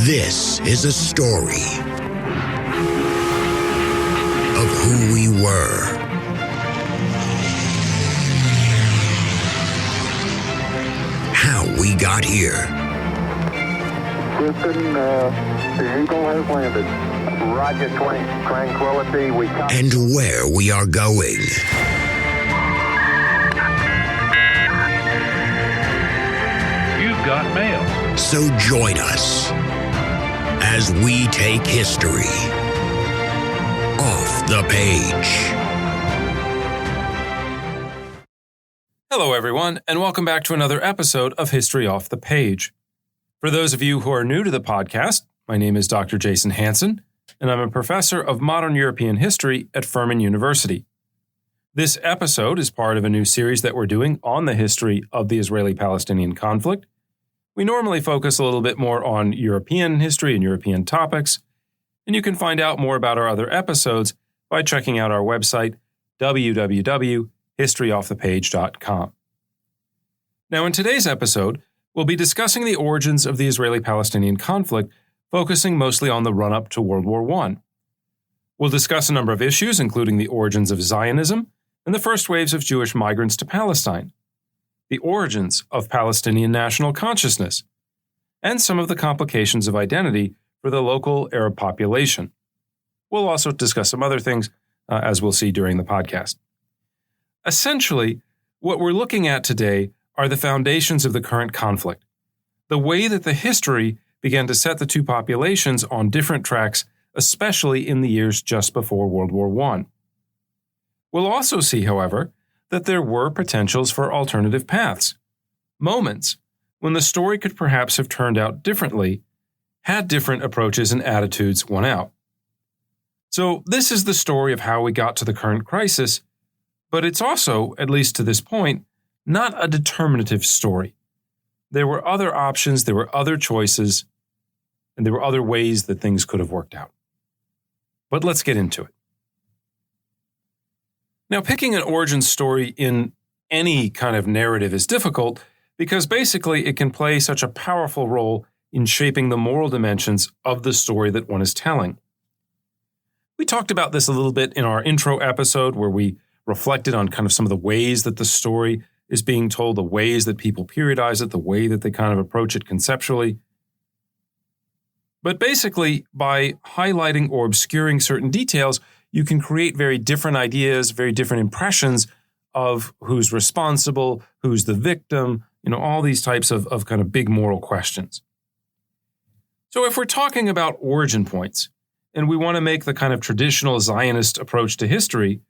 This is a story of who we were, how we got here. Houston, the Eagle has landed. Roger, Tranquility. And where we are going. You've got mail. So join us as we take history off the page. Hello, everyone, and welcome back to another episode of History Off the Page. For those of you who are new to the podcast, my name is Dr. Jason Hansen, and I'm a professor of modern European history at Furman University. This episode is part of a new series that we're doing on the history of the Israeli-Palestinian conflict. We normally focus a little bit more on European history and European topics, and you can find out more about our other episodes by checking out our website, www.historyoffthepage.com. Now, in today's episode, we'll be discussing the origins of the Israeli-Palestinian conflict, focusing mostly on the run-up to World War I. We'll discuss a number of issues, including the origins of Zionism and the first waves of Jewish migrants to Palestine, the origins of Palestinian national consciousness, and some of the complications of identity for the local Arab population. We'll also discuss some other things, as we'll see during the podcast. Essentially, what we're looking at today are the foundations of the current conflict, the way that the history began to set the two populations on different tracks, especially in the years just before World War I. We'll also see, however, that there were potentials for alternative paths, moments when the story could perhaps have turned out differently, had different approaches and attitudes won out. So this is the story of how we got to the current crisis, but it's also, at least to this point, not a determinative story. There were other options, there were other choices, and there were other ways that things could have worked out. But let's get into it. Now, picking an origin story in any kind of narrative is difficult because basically it can play such a powerful role in shaping the moral dimensions of the story that one is telling. We talked about this a little bit in our intro episode where we reflected on kind of some of the ways that the story is being told, the ways that people periodize it, the way that they kind of approach it conceptually. But basically, by highlighting or obscuring certain details, you can create very different ideas, very different impressions of who's responsible, who's the victim, all these types of kind of big moral questions. So if we're talking about origin points, and we want to make the kind of traditional Zionist approach to history,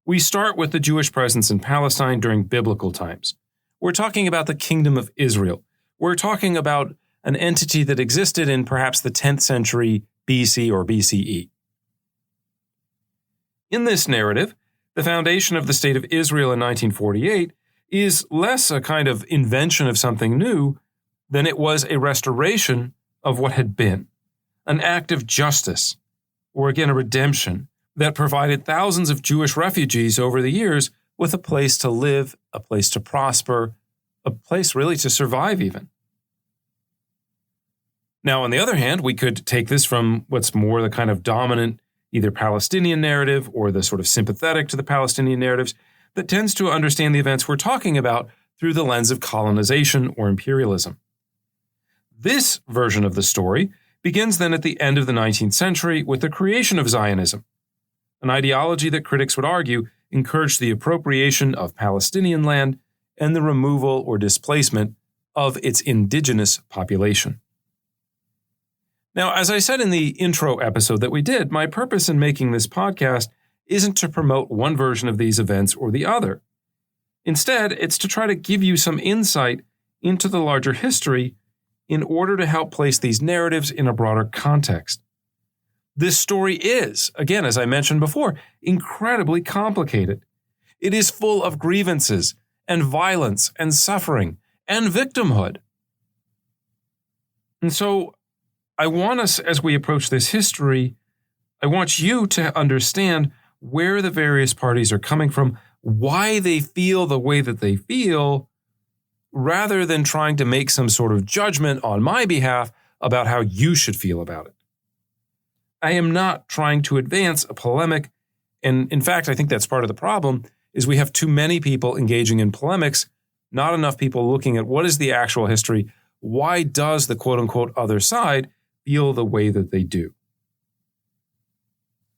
we start with the Jewish presence in Palestine during biblical times. We're talking about the Kingdom of Israel. We're talking about an entity that existed in perhaps the 10th century BC or BCE. In this narrative, the foundation of the State of Israel in 1948 is less a kind of invention of something new than it was a restoration of what had been, an act of justice, or again a redemption, that provided thousands of Jewish refugees over the years with a place to live, a place to prosper, a place really to survive even. Now, on the other hand, we could take this from what's more the kind of dominant either Palestinian narrative or the sort of sympathetic to the Palestinian narratives that tends to understand the events we're talking about through the lens of colonization or imperialism. This version of the story begins then at the end of the 19th century with the creation of Zionism, an ideology that critics would argue encouraged the appropriation of Palestinian land and the removal or displacement of its indigenous population. Now, as I said in the intro episode that we did, my purpose in making this podcast isn't to promote one version of these events or the other. Instead, it's to try to give you some insight into the larger history in order to help place these narratives in a broader context. This story is, again, as I mentioned before, incredibly complicated. It is full of grievances and violence and suffering and victimhood. And so I want us, as we approach this history, I want you to understand where the various parties are coming from, why they feel the way that they feel, rather than trying to make some sort of judgment on my behalf about how you should feel about it. I am not trying to advance a polemic, and in fact, I think that's part of the problem, is we have too many people engaging in polemics, not enough people looking at what is the actual history. Why does the quote-unquote other side feel the way that they do?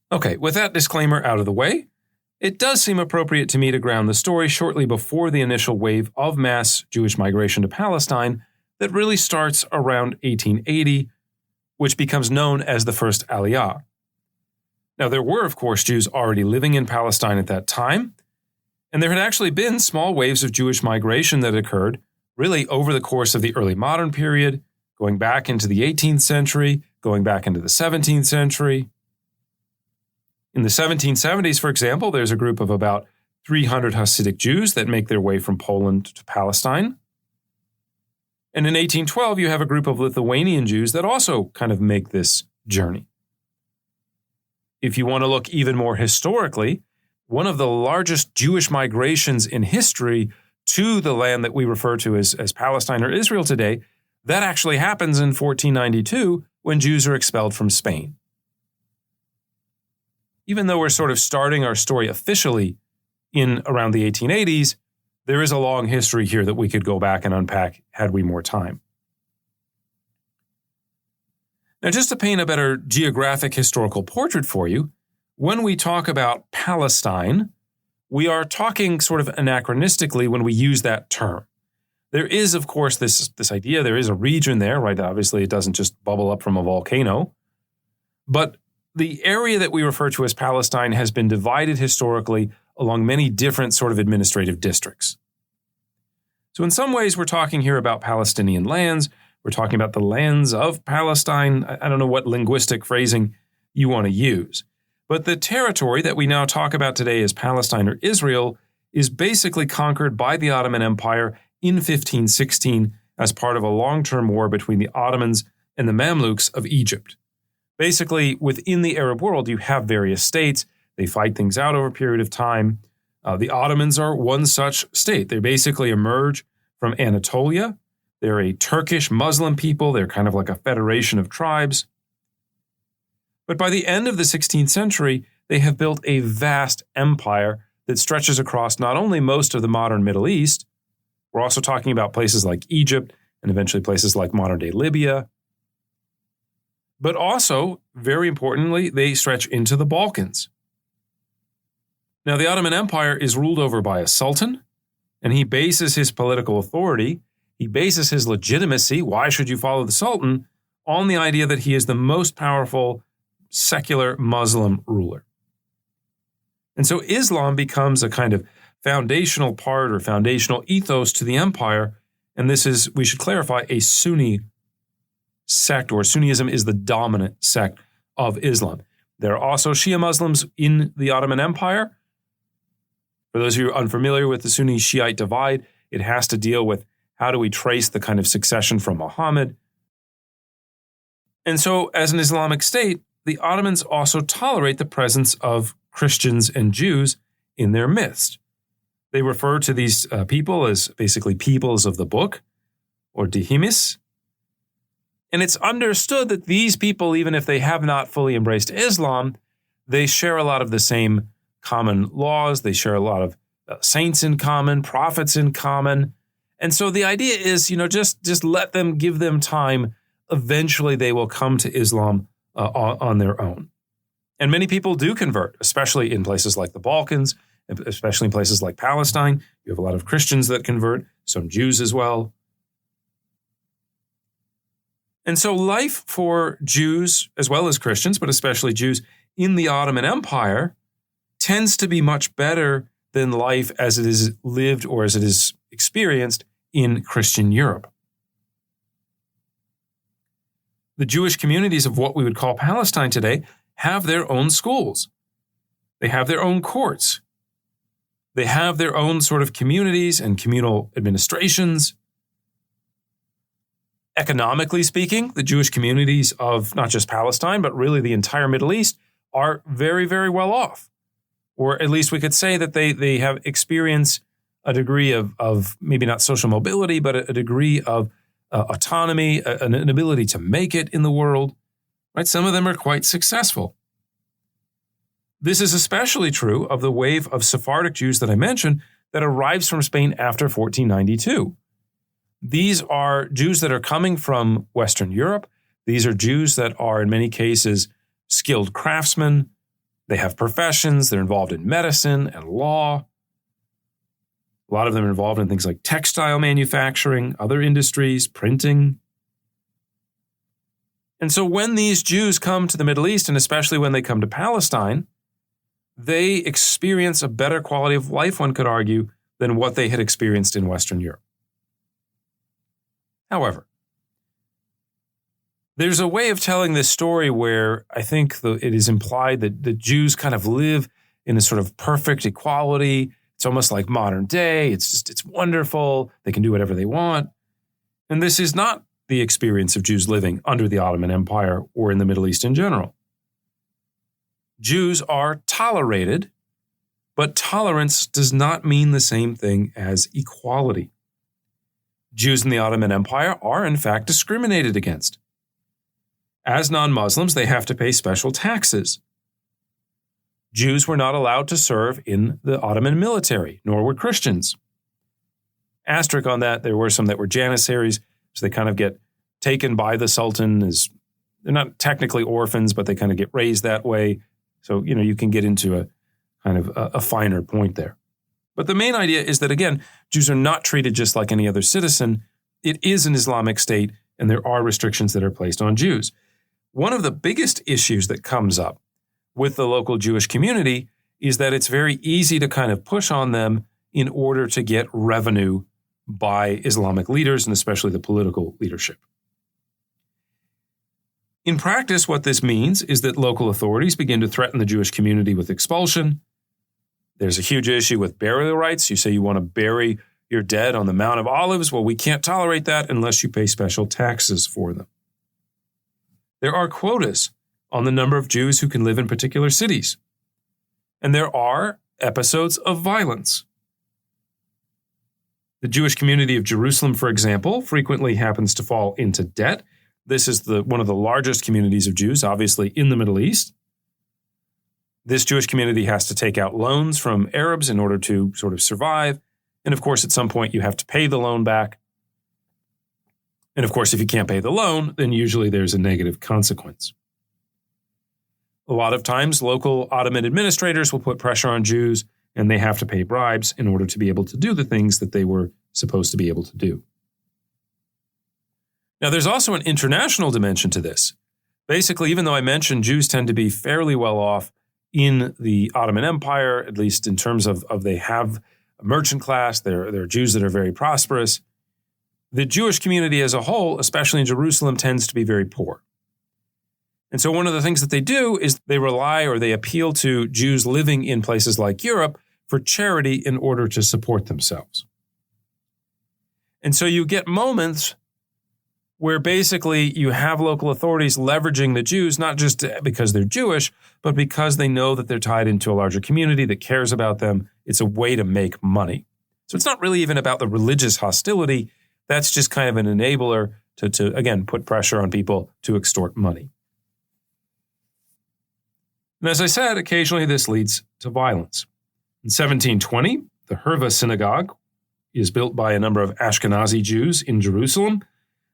Okay, with that disclaimer out of the way, it does seem appropriate to me to ground the story shortly before the initial wave of mass Jewish migration to Palestine that really starts around 1880, which becomes known as the first Aliyah. Now, there were, of course, Jews already living in Palestine at that time, and there had actually been small waves of Jewish migration that occurred really over the course of the early modern period, going back into the 18th century, going back into the 17th century. In the 1770s, for example, there's a group of about 300 Hasidic Jews that make their way from Poland to Palestine. And in 1812, you have a group of Lithuanian Jews that also kind of make this journey. If you want to look even more historically, one of the largest Jewish migrations in history to the land that we refer to as Palestine or Israel today, that actually happens in 1492 when Jews are expelled from Spain. Even though we're sort of starting our story officially in around the 1880s, there is a long history here that we could go back and unpack had we more time. Now, just to paint a better geographic historical portrait for you, when we talk about Palestine, we are talking sort of anachronistically when we use that term. There is, of course, this idea, there is a region there, right? Obviously, it doesn't just bubble up from a volcano. But the area that we refer to as Palestine has been divided historically along many different sort of administrative districts. So in some ways, we're talking here about Palestinian lands. We're talking about the lands of Palestine. I don't know what linguistic phrasing you want to use. But the territory that we now talk about today as Palestine or Israel is basically conquered by the Ottoman Empire in 1516 as part of a long-term war between the Ottomans and the Mamluks of Egypt. Basically, within the Arab world, you have various states. They fight things out over a period of time. The Ottomans are one such state. They basically emerge from Anatolia. They're a Turkish Muslim people. They're kind of like a federation of tribes. But by the end of the 16th century, they have built a vast empire that stretches across not only most of the modern Middle East, we're also talking about places like Egypt and eventually places like modern-day Libya, but also, very importantly, they stretch into the Balkans. Now, the Ottoman Empire is ruled over by a sultan, and he bases his political authority, he bases his legitimacy, why should you follow the sultan, on the idea that he is the most powerful secular Muslim ruler. And so Islam becomes a kind of foundational part or foundational ethos to the empire, and this is, we should clarify, a Sunni sect, or Sunnism is the dominant sect of Islam. There are also Shia Muslims in the Ottoman Empire. For those of you unfamiliar with the Sunni-Shiite divide, it has to deal with how do we trace the kind of succession from Muhammad. And so, as an Islamic state, the Ottomans also tolerate the presence of Christians and Jews in their midst. They refer to these people as basically peoples of the book, or dihimis. And it's understood that these people, even if they have not fully embraced Islam, they share a lot of the same common laws. They share a lot of saints in common, prophets in common. And so the idea is, just let them, give them time. Eventually they will come to Islam on their own. And many people do convert, especially in places like the Balkans, especially in places like Palestine. You have a lot of Christians that convert, some Jews as well. And so life for Jews, as well as Christians, but especially Jews in the Ottoman Empire, tends to be much better than life as it is lived or as it is experienced in Christian Europe. The Jewish communities of what we would call Palestine today have their own schools. They have their own courts. They have their own sort of communities and communal administrations. Economically speaking, the Jewish communities of not just Palestine, but really the entire Middle East are very, very well off. Or at least we could say that they have experienced a degree of maybe not social mobility, but a degree of autonomy, an ability to make it in the world. Right? Some of them are quite successful. This is especially true of the wave of Sephardic Jews that I mentioned that arrives from Spain after 1492. These are Jews that are coming from Western Europe. These are Jews that are, in many cases, skilled craftsmen. They have professions. They're involved in medicine and law. A lot of them are involved in things like textile manufacturing, other industries, printing. And so when these Jews come to the Middle East, and especially when they come to Palestine, they experience a better quality of life, one could argue, than what they had experienced in Western Europe. However, there's a way of telling this story where I think it is implied that the Jews kind of live in a sort of perfect equality. It's almost like modern day. It's wonderful. They can do whatever they want. And this is not the experience of Jews living under the Ottoman Empire or in the Middle East in general. Jews are tolerated, but tolerance does not mean the same thing as equality. Jews in the Ottoman Empire are, in fact, discriminated against. As non-Muslims, they have to pay special taxes. Jews were not allowed to serve in the Ottoman military, nor were Christians. Asterisk on that, there were some that were Janissaries, so they kind of get taken by the Sultan as, they're not technically orphans, but they kind of get raised that way. So, you can get into a kind of a finer point there. But the main idea is that, again, Jews are not treated just like any other citizen. It is an Islamic state, and there are restrictions that are placed on Jews. One of the biggest issues that comes up with the local Jewish community is that it's very easy to kind of push on them in order to get revenue by Islamic leaders, and especially the political leadership. In practice, what this means is that local authorities begin to threaten the Jewish community with expulsion. There's a huge issue with burial rights. You say you want to bury your dead on the Mount of Olives. Well, we can't tolerate that unless you pay special taxes for them. There are quotas on the number of Jews who can live in particular cities. And there are episodes of violence. The Jewish community of Jerusalem, for example, frequently happens to fall into debt. This is one of the largest communities of Jews, obviously, in the Middle East. This Jewish community has to take out loans from Arabs in order to sort of survive. And of course, at some point, you have to pay the loan back. And of course, if you can't pay the loan, then usually there's a negative consequence. A lot of times, local Ottoman administrators will put pressure on Jews, and they have to pay bribes in order to be able to do the things that they were supposed to be able to do. Now, there's also an international dimension to this. Basically, even though I mentioned Jews tend to be fairly well off in the Ottoman Empire, at least in terms of they have a merchant class, there are Jews that are very prosperous, the Jewish community as a whole, especially in Jerusalem, tends to be very poor. And so one of the things that they do is they rely or they appeal to Jews living in places like Europe for charity in order to support themselves. And so you get moments where basically you have local authorities leveraging the Jews, not just because they're Jewish, but because they know that they're tied into a larger community that cares about them. It's a way to make money. So it's not really even about the religious hostility. That's just kind of an enabler to again, put pressure on people to extort money. And as I said, occasionally this leads to violence. In 1720, the Herva Synagogue is built by a number of Ashkenazi Jews in Jerusalem.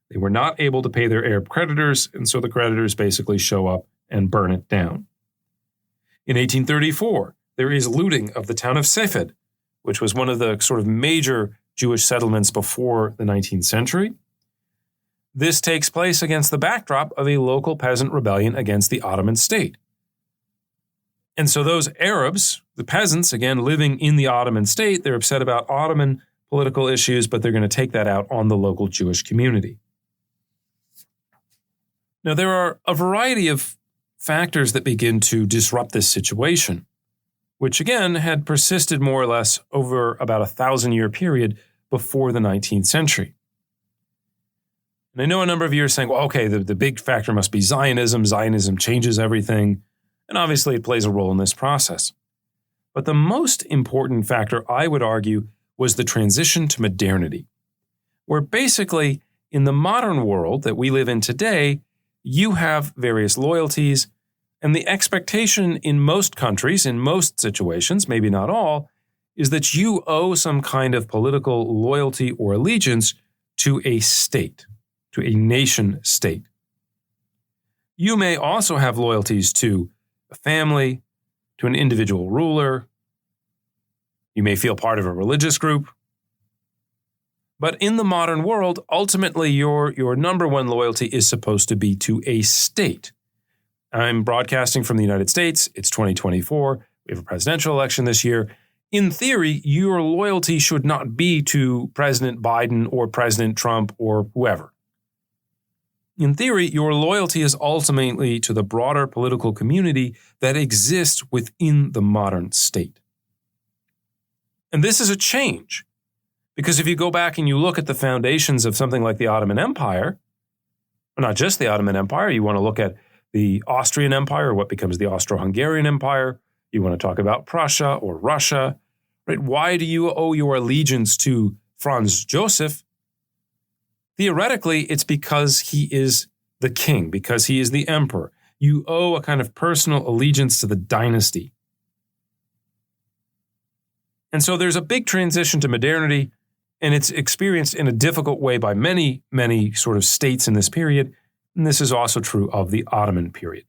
They were not able to pay their Arab creditors, and so the creditors basically show up and burn it down. In 1834, there is looting of the town of Sefed, which was one of the sort of major Jewish settlements before the 19th century. This takes place against the backdrop of a local peasant rebellion against the Ottoman state. And so those Arabs, the peasants, again, living in the Ottoman state, they're upset about Ottoman political issues, but they're going to take that out on the local Jewish community. Now, there are a variety of factors that begin to disrupt this situation, which again had persisted more or less over about a 1,000-year period before the 19th century. And I know a number of you are saying, well, okay, the big factor must be Zionism. Zionism changes everything. And obviously it plays a role in this process. But the most important factor, I would argue, was the transition to modernity, where basically in the modern world that we live in today, you have various loyalties, and the expectation in most countries, in most situations, maybe not all, is that you owe some kind of political loyalty or allegiance to a state, to a nation state. You may also have loyalties to a family, to an individual ruler. You may feel part of a religious group. But in the modern world, ultimately, your number one loyalty is supposed to be to a state. I'm broadcasting from the United States. It's 2024. We have a presidential election this year. In theory, your loyalty should not be to President Biden or President Trump or whoever. In theory, your loyalty is ultimately to the broader political community that exists within the modern state. And this is a change, because if you go back and you look at the foundations of something like the Ottoman Empire, or not just the Ottoman Empire, you want to look at the Austrian Empire, what becomes the Austro-Hungarian Empire, you want to talk about Prussia or Russia, right? Why do you owe your allegiance to Franz Joseph? Theoretically, it's because he is the king, because he is the emperor. You owe a kind of personal allegiance to the dynasty. And so there's a big transition to modernity, and it's experienced in a difficult way by many, many sort of states in this period. And this is also true of the Ottoman period.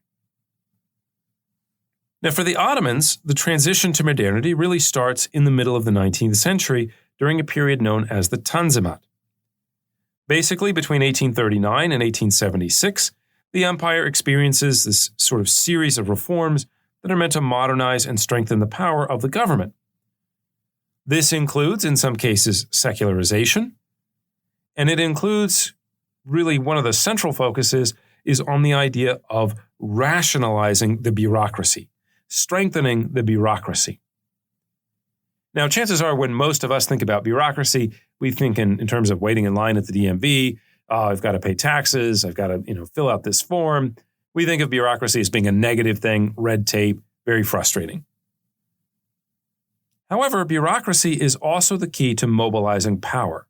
Now, for the Ottomans, the transition to modernity really starts in the middle of the 19th century during a period known as the Tanzimat. Basically, between 1839 and 1876, the empire experiences this sort of series of reforms that are meant to modernize and strengthen the power of the government. This includes, in some cases, secularization, and it includes really one of the central focuses is on the idea of rationalizing the bureaucracy, strengthening the bureaucracy. Now, chances are when most of us think about bureaucracy, we think in terms of waiting in line at the DMV, I've got to pay taxes, I've got to fill out this form. We think of bureaucracy as being a negative thing, red tape, very frustrating. However, bureaucracy is also the key to mobilizing power.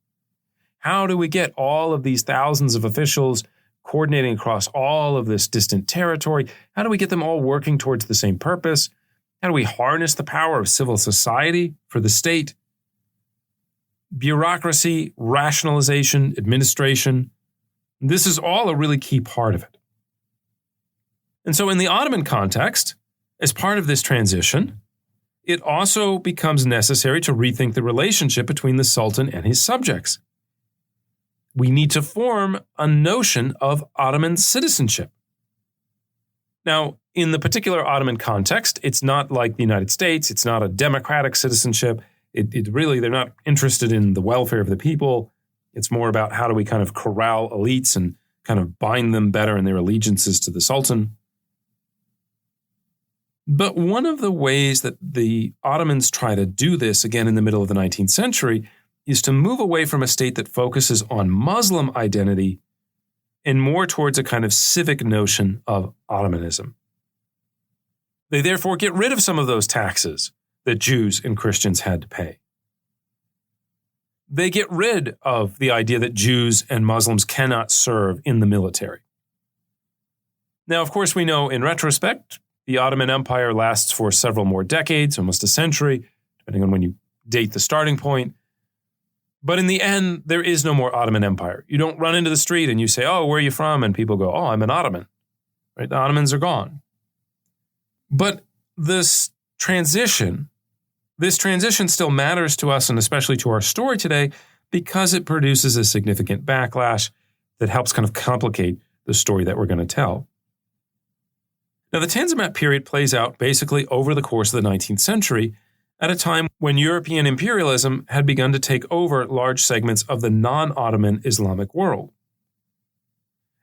How do we get all of these thousands of officials coordinating across all of this distant territory? How do we get them all working towards the same purpose? How do we harness the power of civil society for the state? Bureaucracy, rationalization, administration, this is all a really key part of it. And so in the Ottoman context, as part of this transition, it also becomes necessary to rethink the relationship between the Sultan and his subjects. We need to form a notion of Ottoman citizenship. Now, in the particular Ottoman context, it's not like the United States. It's not a democratic citizenship. They're not interested in the welfare of the people. It's more about how do we kind of corral elites and kind of bind them better in their allegiances to the Sultan. But one of the ways that the Ottomans try to do this, again in the middle of the 19th century, is to move away from a state that focuses on Muslim identity and more towards a kind of civic notion of Ottomanism. They therefore get rid of some of those taxes that Jews and Christians had to pay. They get rid of the idea that Jews and Muslims cannot serve in the military. Now, of course, we know in retrospect, the Ottoman Empire lasts for several more decades, almost a century, depending on when you date the starting point. But in the end, there is no more Ottoman Empire. You don't run into the street and you say, oh, where are you from? And people go, oh, I'm an Ottoman. Right? The Ottomans are gone. But this transition still matters to us and especially to our story today because it produces a significant backlash that helps kind of complicate the story that we're going to tell. Now, the Tanzimat period plays out basically over the course of the 19th century at a time when European imperialism had begun to take over large segments of the non-Ottoman Islamic world.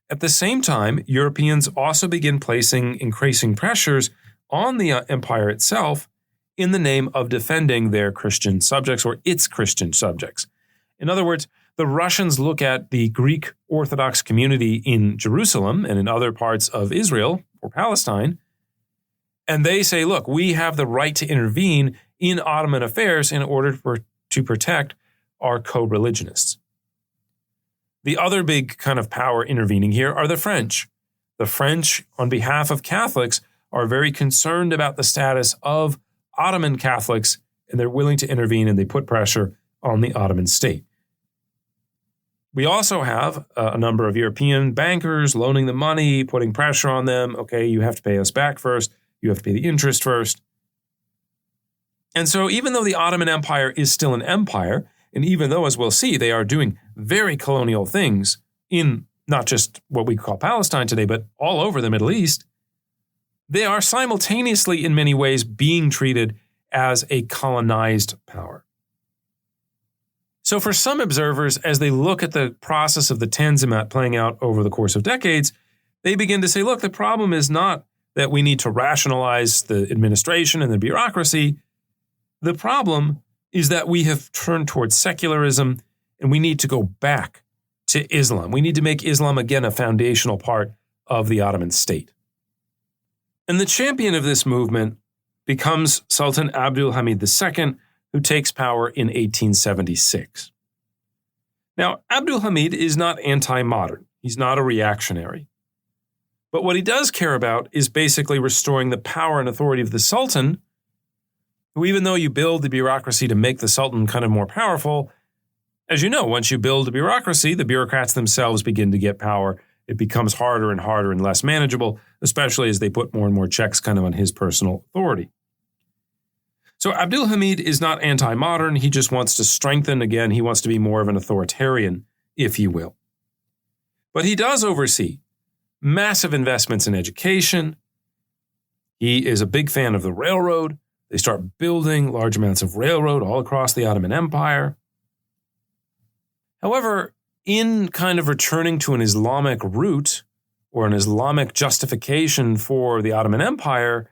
At the same time, Europeans also begin placing increasing pressures on the empire itself in the name of defending their Christian subjects or its Christian subjects. In other words, the Russians look at the Greek Orthodox community in Jerusalem and in other parts of Israel or Palestine, and they say, look, we have the right to intervene in Ottoman affairs in order to protect our co-religionists. The other big kind of power intervening here are the French. The French, on behalf of Catholics, are very concerned about the status of Ottoman Catholics, and they're willing to intervene, and they put pressure on the Ottoman state. We also have a number of European bankers loaning them money, putting pressure on them. Okay, you have to pay us back first. You have to pay the interest first. And so even though the Ottoman Empire is still an empire, and even though, as we'll see, they are doing very colonial things in not just what we call Palestine today, but all over the Middle East, they are simultaneously in many ways being treated as a colonized power. So for some observers, as they look at the process of the Tanzimat playing out over the course of decades, they begin to say, look, the problem is not that we need to rationalize the administration and the bureaucracy. The problem is that we have turned towards secularism, and we need to go back to Islam. We need to make Islam again a foundational part of the Ottoman state. And the champion of this movement becomes Sultan Abdul Hamid II, who takes power in 1876. Now, Abdul Hamid is not anti-modern. He's not a reactionary. But what he does care about is basically restoring the power and authority of the Sultan, who, even though you build the bureaucracy to make the Sultan kind of more powerful, as you know, once you build a bureaucracy, the bureaucrats themselves begin to get power. It becomes harder and harder and less manageable, especially as they put more and more checks kind of on his personal authority. So Abdul Hamid is not anti-modern. He just wants to strengthen, again, he wants to be more of an authoritarian, if you will. But he does oversee massive investments in education. He is a big fan of the railroad. They start building large amounts of railroad all across the Ottoman Empire. However, in kind of returning to an Islamic root or an Islamic justification for the Ottoman Empire,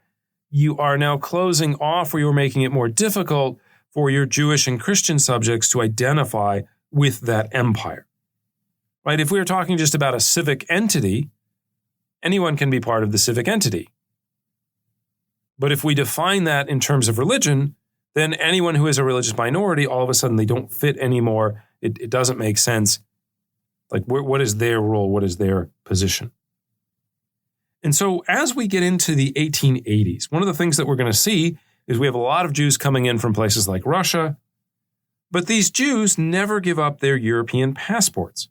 you are now closing off, or you're making it more difficult for your Jewish and Christian subjects to identify with that empire. Right? If we were talking just about a civic entity, anyone can be part of the civic entity. But if we define that in terms of religion, then anyone who is a religious minority, all of a sudden they don't fit anymore. It doesn't make sense. Like, what is their role? What is their position? And so as we get into the 1880s, one of the things that we're going to see is we have a lot of Jews coming in from places like Russia, but these Jews never give up their European passports.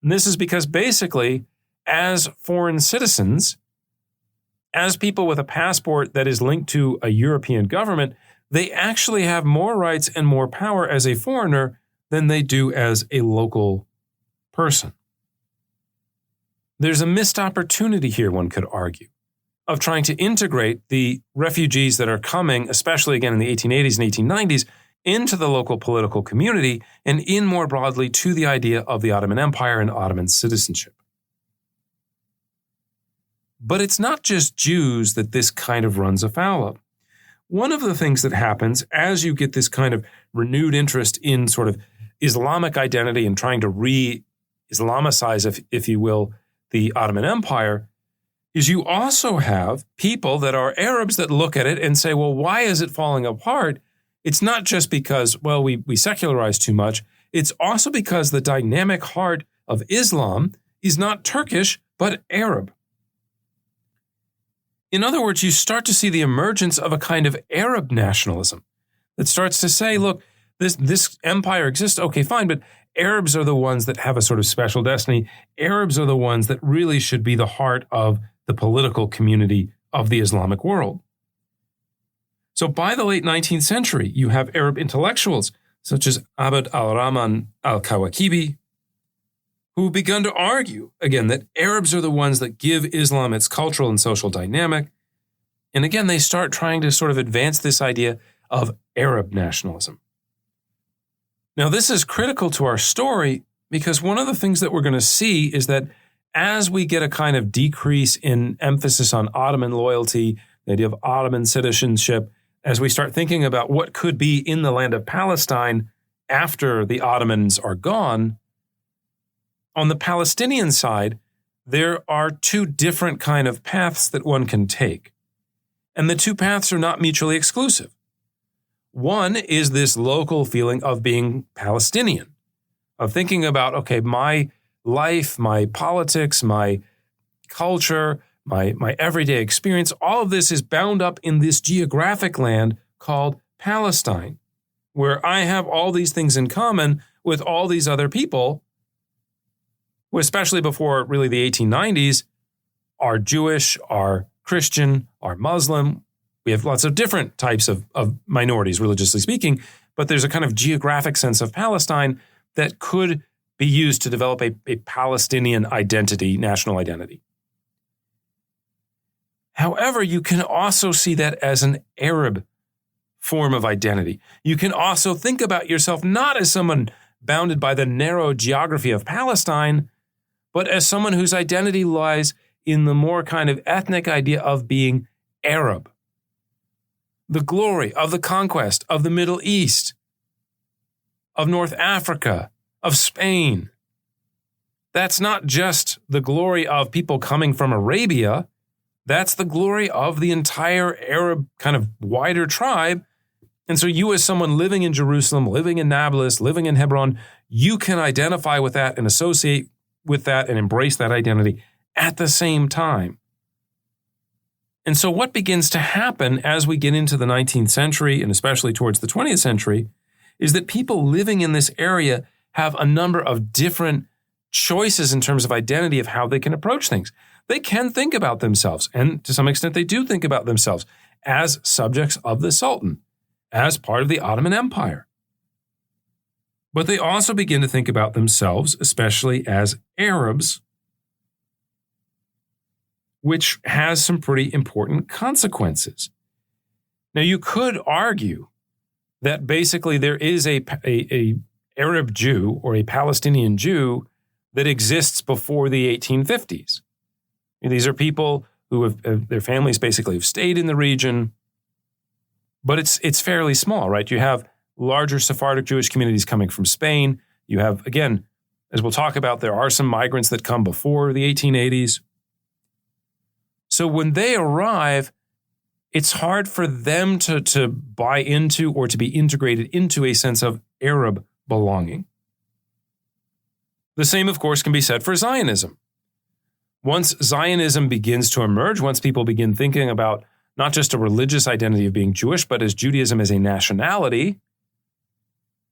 And this is because basically, as foreign citizens, as people with a passport that is linked to a European government, they actually have more rights and more power as a foreigner than they do as a local person. There's a missed opportunity here, one could argue, of trying to integrate the refugees that are coming, especially again in the 1880s and 1890s, into the local political community and in more broadly to the idea of the Ottoman Empire and Ottoman citizenship. But it's not just Jews that this kind of runs afoul of. One of the things that happens as you get this kind of renewed interest in sort of Islamic identity and trying to re-Islamicize, if you will, the Ottoman Empire, is you also have people that are Arabs that look at it and say, well, why is it falling apart? It's not just because, well, we secularize too much. It's also because the dynamic heart of Islam is not Turkish, but Arab. In other words, you start to see the emergence of a kind of Arab nationalism that starts to say, look, this empire exists, okay, fine, but Arabs are the ones that have a sort of special destiny. Arabs are the ones that really should be the heart of the political community of the Islamic world. So by the late 19th century, you have Arab intellectuals such as Abd al-Rahman al-Kawakibi, who have begun to argue, again, that Arabs are the ones that give Islam its cultural and social dynamic. And again, they start trying to sort of advance this idea of Arab nationalism. Now, this is critical to our story because one of the things that we're going to see is that as we get a kind of decrease in emphasis on Ottoman loyalty, the idea of Ottoman citizenship, as we start thinking about what could be in the land of Palestine after the Ottomans are gone, on the Palestinian side, there are two different kind of paths that one can take. And the two paths are not mutually exclusive. One is this local feeling of being Palestinian, of thinking about, okay, my life, my politics, my culture, my everyday experience, all of this is bound up in this geographic land called Palestine, where I have all these things in common with all these other people, who, especially before really the 1890s, are Jewish, are Christian, are Muslim. We have lots of different types of minorities, religiously speaking, but there's a kind of geographic sense of Palestine that could be used to develop a Palestinian identity, national identity. However, you can also see that as an Arab form of identity. You can also think about yourself not as someone bounded by the narrow geography of Palestine, but as someone whose identity lies in the more kind of ethnic idea of being Arab. The glory of the conquest of the Middle East, of North Africa, of Spain. That's not just the glory of people coming from Arabia. That's the glory of the entire Arab kind of wider tribe. And so you, as someone living in Jerusalem, living in Nablus, living in Hebron, you can identify with that and associate with that and embrace that identity at the same time. And so what begins to happen as we get into the 19th century, and especially towards the 20th century, is that people living in this area have a number of different choices in terms of identity of how they can approach things. They can think about themselves, and to some extent they do think about themselves, as subjects of the Sultan, as part of the Ottoman Empire. But they also begin to think about themselves, especially as Arabs, which has some pretty important consequences. Now, you could argue that basically there is a Arab Jew or a Palestinian Jew that exists before the 1850s. These are people who have their families basically have stayed in the region, but it's fairly small, right? You have larger Sephardic Jewish communities coming from Spain. You have, again, as we'll talk about, there are some migrants that come before the 1880s. So when they arrive, it's hard for them to buy into or to be integrated into a sense of Arab belonging. The same, of course, can be said for Zionism. Once Zionism begins to emerge, once people begin thinking about not just a religious identity of being Jewish, but as Judaism as a nationality,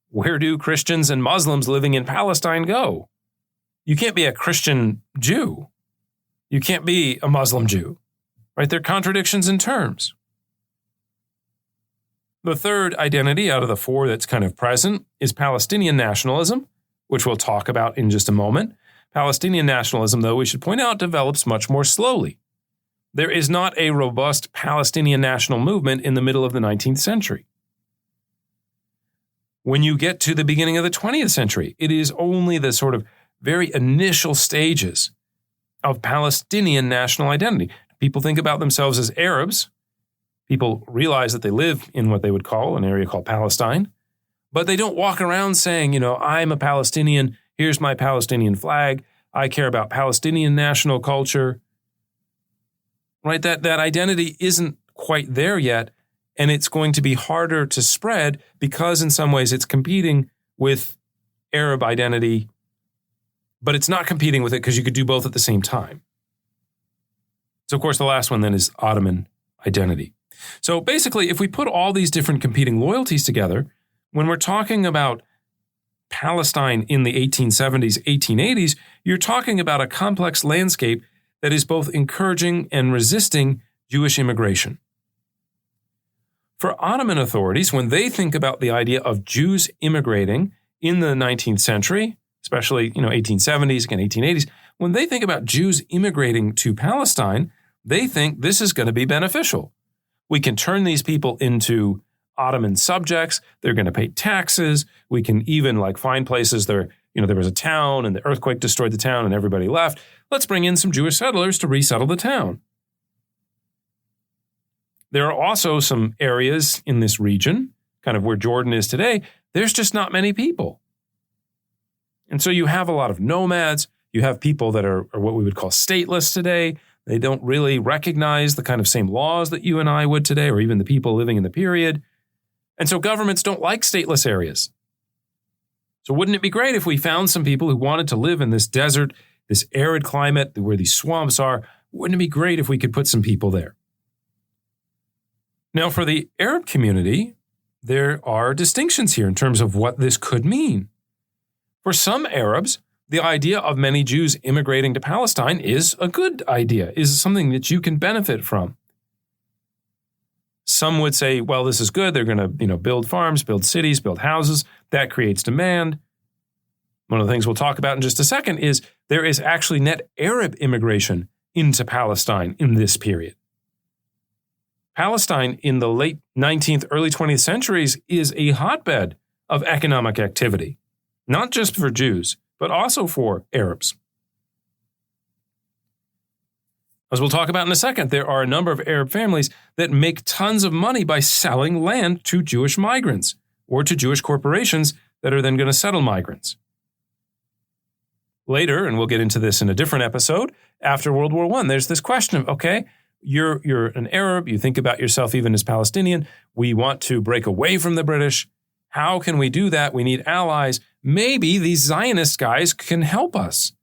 where do Christians and Muslims living in Palestine go? You can't be a Christian Jew. You can't be a Muslim Jew, right? They're contradictions in terms. The third identity out of the four that's kind of present is Palestinian nationalism, which we'll talk about in just a moment. Palestinian nationalism, though, we should point out, develops much more slowly. There is not a robust Palestinian national movement in the middle of the 19th century. When you get to the beginning of the 20th century, it is only the sort of very initial stages of Palestinian national identity. People think about themselves as Arabs. People realize that they live in what they would call an area called Palestine, but they don't walk around saying, I'm a Palestinian, here's my Palestinian flag, I care about Palestinian national culture. Right? That identity isn't quite there yet, and it's going to be harder to spread because in some ways it's competing with Arab identity, but it's not competing with it because you could do both at the same time. So, of course, the last one then is Ottoman identity. So basically, if we put all these different competing loyalties together, when we're talking about Palestine in the 1870s, 1880s, you're talking about a complex landscape that is both encouraging and resisting Jewish immigration. For Ottoman authorities, when they think about the idea of Jews immigrating in the 19th century, especially 1870s, again 1880s, when they think about Jews immigrating to Palestine, they think this is going to be beneficial. We can turn these people into Ottoman subjects. They're going to pay taxes. We can even find places there was a town and the earthquake destroyed the town and everybody left. Let's bring in some Jewish settlers to resettle the town. There are also some areas in this region, kind of where Jordan is today, there's just not many people. And so you have a lot of nomads. You have people that are what we would call stateless today. They don't really recognize the kind of same laws that you and I would today, or even the people living in the period. And so governments don't like stateless areas. So wouldn't it be great if we found some people who wanted to live in this desert, this arid climate where these swamps are? Wouldn't it be great if we could put some people there? Now, for the Arab community, there are distinctions here in terms of what this could mean. For some Arabs, the idea of many Jews immigrating to Palestine is a good idea, is something that you can benefit from. Some would say, well, this is good. They're going to, build farms, build cities, build houses. That creates demand. One of the things we'll talk about in just a second is there is actually net Arab immigration into Palestine in this period. Palestine in the late 19th, early 20th centuries is a hotbed of economic activity, not just for Jews, but also for Arabs. As we'll talk about in a second, there are a number of Arab families that make tons of money by selling land to Jewish migrants or to Jewish corporations that are then going to settle migrants. Later, and we'll get into this in a different episode, after World War I, there's this question of, okay, you're an Arab, you think about yourself even as Palestinian, we want to break away from the British. How can we do that? We need allies. Maybe these Zionist guys can help us.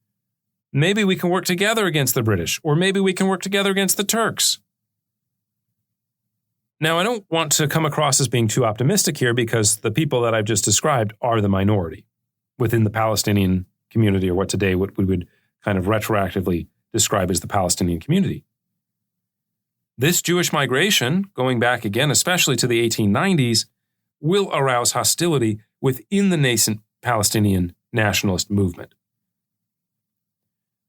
Maybe we can work together against the British, or maybe we can work together against the Turks. Now, I don't want to come across as being too optimistic here because the people that I've just described are the minority within the Palestinian community, or what today we would kind of retroactively describe as the Palestinian community. This Jewish migration, going back again, especially to the 1890s, will arouse hostility within the nascent Palestinian nationalist movement.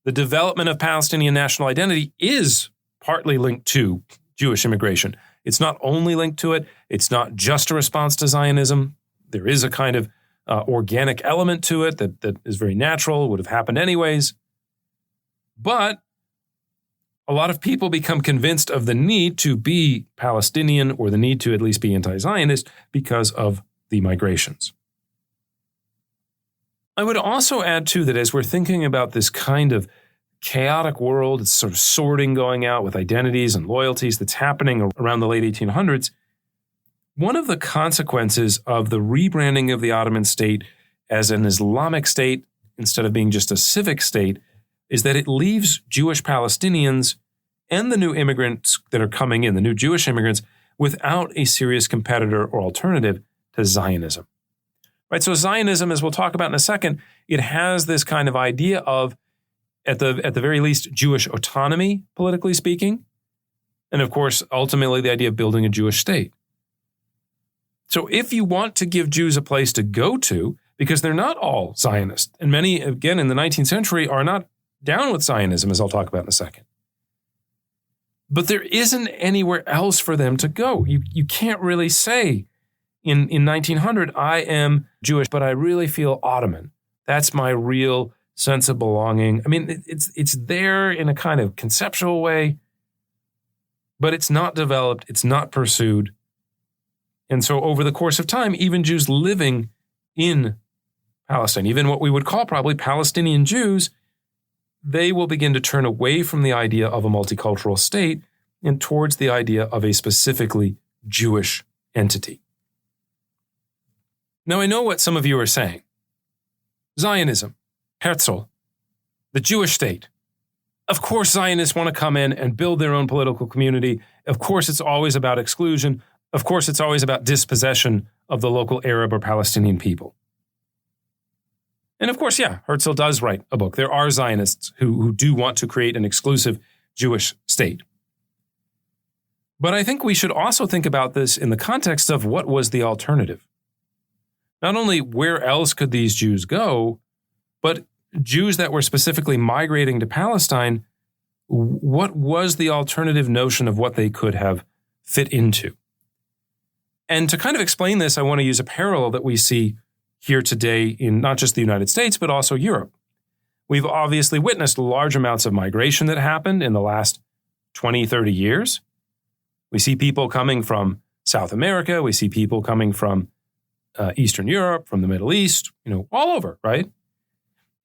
The development of Palestinian national identity is partly linked to Jewish immigration. It's not only linked to it. It's not just a response to Zionism. There is a kind of organic element to it that is very natural, would have happened anyways. But a lot of people become convinced of the need to be Palestinian or the need to at least be anti-Zionist because of the migrations. I would also add, too, that as we're thinking about this kind of chaotic world, it's sort of sorting going out with identities and loyalties that's happening around the late 1800s, one of the consequences of the rebranding of the Ottoman state as an Islamic state instead of being just a civic state is that it leaves Jewish Palestinians and the new immigrants that are coming in, the new Jewish immigrants, without a serious competitor or alternative to Zionism. Right, so Zionism, as we'll talk about in a second, it has this kind of idea of, at the very least, Jewish autonomy, politically speaking, and of course, ultimately, the idea of building a Jewish state. So if you want to give Jews a place to go to, because they're not all Zionist, and many, again, in the 19th century are not down with Zionism, as I'll talk about in a second. But there isn't anywhere else for them to go. You can't really say, in 1900, I am Jewish, but I really feel Ottoman. That's my real sense of belonging. I mean, it's there in a kind of conceptual way, but it's not developed, it's not pursued. And so over the course of time, even Jews living in Palestine, even what we would call probably Palestinian Jews, they will begin to turn away from the idea of a multicultural state and towards the idea of a specifically Jewish entity. Now, I know what some of you are saying. Zionism, Herzl, the Jewish state. Of course, Zionists want to come in and build their own political community. Of course, it's always about exclusion. Of course, it's always about dispossession of the local Arab or Palestinian people. And of course, yeah, Herzl does write a book. There are Zionists who do want to create an exclusive Jewish state. But I think we should also think about this in the context of what was the alternative. Not only where else could these Jews go, but Jews that were specifically migrating to Palestine, what was the alternative notion of what they could have fit into? And to kind of explain this, I want to use a parallel that we see here today in not just the United States, but also Europe. We've obviously witnessed large amounts of migration that happened in the last 20, 30 years. We see people coming from South America. We see people coming from Eastern Europe, from the Middle East, all over, right?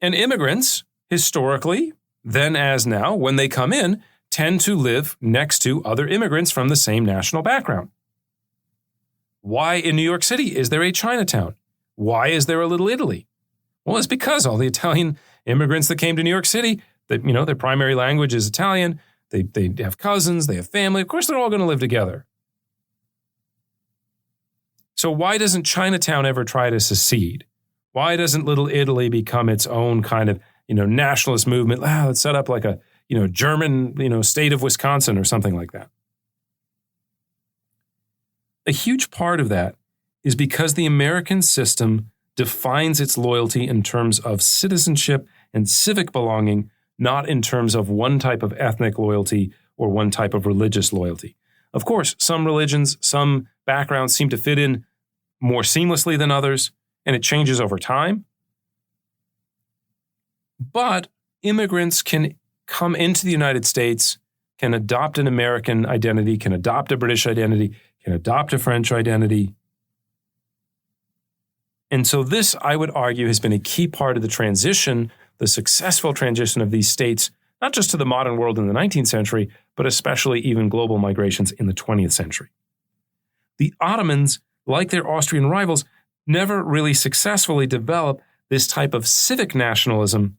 And immigrants, historically, then as now, when they come in, tend to live next to other immigrants from the same national background. Why in New York City is there a Chinatown? Why is there a Little Italy? Well, it's because all the Italian immigrants that came to New York City, their primary language is Italian. They have cousins, they have family. Of course, they're all going to live together. So why doesn't Chinatown ever try to secede? Why doesn't Little Italy become its own kind of, nationalist movement? Let's set up like a, German, state of Wisconsin or something like that. A huge part of that is because the American system defines its loyalty in terms of citizenship and civic belonging, not in terms of one type of ethnic loyalty or one type of religious loyalty. Of course, some religions, some backgrounds seem to fit in more seamlessly than others, and it changes over time. But immigrants can come into the United States, can adopt an American identity, can adopt a British identity, can adopt a French identity. And so this, I would argue, has been a key part of the transition, the successful transition of these states, not just to the modern world in the 19th century, but especially even global migrations in the 20th century. The Ottomans, like their Austrian rivals, never really successfully developed this type of civic nationalism.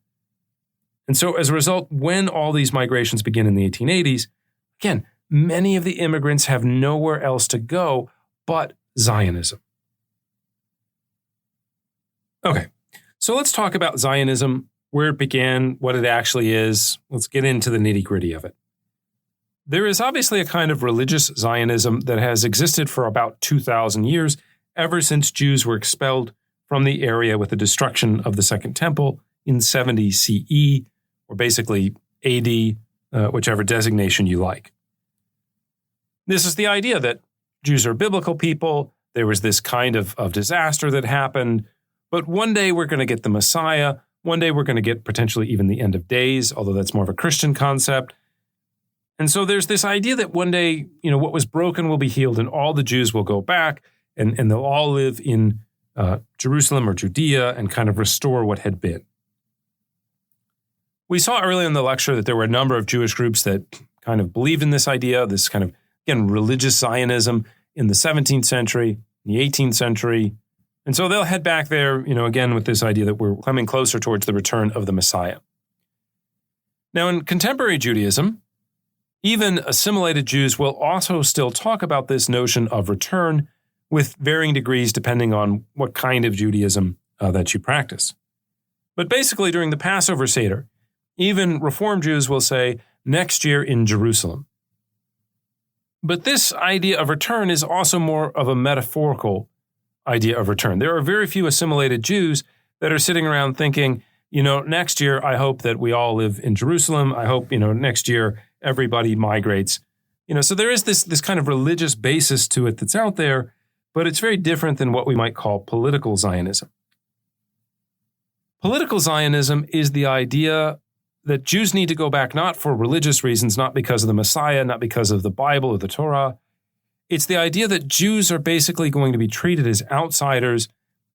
And so as a result, when all these migrations begin in the 1880s, again, many of the immigrants have nowhere else to go but Zionism. Okay, so let's talk about Zionism, where it began, what it actually is. Let's get into the nitty-gritty of it. There is obviously a kind of religious Zionism that has existed for about 2,000 years, ever since Jews were expelled from the area with the destruction of the Second Temple in 70 CE, or basically AD, whichever designation you like. This is the idea that Jews are biblical people. There was this kind of disaster that happened, but one day we're going to get the Messiah. One day we're going to get potentially even the end of days, although that's more of a Christian concept. And so there's this idea that one day, what was broken will be healed and all the Jews will go back and they'll all live in Jerusalem or Judea and kind of restore what had been. We saw earlier in the lecture that there were a number of Jewish groups that kind of believed in this idea, this kind of, again, religious Zionism in the 17th century, the 18th century. And so they'll head back there, again, with this idea that we're coming closer towards the return of the Messiah. Now, in contemporary Judaism, even assimilated Jews will also still talk about this notion of return with varying degrees depending on what kind of Judaism that you practice. But basically, during the Passover Seder, even Reform Jews will say, next year in Jerusalem. But this idea of return is also more of a metaphorical idea of return. There are very few assimilated Jews that are sitting around thinking, next year I hope that we all live in Jerusalem. I hope, next year everybody migrates. So there is this kind of religious basis to it that's out there, but it's very different than what we might call political Zionism. Political Zionism is the idea that Jews need to go back not for religious reasons, not because of the Messiah, not because of the Bible or the Torah. It's the idea that Jews are basically going to be treated as outsiders,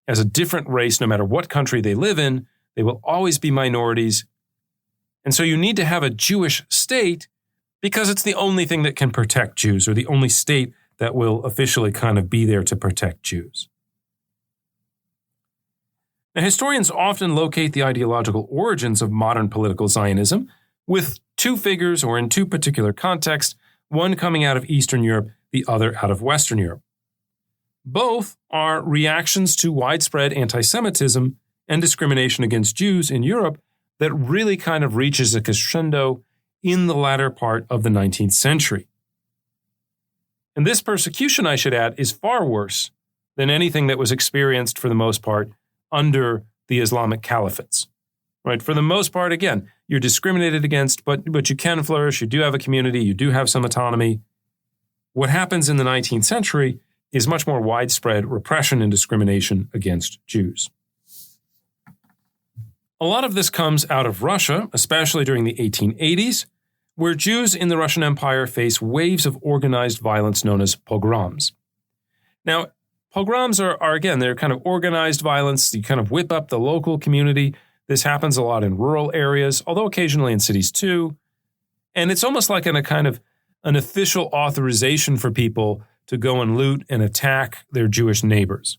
as a different race, no matter what country they live in. They will always be minorities. And so you need to have a Jewish state because it's the only thing that can protect Jews, or the only state that will officially kind of be there to protect Jews. Now, historians often locate the ideological origins of modern political Zionism with two figures or in two particular contexts, one coming out of Eastern Europe, the other out of Western Europe. Both are reactions to widespread anti-Semitism and discrimination against Jews in Europe that really kind of reaches a crescendo in the latter part of the 19th century. And this persecution, I should add, is far worse than anything that was experienced for the most part under the Islamic caliphates. Right? For the most part, again, you're discriminated against, but you can flourish, you do have a community, you do have some autonomy. What happens in the 19th century is much more widespread repression and discrimination against Jews. A lot of this comes out of Russia, especially during the 1880s, where Jews in the Russian Empire face waves of organized violence known as pogroms. Now, pogroms are again, they're kind of organized violence. You kind of whip up the local community. This happens a lot in rural areas, although occasionally in cities too. And it's almost like an official authorization for people to go and loot and attack their Jewish neighbors.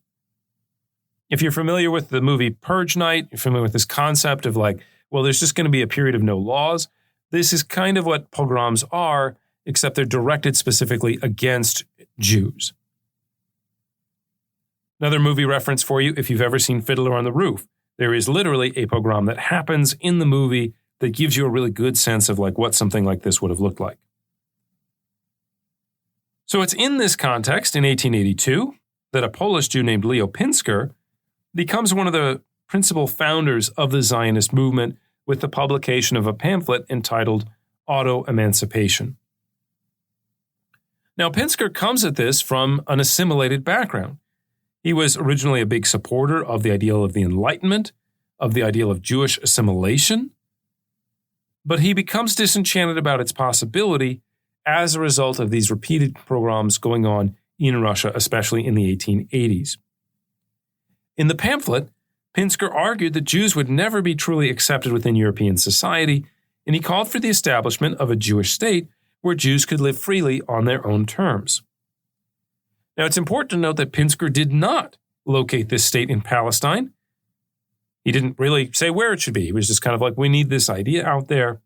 If you're familiar with the movie Purge Night, you're familiar with this concept of like, well, there's just going to be a period of no laws. This is kind of what pogroms are, except they're directed specifically against Jews. Another movie reference for you, if you've ever seen Fiddler on the Roof, there is literally a pogrom that happens in the movie that gives you a really good sense of like what something like this would have looked like. So it's in this context, in 1882, that a Polish Jew named Leo Pinsker becomes one of the principal founders of the Zionist movement with the publication of a pamphlet entitled Auto-Emancipation. Now, Pinsker comes at this from an assimilated background. He was originally a big supporter of the ideal of the Enlightenment, of the ideal of Jewish assimilation, but he becomes disenchanted about its possibility as a result of these repeated pogroms going on in Russia, especially in the 1880s. In the pamphlet, Pinsker argued that Jews would never be truly accepted within European society, and he called for the establishment of a Jewish state where Jews could live freely on their own terms. Now, it's important to note that Pinsker did not locate this state in Palestine. He didn't really say where it should be. He was just kind of like, we need this idea out there.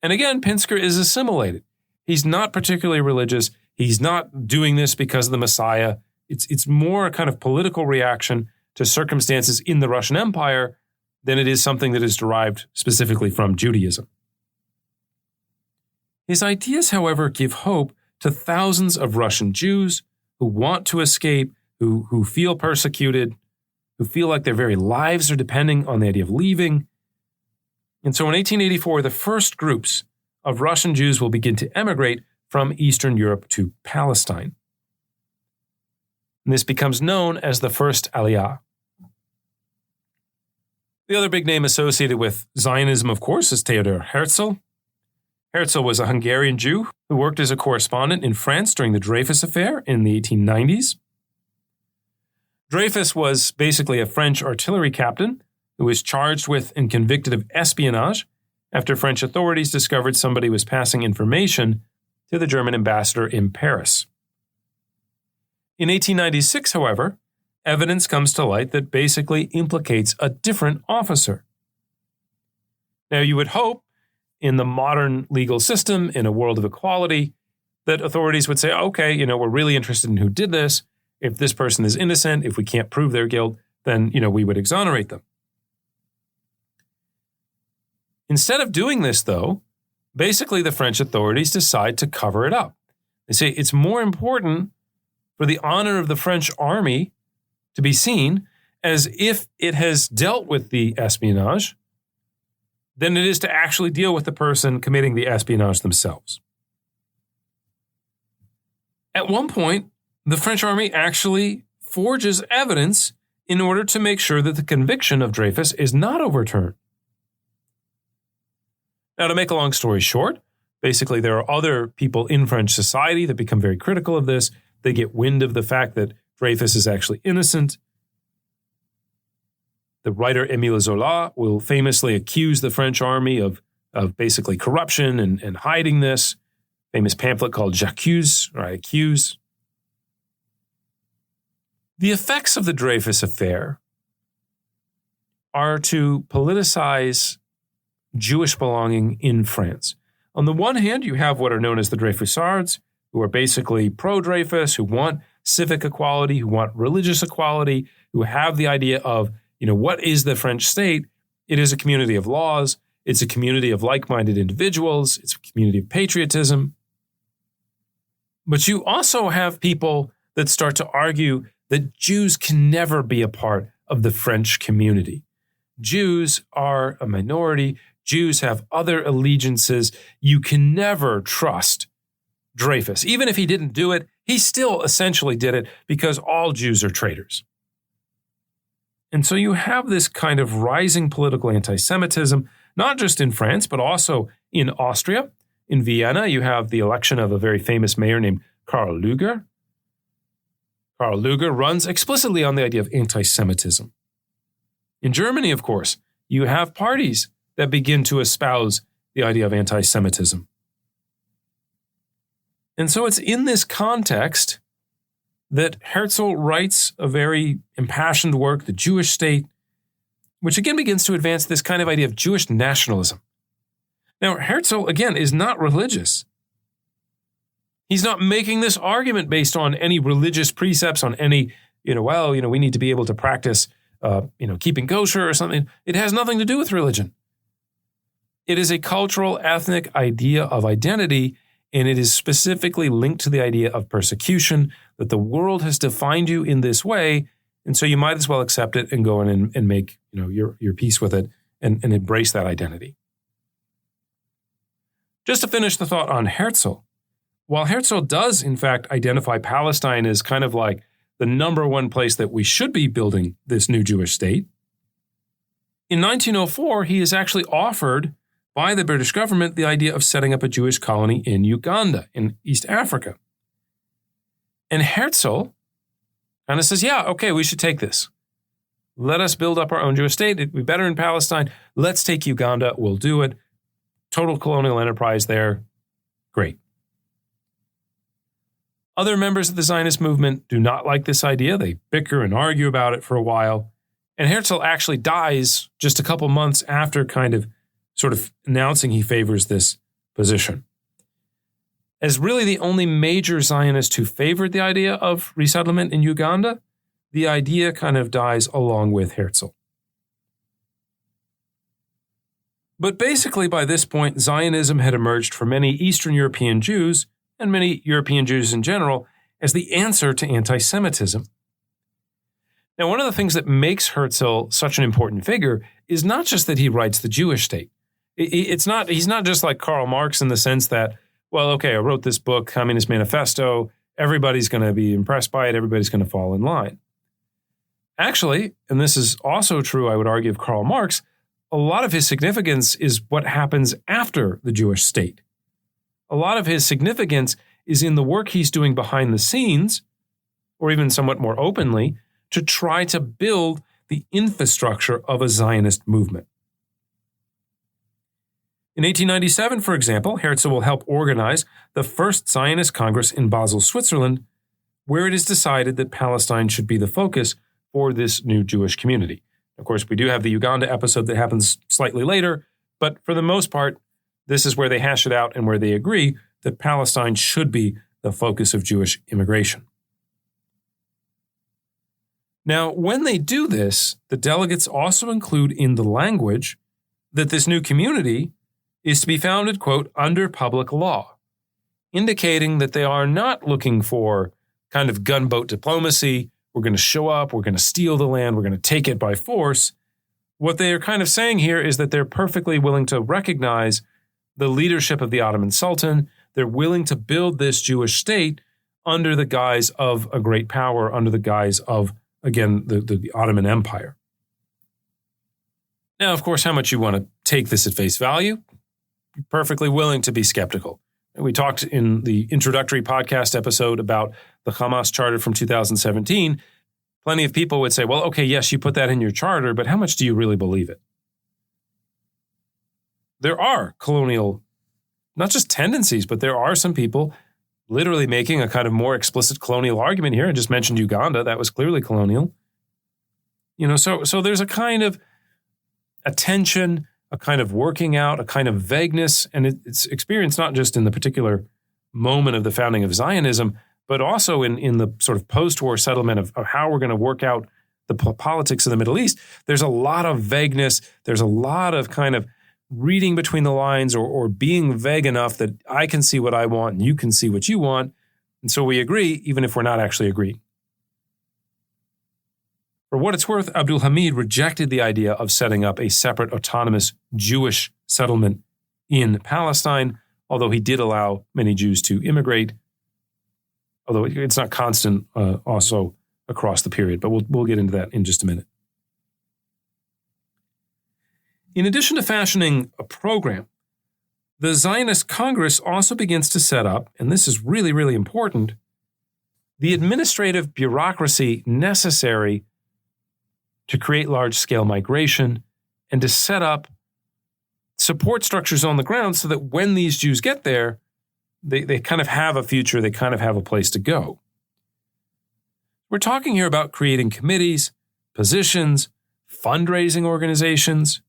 And again, Pinsker is assimilated. He's not particularly religious. He's not doing this because of the Messiah. It's more a kind of political reaction to circumstances in the Russian Empire than it is something that is derived specifically from Judaism. His ideas, however, give hope to thousands of Russian Jews who want to escape, who feel persecuted, who feel like their very lives are depending on the idea of leaving. And so in 1884, the first groups of Russian Jews will begin to emigrate from Eastern Europe to Palestine. And this becomes known as the first Aliyah. The other big name associated with Zionism, of course, is Theodor Herzl. Herzl was a Hungarian Jew who worked as a correspondent in France during the Dreyfus Affair in the 1890s. Dreyfus was basically a French artillery captain who was charged with and convicted of espionage after French authorities discovered somebody was passing information to the German ambassador in Paris. In 1896, however, evidence comes to light that basically implicates a different officer. Now, you would hope in the modern legal system, in a world of equality, that authorities would say, okay, we're really interested in who did this. If this person is innocent, if we can't prove their guilt, then, we would exonerate them. Instead of doing this, though, basically the French authorities decide to cover it up. They say it's more important for the honor of the French army to be seen as if it has dealt with the espionage than it is to actually deal with the person committing the espionage themselves. At one point, the French army actually forges evidence in order to make sure that the conviction of Dreyfus is not overturned. Now, to make a long story short, basically there are other people in French society that become very critical of this. They get wind of the fact that Dreyfus is actually innocent. The writer Émile Zola will famously accuse the French army of basically corruption and hiding this. Famous pamphlet called J'accuse, or I Accuse. The effects of the Dreyfus affair are to politicize Jewish belonging in France. On the one hand, you have what are known as the Dreyfusards, who are basically pro-Dreyfus, who want civic equality, who want religious equality, who have the idea of, what is the French state? It is a community of laws. It's a community of like-minded individuals. It's a community of patriotism. But you also have people that start to argue that Jews can never be a part of the French community. Jews are a minority. Jews have other allegiances. You can never trust Dreyfus. Even if he didn't do it, he still essentially did it because all Jews are traitors. And so you have this kind of rising political anti-Semitism, not just in France, but also in Austria. In Vienna, you have the election of a very famous mayor named Karl Lueger. Karl Lueger runs explicitly on the idea of anti-Semitism. In Germany, of course, you have parties that begin to espouse the idea of anti-Semitism. And so it's in this context that Herzl writes a very impassioned work, The Jewish State, which again begins to advance this kind of idea of Jewish nationalism. Now, Herzl, again, is not religious. He's not making this argument based on any religious precepts, on any, we need to be able to practice, keeping kosher or something. It has nothing to do with religion. It is a cultural, ethnic idea of identity, and it is specifically linked to the idea of persecution, that the world has defined you in this way, and so you might as well accept it and go in and make your peace with it and embrace that identity. Just to finish the thought on Herzl, while Herzl does, in fact, identify Palestine as kind of like the number one place that we should be building this new Jewish state, in 1904, he is actually offered by the British government the idea of setting up a Jewish colony in Uganda, in East Africa. And Herzl kind of says, yeah, okay, we should take this. Let us build up our own Jewish state. It'd be better in Palestine. Let's take Uganda. We'll do it. Total colonial enterprise there. Great. Other members of the Zionist movement do not like this idea. They bicker and argue about it for a while. And Herzl actually dies just a couple months after kind of sort of announcing he favors this position. As really the only major Zionist who favored the idea of resettlement in Uganda, the idea kind of dies along with Herzl. But basically by this point, Zionism had emerged for many Eastern European Jews, and many European Jews in general, as the answer to anti-Semitism. Now, one of the things that makes Herzl such an important figure is not just that he writes the Jewish state. He's not just like Karl Marx in the sense that, well, okay, I wrote this book, Communist Manifesto, everybody's going to be impressed by it, everybody's going to fall in line. Actually, and this is also true, I would argue, of Karl Marx, a lot of his significance is what happens after the Jewish state. A lot of his significance is in the work he's doing behind the scenes, or even somewhat more openly, to try to build the infrastructure of a Zionist movement. In 1897, for example, Herzl will help organize the first Zionist Congress in Basel, Switzerland, where it is decided that Palestine should be the focus for this new Jewish community. Of course, we do have the Uganda episode that happens slightly later, but for the most part, this is where they hash it out and where they agree that Palestine should be the focus of Jewish immigration. Now, when they do this, the delegates also include in the language that this new community is to be founded, quote, under public law, indicating that they are not looking for kind of gunboat diplomacy. We're going to show up, we're going to steal the land, we're going to take it by force. What they are kind of saying here is that they're perfectly willing to recognize the leadership of the Ottoman Sultan. They're willing to build this Jewish state under the guise of a great power, under the guise of, again, the Ottoman Empire. Now, of course, how much you want to take this at face value, you're perfectly willing to be skeptical. We talked in the introductory podcast episode about the Hamas charter from 2017. Plenty of people would say, well, okay, yes, you put that in your charter, but how much do you really believe it? There are colonial, not just tendencies, but there are some people literally making a kind of more explicit colonial argument here. I just mentioned Uganda. That was clearly colonial. So there's a kind of a tension, a kind of working out, a kind of vagueness, and it's experienced not just in the particular moment of the founding of Zionism, but also in the sort of post-war settlement of how we're going to work out the politics of the Middle East. There's a lot of vagueness. There's a lot of kind of reading between the lines or being vague enough that I can see what I want and you can see what you want. And so we agree, even if we're not actually agreeing. For what it's worth, Abdul Hamid rejected the idea of setting up a separate autonomous Jewish settlement in Palestine, although he did allow many Jews to immigrate, although it's not constant also across the period, but we'll get into that in just a minute. In addition to fashioning a program, the Zionist Congress also begins to set up, and this is really, really important, the administrative bureaucracy necessary to create large-scale migration and to set up support structures on the ground so that when these Jews get there, they kind of have a future, they kind of have a place to go. We're talking here about creating committees, positions, fundraising organizations.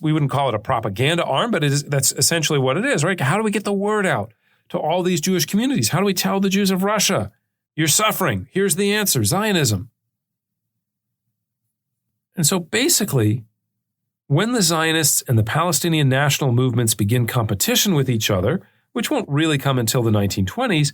We wouldn't call it a propaganda arm, but that's essentially what it is, right? How do we get the word out to all these Jewish communities? How do we tell the Jews of Russia, you're suffering, here's the answer, Zionism? And so basically, when the Zionists and the Palestinian national movements begin competition with each other, which won't really come until the 1920s,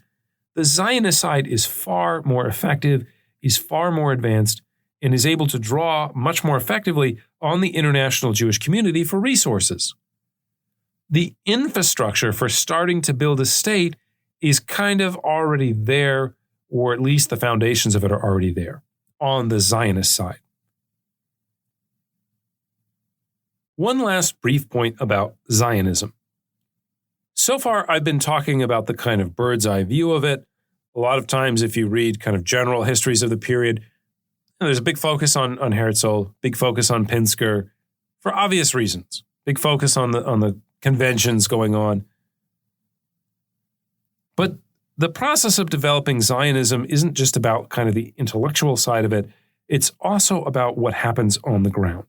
the Zionist side is far more effective, is far more advanced, and is able to draw much more effectively on the international Jewish community for resources. The infrastructure for starting to build a state is kind of already there, or at least the foundations of it are already there on the Zionist side. One last brief point about Zionism. So far, I've been talking about the kind of bird's eye view of it. A lot of times, if you read kind of general histories of the period, there's a big focus on Herzl, big focus on Pinsker, for obvious reasons. Big focus on the conventions going on. But the process of developing Zionism isn't just about kind of the intellectual side of it. It's also about what happens on the ground.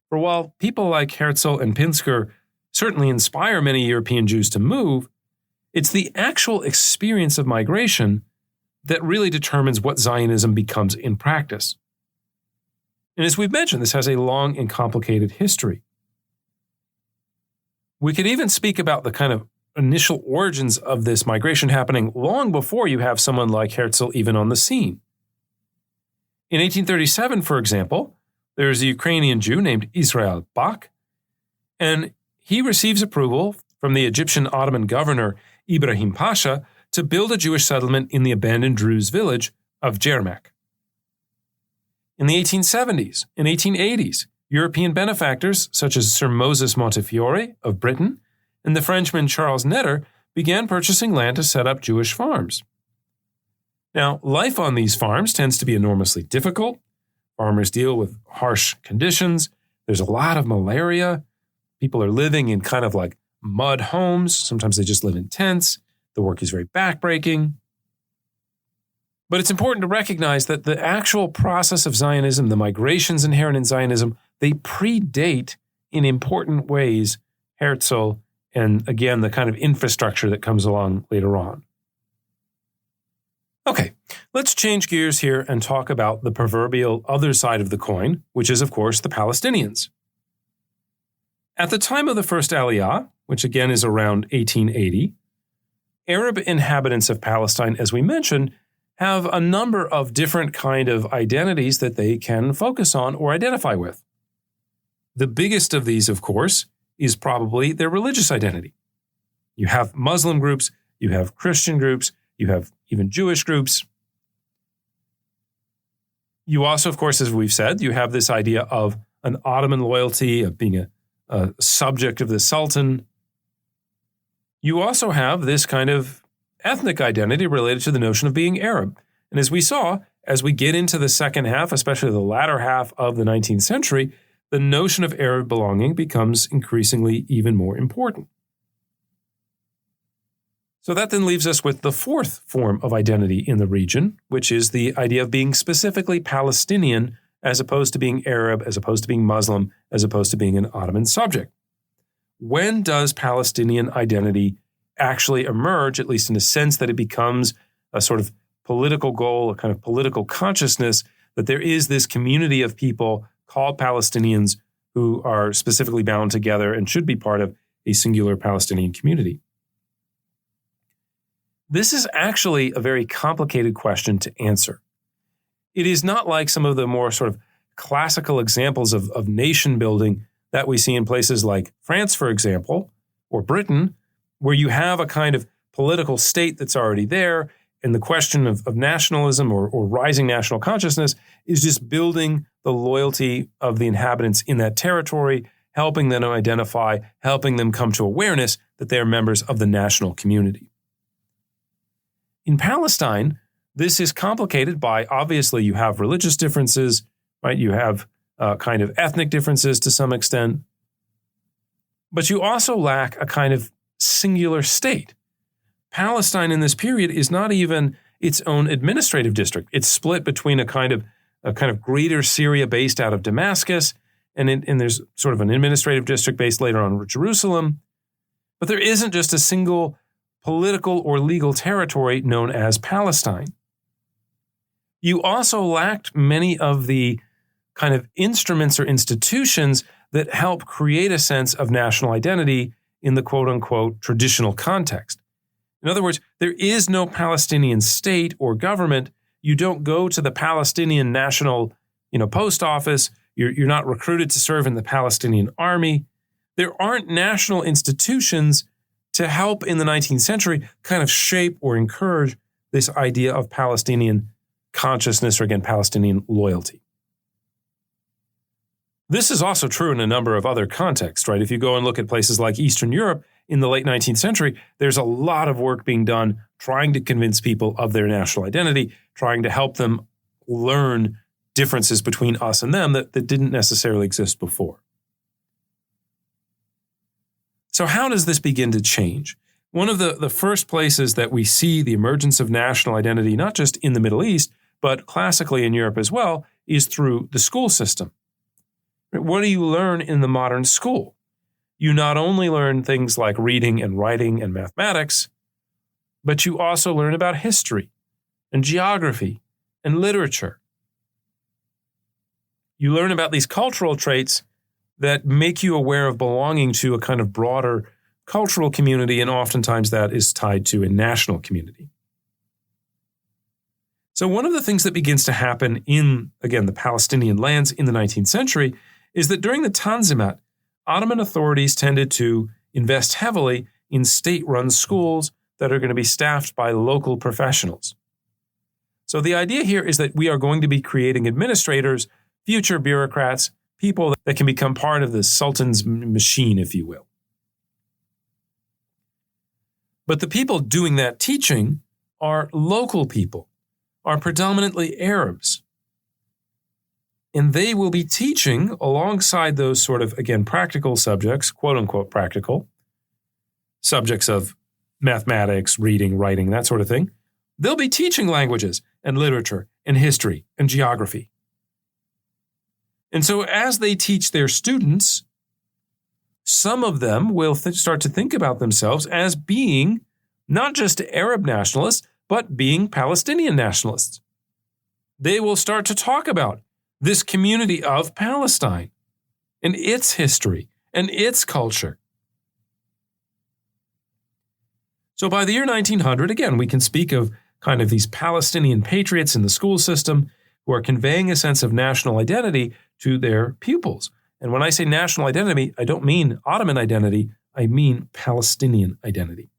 For while people like Herzl and Pinsker certainly inspire many European Jews to move, it's the actual experience of migration that really determines what Zionism becomes in practice. And as we've mentioned, this has a long and complicated history. We could even speak about the kind of initial origins of this migration happening long before you have someone like Herzl even on the scene. In 1837, for example, there's a Ukrainian Jew named Israel Bach, and he receives approval from the Egyptian Ottoman governor Ibrahim Pasha to build a Jewish settlement in the abandoned Druze village of Jermak. In the 1870s and 1880s, European benefactors such as Sir Moses Montefiore of Britain and the Frenchman Charles Netter began purchasing land to set up Jewish farms. Now, life on these farms tends to be enormously difficult. Farmers deal with harsh conditions. There's a lot of malaria. People are living in kind of like mud homes. Sometimes they just live in tents. The work is very backbreaking. But it's important to recognize that the actual process of Zionism, the migrations inherent in Zionism, they predate in important ways Herzl and, again, the kind of infrastructure that comes along later on. Okay, let's change gears here and talk about the proverbial other side of the coin, which is, of course, the Palestinians. At the time of the first Aliyah, which again is around 1880, Arab inhabitants of Palestine, as we mentioned, have a number of different kind of identities that they can focus on or identify with. The biggest of these, of course, is probably their religious identity. You have Muslim groups, you have Christian groups, you have even Jewish groups. You also, of course, as we've said, you have this idea of an Ottoman loyalty, of being a subject of the Sultan. You also have this kind of ethnic identity related to the notion of being Arab. And as we saw, as we get into the second half, especially the latter half of the 19th century, the notion of Arab belonging becomes increasingly even more important. So that then leaves us with the fourth form of identity in the region, which is the idea of being specifically Palestinian as opposed to being Arab, as opposed to being Muslim, as opposed to being an Ottoman subject. When does Palestinian identity actually emerge, at least in a sense that it becomes a sort of political goal, a kind of political consciousness, that there is this community of people called Palestinians who are specifically bound together and should be part of a singular Palestinian community? This is actually a very complicated question to answer. It is not like some of the more sort of classical examples of nation building that we see in places like France, for example, or Britain, where you have a kind of political state that's already there, and the question of nationalism or rising national consciousness is just building the loyalty of the inhabitants in that territory, helping them identify, helping them come to awareness that they are members of the national community. In Palestine, this is complicated by, obviously, you have religious differences, right? You have kind of ethnic differences to some extent, but you also lack a kind of singular state. Palestine in this period is not even its own administrative district. It's split between a kind of greater Syria based out of Damascus, and there's sort of an administrative district based later on Jerusalem. But there isn't just a single political or legal territory known as Palestine. You also lacked many of the kind of instruments or institutions that help create a sense of national identity in the quote-unquote traditional context. In other words, there is no Palestinian state or government. You don't go to the Palestinian national, post office. You're not recruited to serve in the Palestinian army. There aren't national institutions to help in the 19th century kind of shape or encourage this idea of Palestinian consciousness or, again, Palestinian loyalty. This is also true in a number of other contexts, right? If you go and look at places like Eastern Europe in the late 19th century, there's a lot of work being done trying to convince people of their national identity, trying to help them learn differences between us and them that didn't necessarily exist before. So how does this begin to change? One of the first places that we see the emergence of national identity, not just in the Middle East, but classically in Europe as well, is through the school system. What do you learn in the modern school? You not only learn things like reading and writing and mathematics, but you also learn about history and geography and literature. You learn about these cultural traits that make you aware of belonging to a kind of broader cultural community, and oftentimes that is tied to a national community. So one of the things that begins to happen in, again, the Palestinian lands in the 19th century is that during the Tanzimat, Ottoman authorities tended to invest heavily in state-run schools that are going to be staffed by local professionals. So the idea here is that we are going to be creating administrators, future bureaucrats, people that can become part of the Sultan's machine, if you will. But the people doing that teaching are local people, are predominantly Arabs. And they will be teaching alongside those sort of, again, practical subjects, quote unquote practical, subjects of mathematics, reading, writing, that sort of thing. They'll be teaching languages and literature and history and geography. And so as they teach their students, some of them will start to think about themselves as being not just Arab nationalists, but being Palestinian nationalists. They will start to talk about this community of Palestine and its history and its culture. So by the year 1900, again, we can speak of kind of these Palestinian patriots in the school system who are conveying a sense of national identity to their pupils. And when I say national identity, I don't mean Ottoman identity, I mean Palestinian identity.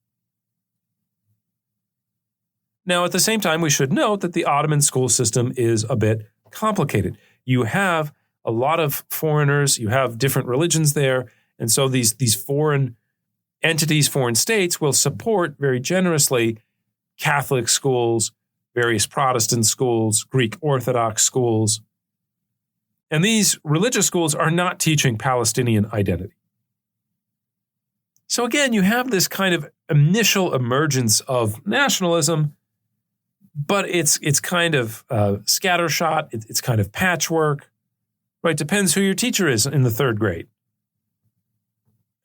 Now, at the same time, we should note that the Ottoman school system is a bit complicated. You have a lot of foreigners, you have different religions there, and so these foreign entities, foreign states will support very generously Catholic schools, various Protestant schools, Greek Orthodox schools. And these religious schools are not teaching Palestinian identity. So again, you have this kind of initial emergence of nationalism, but it's kind of scattershot, it's kind of patchwork, right? Depends who your teacher is in the third grade.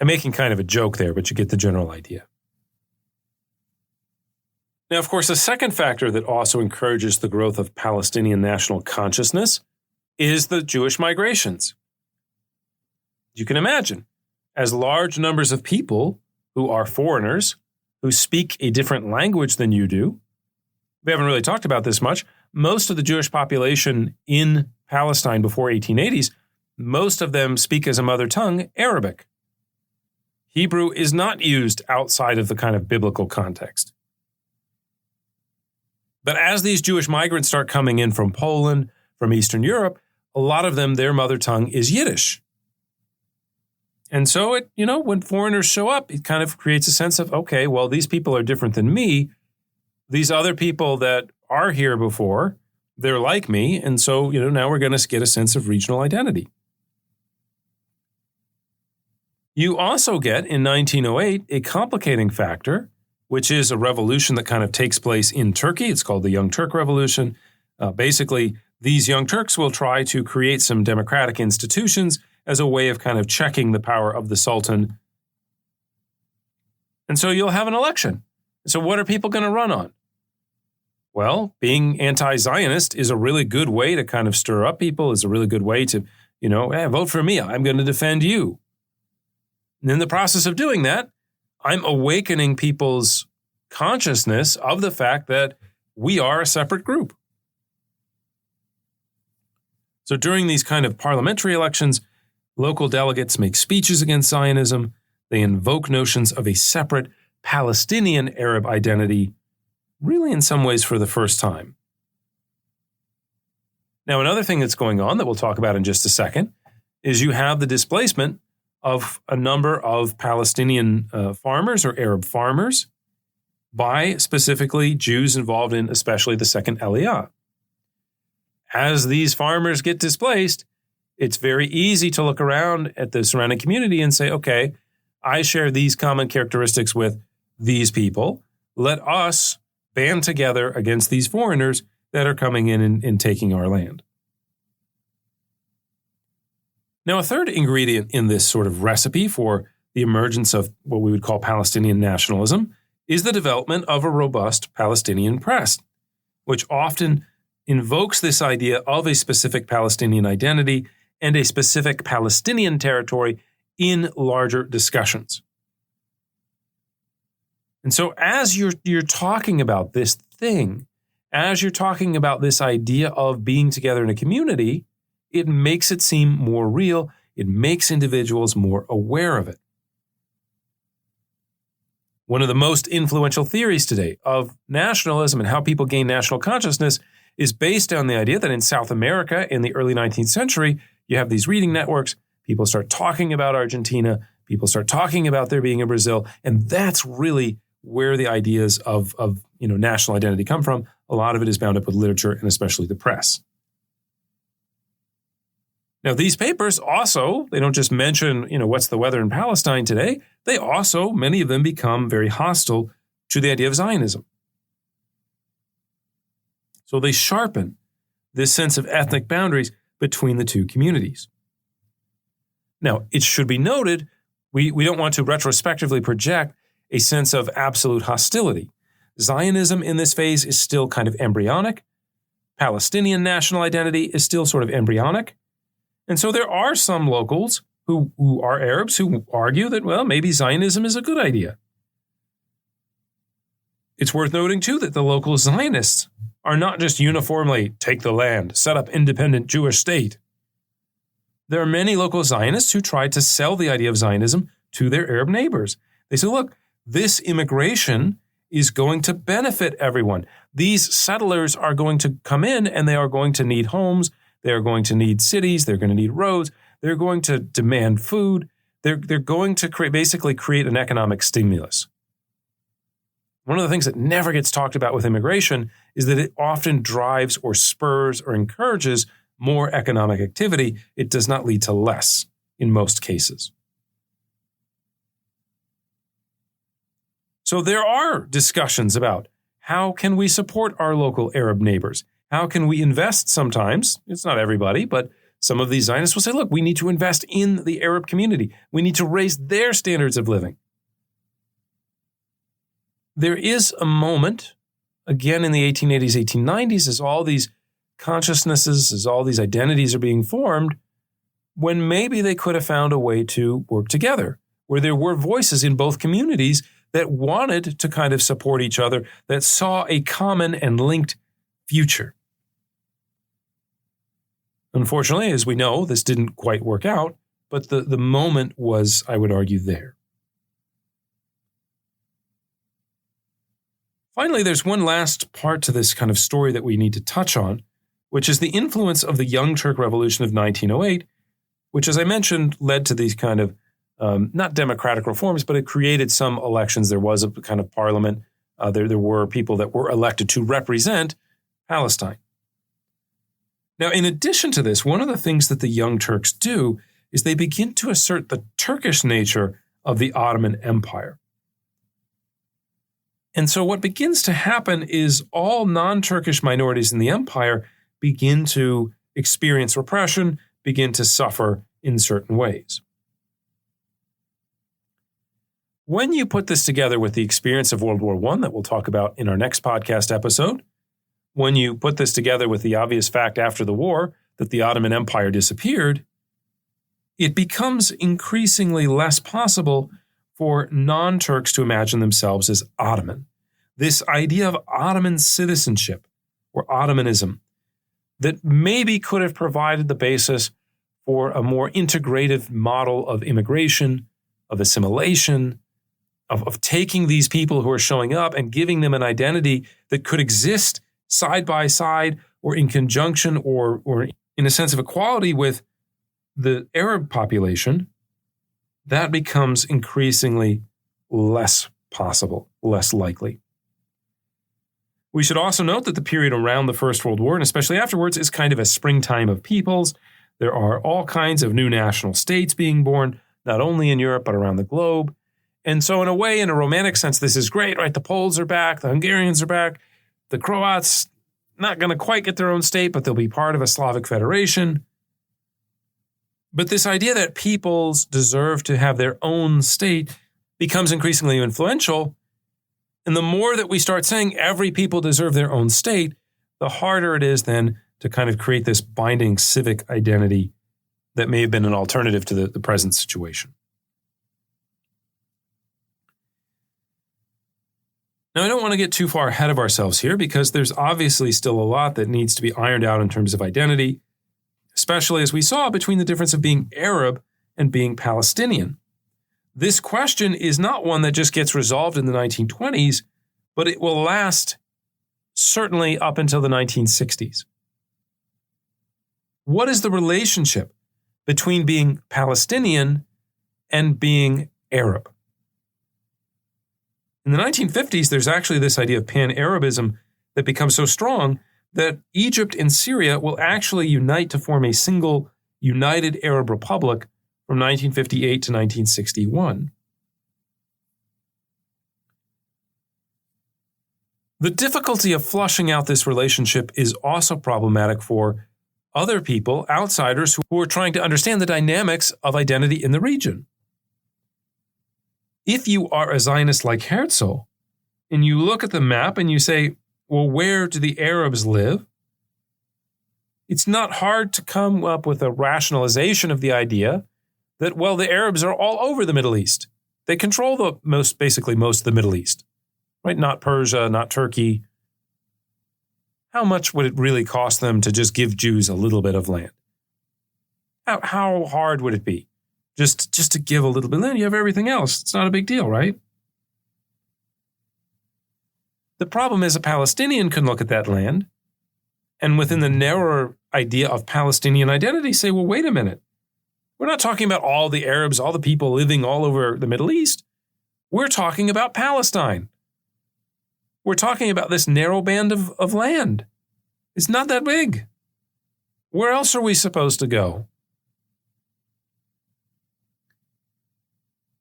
I'm making kind of a joke there, but you get the general idea. Now, of course, a second factor that also encourages the growth of Palestinian national consciousness is the Jewish migrations. You can imagine, as large numbers of people who are foreigners, who speak a different language than you do, we haven't really talked about this much, most of the Jewish population in Palestine before 1880s, most of them speak as a mother tongue Arabic. Hebrew is not used outside of the kind of biblical context. But as these Jewish migrants start coming in from Poland, from Eastern Europe, a lot of them, their mother tongue is Yiddish. And so when foreigners show up, it kind of creates a sense of, okay, well, these people are different than me. These other people that are here before, they're like me. And so, now we're going to get a sense of regional identity. You also get, in 1908, a complicating factor, which is a revolution that kind of takes place in Turkey. It's called the Young Turk Revolution. Basically, these Young Turks will try to create some democratic institutions as a way of kind of checking the power of the Sultan. And so you'll have an election. So what are people going to run on? Well, being anti-Zionist is a really good way to kind of stir up people, is a really good way to, hey, vote for me. I'm going to defend you. And in the process of doing that, I'm awakening people's consciousness of the fact that we are a separate group. So during these kind of parliamentary elections, local delegates make speeches against Zionism. They invoke notions of a separate Palestinian Arab identity, really in some ways for the first time. Now, another thing that's going on that we'll talk about in just a second is you have the displacement of a number of Palestinian farmers or Arab farmers by specifically Jews involved in especially the second Aliyah. As these farmers get displaced, it's very easy to look around at the surrounding community and say, okay, I share these common characteristics with these people. Let us band together against these foreigners that are coming in and taking our land. Now, a third ingredient in this sort of recipe for the emergence of what we would call Palestinian nationalism is the development of a robust Palestinian press, which often invokes this idea of a specific Palestinian identity and a specific Palestinian territory in larger discussions. And so as you're talking about this thing, as you're talking about this idea of being together in a community, it makes it seem more real. It makes individuals more aware of it. One of the most influential theories today of nationalism and how people gain national consciousness is based on the idea that in South America in the early 19th century, you have these reading networks. People start talking about Argentina. People start talking about there being a Brazil. And that's really where the ideas of national identity come from. A lot of it is bound up with literature and especially the press. Now, these papers also, they don't just mention, what's the weather in Palestine today. They also, many of them become very hostile to the idea of Zionism. So they sharpen this sense of ethnic boundaries between the two communities. Now, it should be noted, we don't want to retrospectively project a sense of absolute hostility. Zionism in this phase is still kind of embryonic. Palestinian national identity is still sort of embryonic. And so there are some locals who are Arabs who argue that, well, maybe Zionism is a good idea. It's worth noting, too, that the local Zionists are not just uniformly take the land, set up independent Jewish state. There are many local Zionists who try to sell the idea of Zionism to their Arab neighbors. They say, look, this immigration is going to benefit everyone. These settlers are going to come in and they are going to need homes. They are going to need cities. They're going to need roads. They're going to demand food. They're going to create an economic stimulus. One of the things that never gets talked about with immigration is that it often drives or spurs or encourages more economic activity. It does not lead to less in most cases. So there are discussions about how can we support our local Arab neighbors? How can we invest sometimes? It's not everybody, but some of these Zionists will say, look, we need to invest in the Arab community. We need to raise their standards of living. There is a moment, again in the 1880s, 1890s, as all these consciousnesses, as all these identities are being formed, when maybe they could have found a way to work together, where there were voices in both communities that wanted to kind of support each other, that saw a common and linked future. Unfortunately, as we know, this didn't quite work out, but the moment was, I would argue, there. Finally, there's one last part to this kind of story that we need to touch on, which is the influence of the Young Turk Revolution of 1908, which, as I mentioned, led to these kind of not democratic reforms, but it created some elections. There was a kind of parliament. There were people that were elected to represent Palestine. Now, in addition to this, one of the things that the Young Turks do is they begin to assert the Turkish nature of the Ottoman Empire. And so what begins to happen is all non-Turkish minorities in the empire begin to experience repression, begin to suffer in certain ways. When you put this together with the experience of World War I that we'll talk about in our next podcast episode, when you put this together with the obvious fact after the war that the Ottoman Empire disappeared, it becomes increasingly less possible for non-Turks to imagine themselves as Ottoman. This idea of Ottoman citizenship or Ottomanism that maybe could have provided the basis for a more integrative model of immigration, of assimilation, of taking these people who are showing up and giving them an identity that could exist side by side or in conjunction or in a sense of equality with the Arab population, that becomes increasingly less possible, less likely. We should also note that the period around the First World War, and especially afterwards, is kind of a springtime of peoples. There are all kinds of new national states being born, not only in Europe, but around the globe. And so in a way, in a romantic sense, this is great, right? The Poles are back, the Hungarians are back, the Croats, not going to quite get their own state, but they'll be part of a Slavic federation. But this idea that peoples deserve to have their own state becomes increasingly influential. And the more that we start saying every people deserve their own state, the harder it is then to kind of create this binding civic identity that may have been an alternative to the present situation. Now, I don't want to get too far ahead of ourselves here because there's obviously still a lot that needs to be ironed out in terms of identity, especially as we saw between the difference of being Arab and being Palestinian. This question is not one that just gets resolved in the 1920s, but it will last certainly up until the 1960s. What is the relationship between being Palestinian and being Arab? In the 1950s, there's actually this idea of pan-Arabism that becomes so strong that Egypt and Syria will actually unite to form a single united Arab republic from 1958 to 1961. The difficulty of flushing out this relationship is also problematic for other people, outsiders, who are trying to understand the dynamics of identity in the region. If you are a Zionist like Herzl, and you look at the map and you say, well, where do the Arabs live? It's not hard to come up with a rationalization of the idea that, well, the Arabs are all over the Middle East. They control basically most of the Middle East, right? Not Persia, not Turkey. How much would it really cost them to just give Jews a little bit of land? How hard would it be? Just to give a little bit of land, you have everything else. It's not a big deal, right? The problem is a Palestinian can look at that land and within the narrower idea of Palestinian identity say, well, wait a minute. We're not talking about all the Arabs, all the people living all over the Middle East. We're talking about Palestine. We're talking about this narrow band of land. It's not that big. Where else are we supposed to go?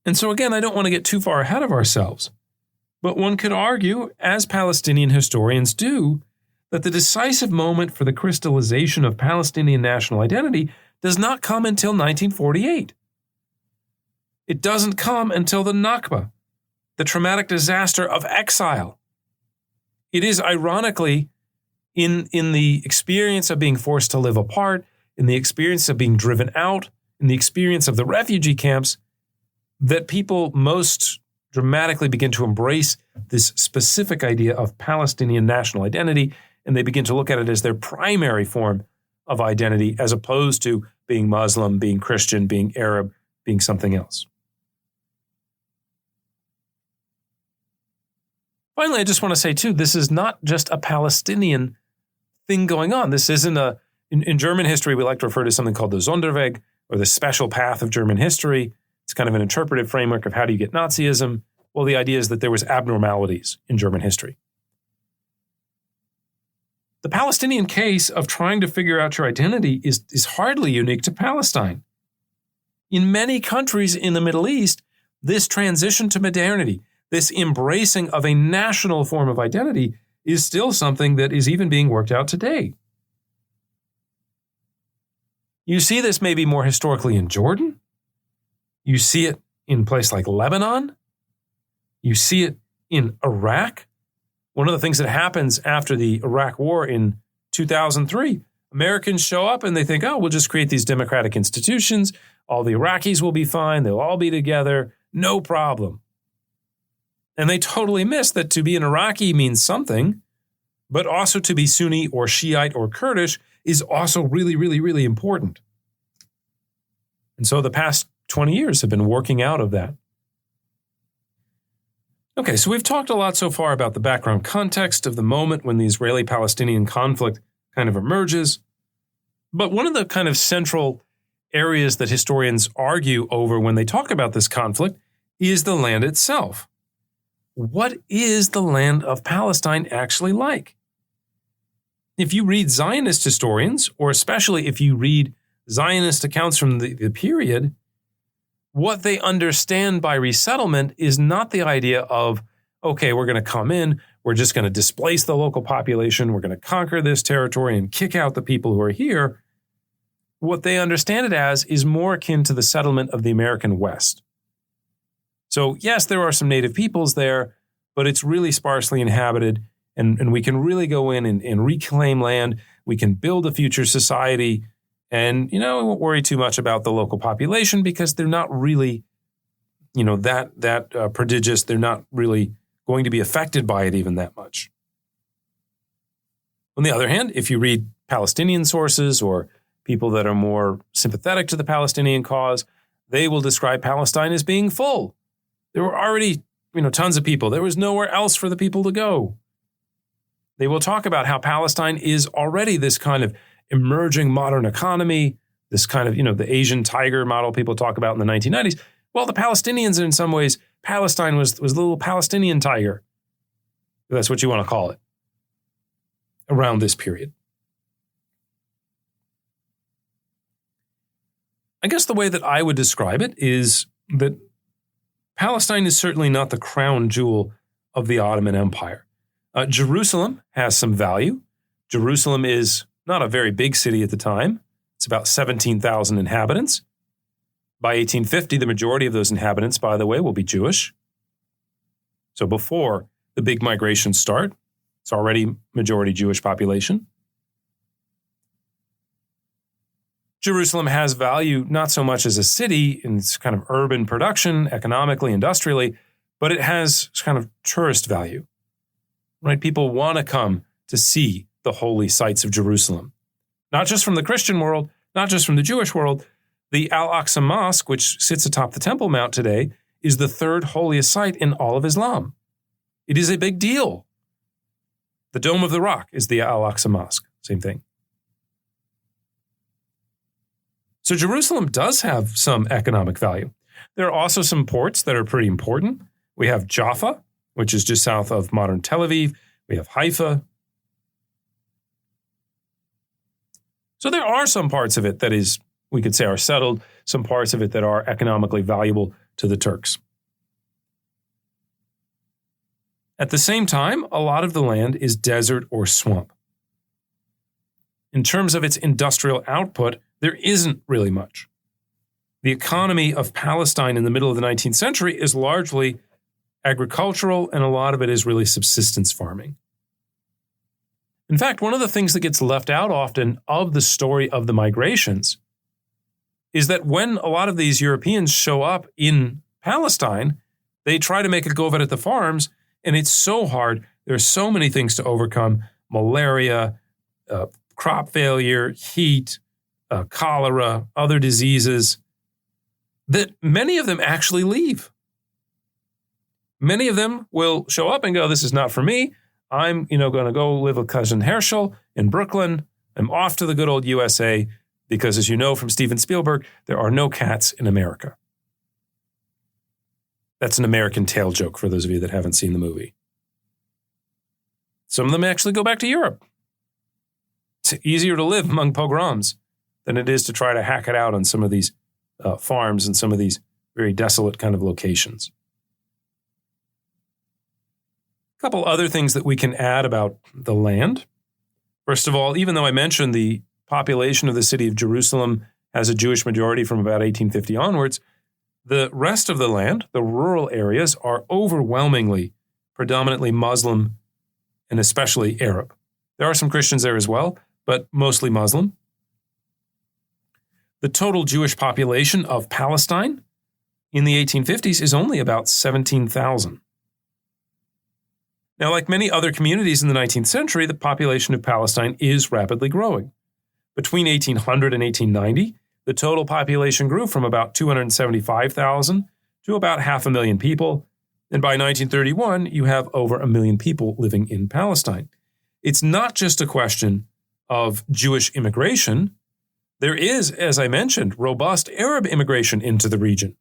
And so again, I don't want to get too far ahead of ourselves, but one could argue, as Palestinian historians do, that the decisive moment for the crystallization of Palestinian national identity does not come until 1948. It doesn't come until the Nakba, the traumatic disaster of exile. It is ironically in the experience of being forced to live apart, in the experience of being driven out, in the experience of the refugee camps, that people most dramatically begin to embrace this specific idea of Palestinian national identity, and they begin to look at it as their primary form of identity, as opposed to being Muslim, being Christian, being Arab, being something else. Finally, I just want to say, too, this is not just a Palestinian thing going on. This isn't in German history, we like to refer to something called the Sonderweg, or the special path of German history. It's kind of an interpretive framework of how do you get Nazism. Well, the idea is that there was abnormalities in German history. The Palestinian case of trying to figure out your identity is hardly unique to Palestine. In many countries in the Middle East, this transition to modernity, this embracing of a national form of identity is still something that is even being worked out today. You see this maybe more historically in Jordan. You see it in a place like Lebanon. You see it in Iraq. One of the things that happens after the Iraq War in 2003, Americans show up and they think, oh, we'll just create these democratic institutions. All the Iraqis will be fine. They'll all be together. No problem. And they totally miss that to be an Iraqi means something, but also to be Sunni or Shiite or Kurdish is also really, really, really important. And so the past 20 years have been working out of that. Okay, so we've talked a lot so far about the background context of the moment when the Israeli-Palestinian conflict kind of emerges. But one of the kind of central areas that historians argue over when they talk about this conflict is the land itself. What is the land of Palestine actually like? If you read Zionist historians, or especially if you read Zionist accounts from the period, what they understand by resettlement is not the idea of, okay, we're going to come in, we're just going to displace the local population, we're going to conquer this territory and kick out the people who are here. What they understand it as is more akin to the settlement of the American West. So yes, there are some native peoples there, but it's really sparsely inhabited, and we can really go in and reclaim land. We can build a future society, and, we won't worry too much about the local population because they're not really, that prodigious. They're not really going to be affected by it even that much. On the other hand, if you read Palestinian sources or people that are more sympathetic to the Palestinian cause, they will describe Palestine as being full. There were already, tons of people. There was nowhere else for the people to go. They will talk about how Palestine is already this kind of emerging modern economy, this kind of, the Asian tiger model people talk about in the 1990s. Well, the Palestinians, in some ways, Palestine was the little Palestinian tiger. If that's what you want to call it, around this period. I guess the way that I would describe it is that Palestine is certainly not the crown jewel of the Ottoman Empire. Jerusalem has some value. Jerusalem is not a very big city at the time. It's about 17,000 inhabitants. By 1850, the majority of those inhabitants, by the way, will be Jewish. So before the big migrations start, it's already majority Jewish population. Jerusalem has value not so much as a city in its kind of urban production, economically, industrially, but it has kind of tourist value, right? People want to come to see the holy sites of Jerusalem, not just from the Christian world, not just from the Jewish world. The Al-Aqsa Mosque, which sits atop the Temple Mount today, is the third holiest site in all of Islam. It is a big deal. The Dome of the Rock is the Al-Aqsa Mosque, same thing. So Jerusalem does have some economic value. There are also some ports that are pretty important. We have Jaffa, which is just south of modern Tel Aviv. We have Haifa. So there are some parts of it that is, we could say, are settled, some parts of it that are economically valuable to the Turks. At the same time, a lot of the land is desert or swamp. In terms of its industrial output, there isn't really much. The economy of Palestine in the middle of the 19th century is largely agricultural, and a lot of it is really subsistence farming. In fact, one of the things that gets left out often of the story of the migrations is that when a lot of these Europeans show up in Palestine, they try to make a go of it at the farms, and it's so hard. There's so many things to overcome: malaria, crop failure, heat, cholera, other diseases, that many of them actually leave. Many of them will show up and go, this is not for me. I'm, going to go live with cousin Herschel in Brooklyn. I'm off to the good old USA because, as you know from Steven Spielberg, there are no cats in America. That's an American Tail joke for those of you that haven't seen the movie. Some of them actually go back to Europe. It's easier to live among pogroms than it is to try to hack it out on some of these farms and some of these very desolate kind of locations. couple other things that we can add about the land. First of all, even though I mentioned the population of the city of Jerusalem has a Jewish majority from about 1850 onwards, the rest of the land, the rural areas, are overwhelmingly, predominantly Muslim and especially Arab. There are some Christians there as well, but mostly Muslim. The total Jewish population of Palestine in the 1850s is only about 17,000. Now, like many other communities in the 19th century, the population of Palestine is rapidly growing. Between 1800 and 1890, the total population grew from about 275,000 to about 500,000 people. And by 1931, you have over 1 million people living in Palestine. It's not just a question of Jewish immigration. There is, as I mentioned, robust Arab immigration into the region.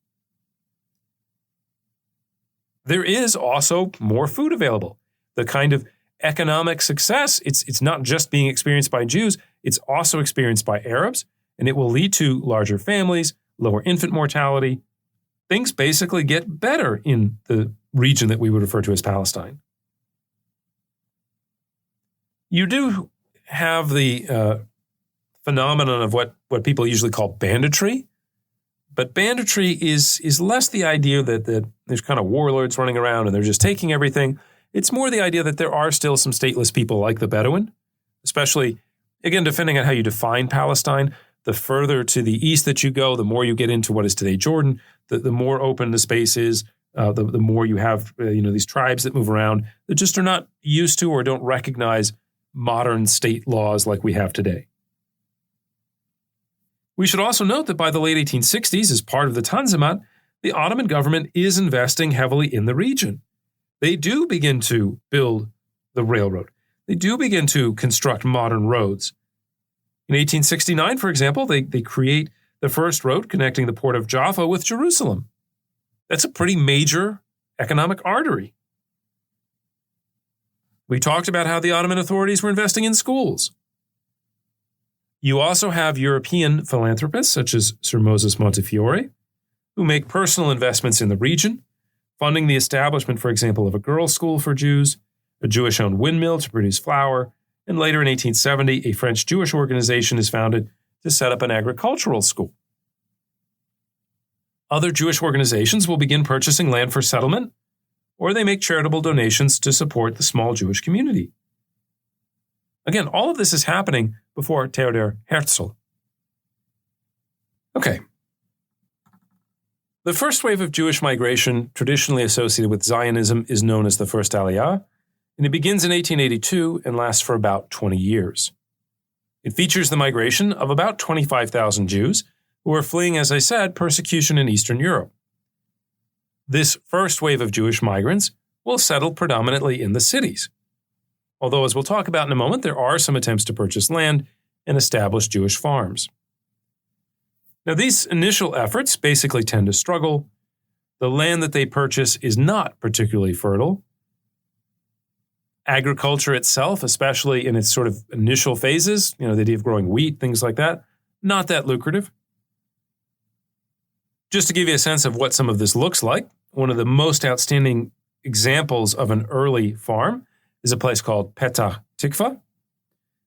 There is also more food available. The kind of economic success, it's not just being experienced by Jews, it's also experienced by Arabs, and it will lead to larger families, lower infant mortality. Things basically get better in the region that we would refer to as Palestine. You do have the phenomenon of what people usually call banditry, but banditry is less the idea that there's kind of warlords running around and they're just taking everything. It's more the idea that there are still some stateless people like the Bedouin, especially, again, depending on how you define Palestine. The further to the east that you go, the more you get into what is today Jordan, the more open the space is, the more you have these tribes that move around that just are not used to or don't recognize modern state laws like we have today. We should also note that by the late 1860s, as part of the Tanzimat, the Ottoman government is investing heavily in the region. They do begin to build the railroad. They do begin to construct modern roads. In 1869, for example, they create the first road connecting the port of Jaffa with Jerusalem. That's a pretty major economic artery. We talked about how the Ottoman authorities were investing in schools. You also have European philanthropists such as Sir Moses Montefiore, who make personal investments in the region, funding the establishment, for example, of a girls' school for Jews, a Jewish-owned windmill to produce flour, and later in 1870, a French Jewish organization is founded to set up an agricultural school. Other Jewish organizations will begin purchasing land for settlement, or they make charitable donations to support the small Jewish community. Again, all of this is happening before Theodor Herzl. Okay. The first wave of Jewish migration traditionally associated with Zionism is known as the First Aliyah, and it begins in 1882 and lasts for about 20 years. It features the migration of about 25,000 Jews who are fleeing, as I said, persecution in Eastern Europe. This first wave of Jewish migrants will settle predominantly in the cities. Although, as we'll talk about in a moment, there are some attempts to purchase land and establish Jewish farms. Now, these initial efforts basically tend to struggle. The land that they purchase is not particularly fertile. Agriculture itself, especially in its sort of initial phases, the idea of growing wheat, things like that, not that lucrative. Just to give you a sense of what some of this looks like, one of the most outstanding examples of an early farm is a place called Petah Tikva.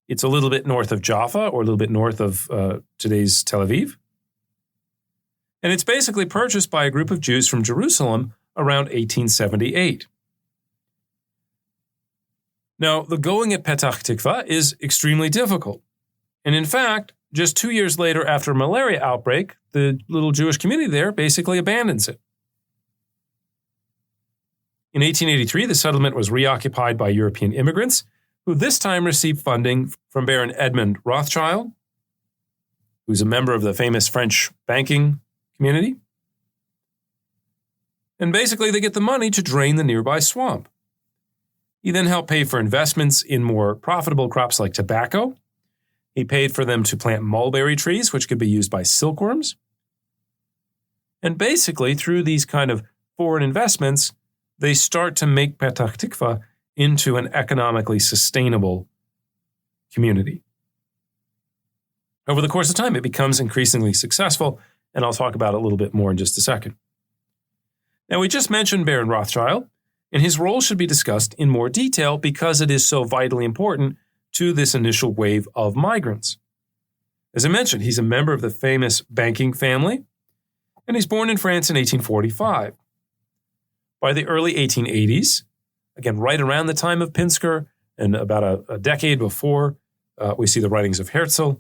It's a little bit north of Jaffa or a little bit north of today's Tel Aviv. And it's basically purchased by a group of Jews from Jerusalem around 1878. Now, the going at Petah Tikva is extremely difficult. And in fact, just 2 years later after a malaria outbreak, the little Jewish community there basically abandons it. In 1883, the settlement was reoccupied by European immigrants, who this time received funding from Baron Edmund Rothschild, who's a member of the famous French banking community. And basically, they get the money to drain the nearby swamp. He then helped pay for investments in more profitable crops like tobacco. He paid for them to plant mulberry trees, which could be used by silkworms. And basically, through these kind of foreign investments, they start to make Petah Tikva into an economically sustainable community. Over the course of time, it becomes increasingly successful, and I'll talk about it a little bit more in just a second. Now, we just mentioned Baron Rothschild. and his role should be discussed in more detail because it is so vitally important to this initial wave of migrants. As I mentioned, he's a member of the famous banking family, and he's born in France in 1845. By the early 1880s, again, right around the time of Pinsker and about a decade before, we see the writings of Herzl,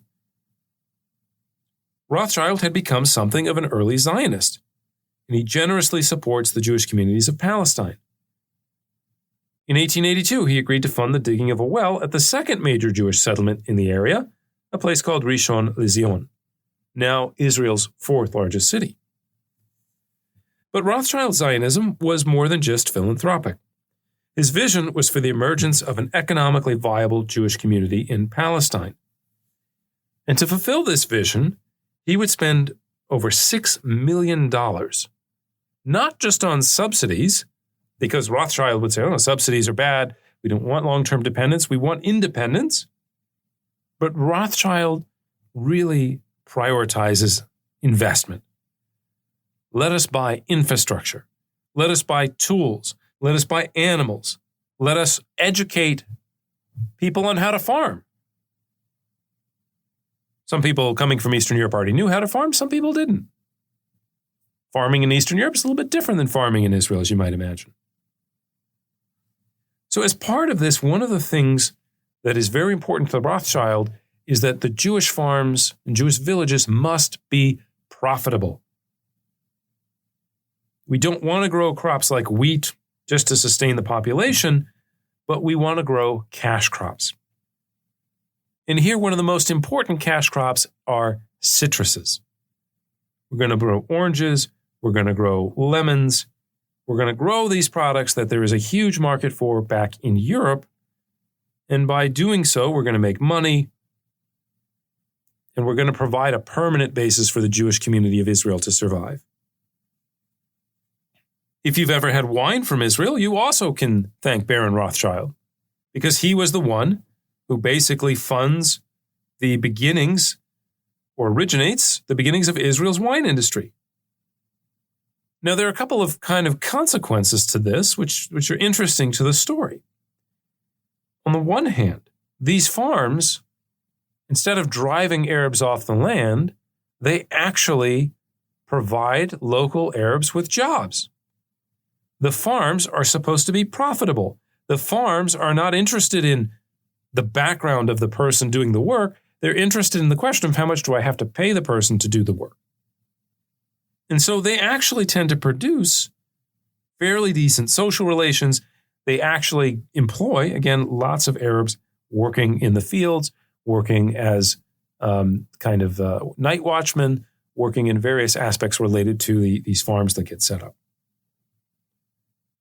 Rothschild had become something of an early Zionist, and he generously supports the Jewish communities of Palestine. In 1882, he agreed to fund the digging of a well at the second major Jewish settlement in the area, a place called Rishon LeZion, now Israel's fourth largest city. But Rothschild's Zionism was more than just philanthropic. His vision was for the emergence of an economically viable Jewish community in Palestine. And to fulfill this vision, he would spend over $6 million, not just on subsidies, because Rothschild would say, oh, subsidies are bad. We don't want long-term dependence. We want independence. But Rothschild really prioritizes investment. Let us buy infrastructure. Let us buy tools. Let us buy animals. Let us educate people on how to farm. Some people coming from Eastern Europe already knew how to farm. Some people didn't. Farming in Eastern Europe is a little bit different than farming in Israel, as you might imagine. So as part of this, one of the things that is very important to Rothschild is that the Jewish farms and Jewish villages must be profitable. We don't want to grow crops like wheat just to sustain the population, but we want to grow cash crops. And here, one of the most important cash crops are citruses. We're going to grow oranges. We're going to grow lemons. We're going to grow these products that there is a huge market for back in Europe. And by doing so, we're going to make money. And we're going to provide a permanent basis for the Jewish community of Israel to survive. If you've ever had wine from Israel, you also can thank Baron Rothschild, because he was the one who basically funds the beginnings, or originates the beginnings of Israel's wine industry. Now, there are a couple of kind of consequences to this, which are interesting to the story. On the one hand, these farms, instead of driving Arabs off the land, they actually provide local Arabs with jobs. The farms are supposed to be profitable. The farms are not interested in the background of the person doing the work. They're interested in the question of how much do I have to pay the person to do the work. And so they actually tend to produce fairly decent social relations. They actually employ, again, lots of Arabs working in the fields, working as night watchmen, working in various aspects related to these farms that get set up.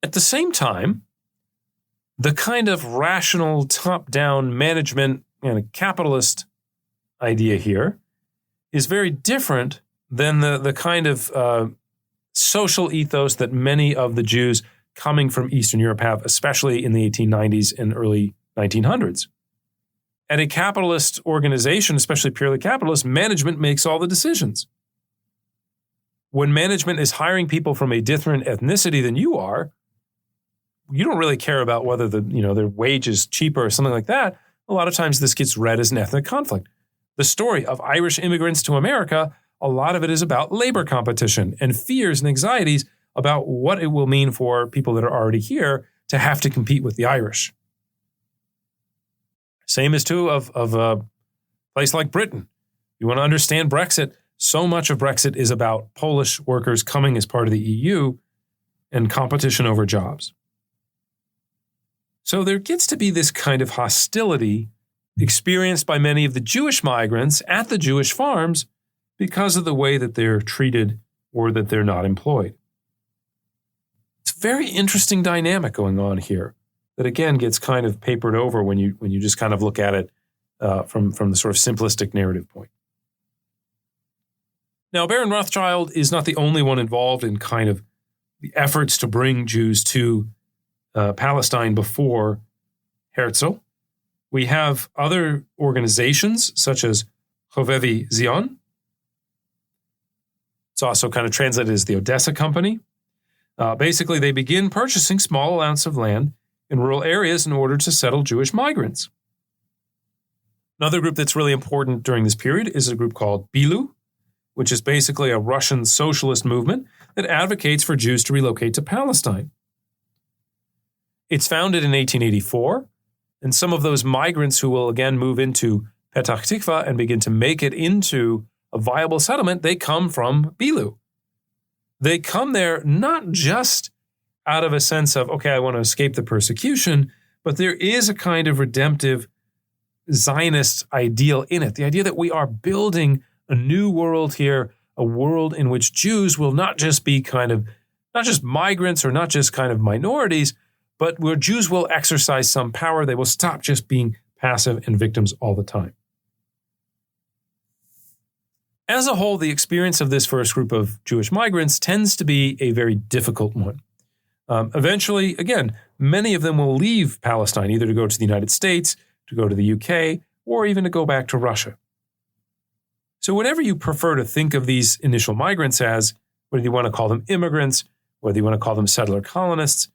At the same time, the kind of rational top-down management and a capitalist idea here is very different than the kind of social ethos that many of the Jews coming from Eastern Europe have, especially in the 1890s and early 1900s. At a capitalist organization, especially purely capitalist, management makes all the decisions. When management is hiring people from a different ethnicity than you are, you don't really care about whether their wage is cheaper or something like that. A lot of times this gets read as an ethnic conflict. The story of Irish immigrants to America, a lot of it is about labor competition and fears and anxieties about what it will mean for people that are already here to have to compete with the Irish. Same is true of a place like Britain. You want to understand Brexit, so much of Brexit is about Polish workers coming as part of the EU and competition over jobs. So there gets to be this kind of hostility experienced by many of the Jewish migrants at the Jewish farms because of the way that they're treated or that they're not employed. It's a very interesting dynamic going on here that, again, gets kind of papered over when you just kind of look at it from the sort of simplistic narrative point. Now, Baron Rothschild is not the only one involved in kind of the efforts to bring Jews to Palestine before Herzl. We have other organizations such as Chovevi Zion. It's also kind of translated as the Odessa Company. Basically, they begin purchasing small amounts of land in rural areas in order to settle Jewish migrants. Another group that's really important during this period is a group called Bilu, which is basically a Russian socialist movement that advocates for Jews to relocate to Palestine. It's founded in 1884, and some of those migrants who will again move into Petach Tikva and begin to make it into a viable settlement, they come from Bilu. They come there not just out of a sense of, okay, I want to escape the persecution, but there is a kind of redemptive Zionist ideal in it. The idea that we are building a new world here, a world in which Jews will not just be not just migrants or not just kind of minorities, but where Jews will exercise some power. They will stop just being passive and victims all the time. As a whole, the experience of this first group of Jewish migrants tends to be a very difficult one. Eventually, again, many of them will leave Palestine, either to go to the United States, to go to the UK, or even to go back to Russia. So whatever you prefer to think of these initial migrants as, whether you want to call them immigrants, whether you want to call them settler colonists,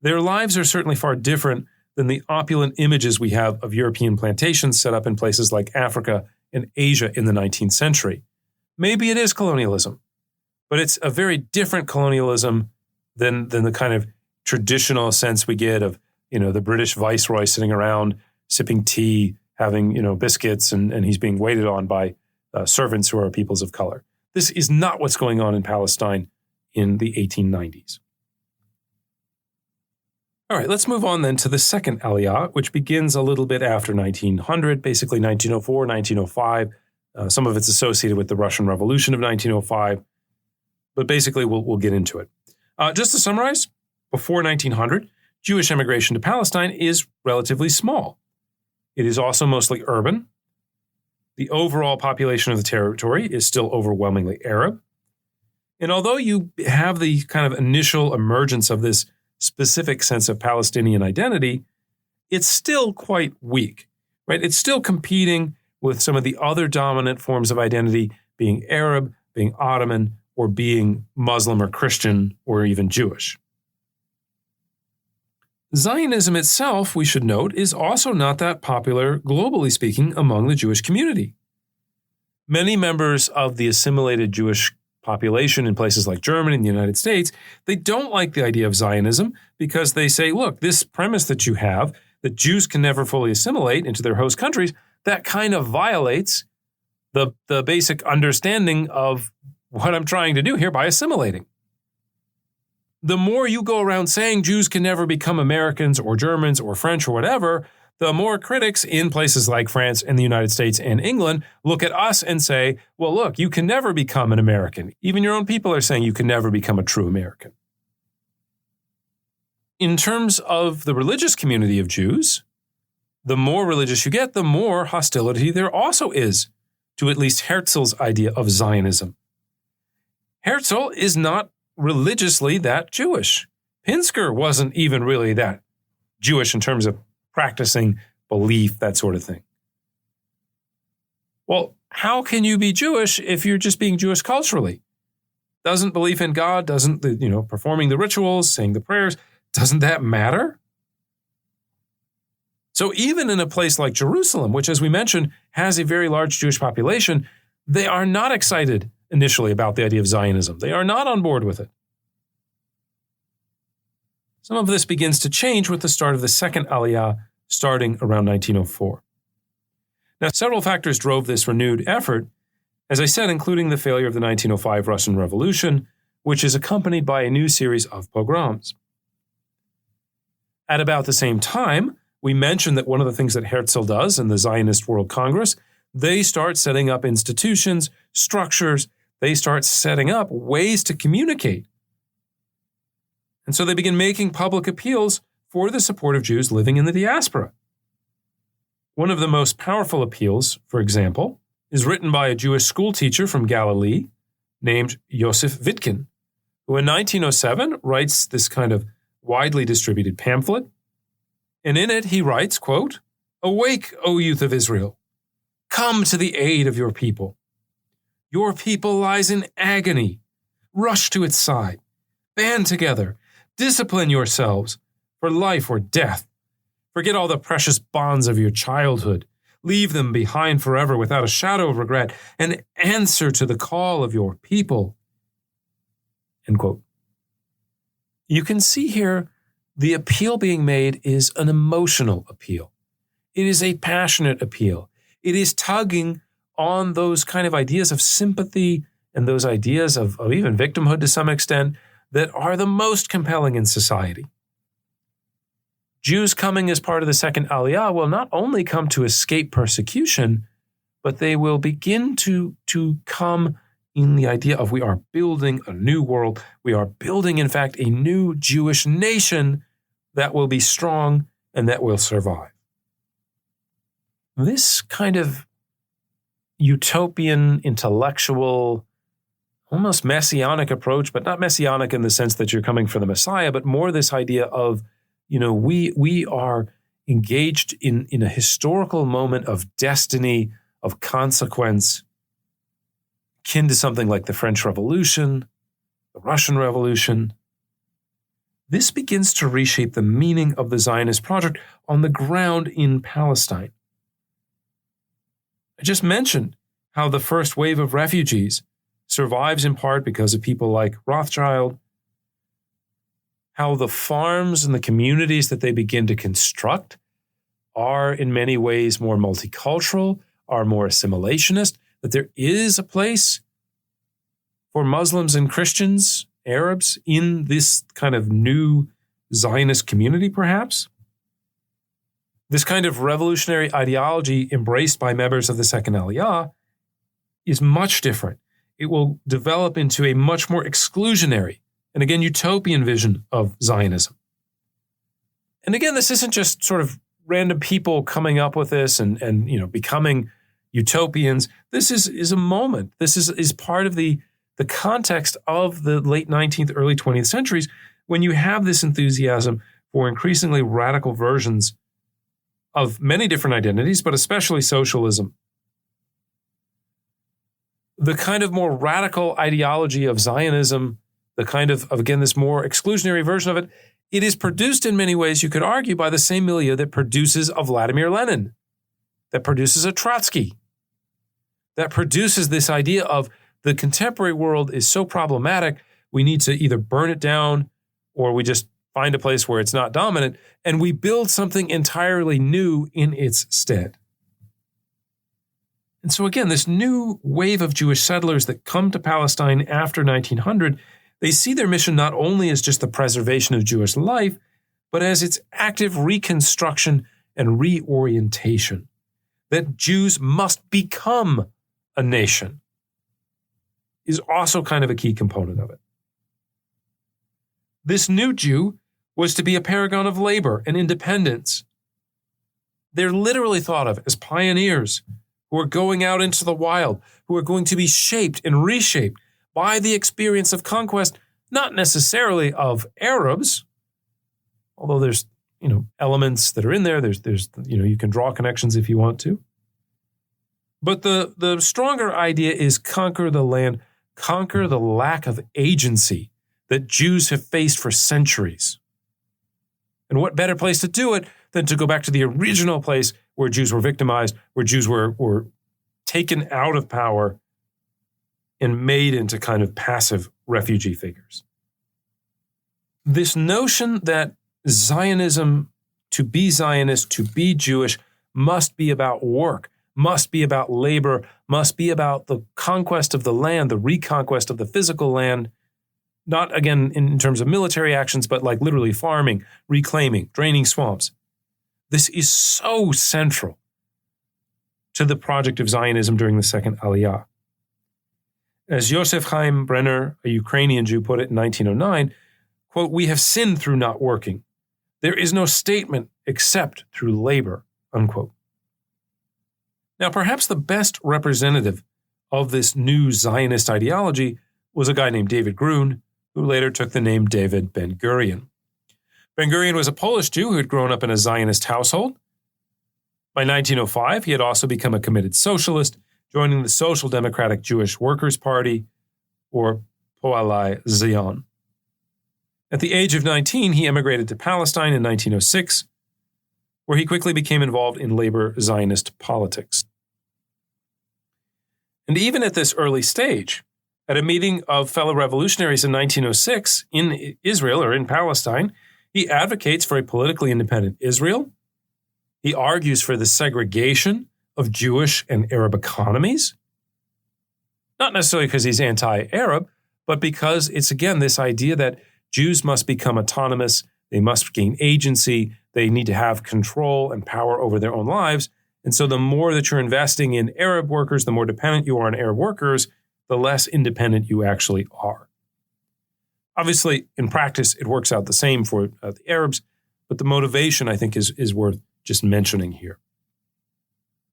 their lives are certainly far different than the opulent images we have of European plantations set up in places like Africa and Asia in the 19th century. Maybe it is colonialism, but it's a very different colonialism than the kind of traditional sense we get of, the British viceroy sitting around sipping tea, having, biscuits, and he's being waited on by servants who are peoples of color. This is not what's going on in Palestine in the 1890s. All right, let's move on then to the second Aliyah, which begins a little bit after 1900, basically 1904, 1905. Some of it's associated with the Russian Revolution of 1905, but basically we'll get into it. Just to summarize, before 1900, Jewish immigration to Palestine is relatively small. It is also mostly urban. The overall population of the territory is still overwhelmingly Arab. And although you have the kind of initial emergence of this specific sense of Palestinian identity, it's still quite weak, right? It's still competing with some of the other dominant forms of identity, being Arab, being Ottoman, or being Muslim or Christian, or even Jewish. Zionism itself, we should note, is also not that popular, globally speaking, among the Jewish community. Many members of the assimilated Jewish population in places like Germany and the United States, they don't like the idea of Zionism because they say, look, this premise that you have, that Jews can never fully assimilate into their host countries, that kind of violates the basic understanding of what I'm trying to do here by assimilating. The more you go around saying Jews can never become Americans or Germans or French or whatever, the more critics in places like France and the United States and England look at us and say, well, look, you can never become an American. Even your own people are saying you can never become a true American. In terms of the religious community of Jews, the more religious you get, the more hostility there also is to at least Herzl's idea of Zionism. Herzl is not religiously that Jewish. Pinsker wasn't even really that Jewish in terms of practicing belief, that sort of thing. Well, how can you be Jewish if you're just being Jewish culturally? Doesn't belief in God, doesn't, performing the rituals, saying the prayers, doesn't that matter? So even in a place like Jerusalem, which, as we mentioned, has a very large Jewish population, they are not excited initially about the idea of Zionism. They are not on board with it. Some of this begins to change with the start of the second Aliyah, starting around 1904. Now, several factors drove this renewed effort, as I said, including the failure of the 1905 Russian Revolution, which is accompanied by a new series of pogroms. At about the same time, we mentioned that one of the things that Herzl does in the Zionist World Congress, they start setting up institutions, structures, they start setting up ways to communicate. And so they begin making public appeals for the support of Jews living in the diaspora. One of the most powerful appeals, for example, is written by a Jewish school teacher from Galilee named Yosef Vitkin, who in 1907 writes this kind of widely distributed pamphlet. And in it he writes, quote, "Awake, O youth of Israel! Come to the aid of your people. Your people lies in agony. Rush to its side. Band together. Discipline yourselves for life or death. Forget all the precious bonds of your childhood. Leave them behind forever without a shadow of regret, and answer to the call of your people." End quote. You can see here the appeal being made is an emotional appeal. It is a passionate appeal. It is tugging on those kind of ideas of sympathy and those ideas of even victimhood to some extent that are the most compelling in society. Jews coming as part of the second Aliyah will not only come to escape persecution, but they will begin to come in the idea of we are building a new world. We are building, in fact, a new Jewish nation that will be strong and that will survive. This kind of utopian, intellectual, almost messianic approach, but not messianic in the sense that you're coming for the Messiah, but more this idea of, we are engaged in a historical moment of destiny, of consequence, akin to something like the French Revolution, the Russian Revolution. This begins to reshape the meaning of the Zionist project on the ground in Palestine. I just mentioned how the first wave of refugees survives in part because of people like Rothschild, how the farms and the communities that they begin to construct are in many ways more multicultural, are more assimilationist, that there is a place for Muslims and Christians, Arabs, in this kind of new Zionist community, perhaps. This kind of revolutionary ideology embraced by members of the Second Aliyah is much different. It will develop into a much more exclusionary and again, utopian vision of Zionism. And again, this isn't just sort of random people coming up with this and becoming utopians. This is a moment. This is part of the context of the late 19th, early 20th centuries when you have this enthusiasm for increasingly radical versions of many different identities, but especially socialism. The kind of more radical ideology of Zionism, the kind of again, this more exclusionary version of it, it is produced in many ways, you could argue, by the same milieu that produces a Vladimir Lenin, that produces a Trotsky, that produces this idea of the contemporary world is so problematic, we need to either burn it down or we just find a place where it's not dominant, and we build something entirely new in its stead. And so again, this new wave of Jewish settlers that come to Palestine after 1900, they see their mission not only as just the preservation of Jewish life, but as its active reconstruction and reorientation, that Jews must become a nation, is also kind of a key component of it. This new Jew was to be a paragon of labor and independence. They're literally thought of as pioneers who are going out into the wild, who are going to be shaped and reshaped by the experience of conquest, not necessarily of Arabs, although there's, elements that are in there. There's you can draw connections if you want to. But the stronger idea is conquer the land, conquer the lack of agency that Jews have faced for centuries. And what better place to do it than to go back to the original place where Jews were victimized, where Jews were taken out of power and made into kind of passive refugee figures. This notion that Zionism, to be Zionist, to be Jewish, must be about work, must be about labor, must be about the conquest of the land, the reconquest of the physical land, not again in terms of military actions, but like literally farming, reclaiming, draining swamps. This is so central to the project of Zionism during the Second Aliyah. As Yosef Chaim Brenner, a Ukrainian Jew, put it in 1909, quote, "We have sinned through not working. There is no statement except through labor," unquote. Now, perhaps the best representative of this new Zionist ideology was a guy named David Grun, who later took the name David Ben-Gurion. Ben-Gurion was a Polish Jew who had grown up in a Zionist household. By 1905, he had also become a committed socialist, joining the Social Democratic Jewish Workers' Party, or Poalai Zion. At the age of 19, he emigrated to Palestine in 1906, where he quickly became involved in labor Zionist politics. And even at this early stage, at a meeting of fellow revolutionaries in 1906 in Israel or in Palestine, he advocates for a politically independent Israel. He argues for the segregation of Jewish and Arab economies, not necessarily because he's anti-Arab, but because it's, again, this idea that Jews must become autonomous, they must gain agency, they need to have control and power over their own lives. And so the more that you're investing in Arab workers, the more dependent you are on Arab workers, the less independent you actually are. Obviously, in practice, it works out the same for the Arabs, but the motivation, I think, is worth just mentioning here.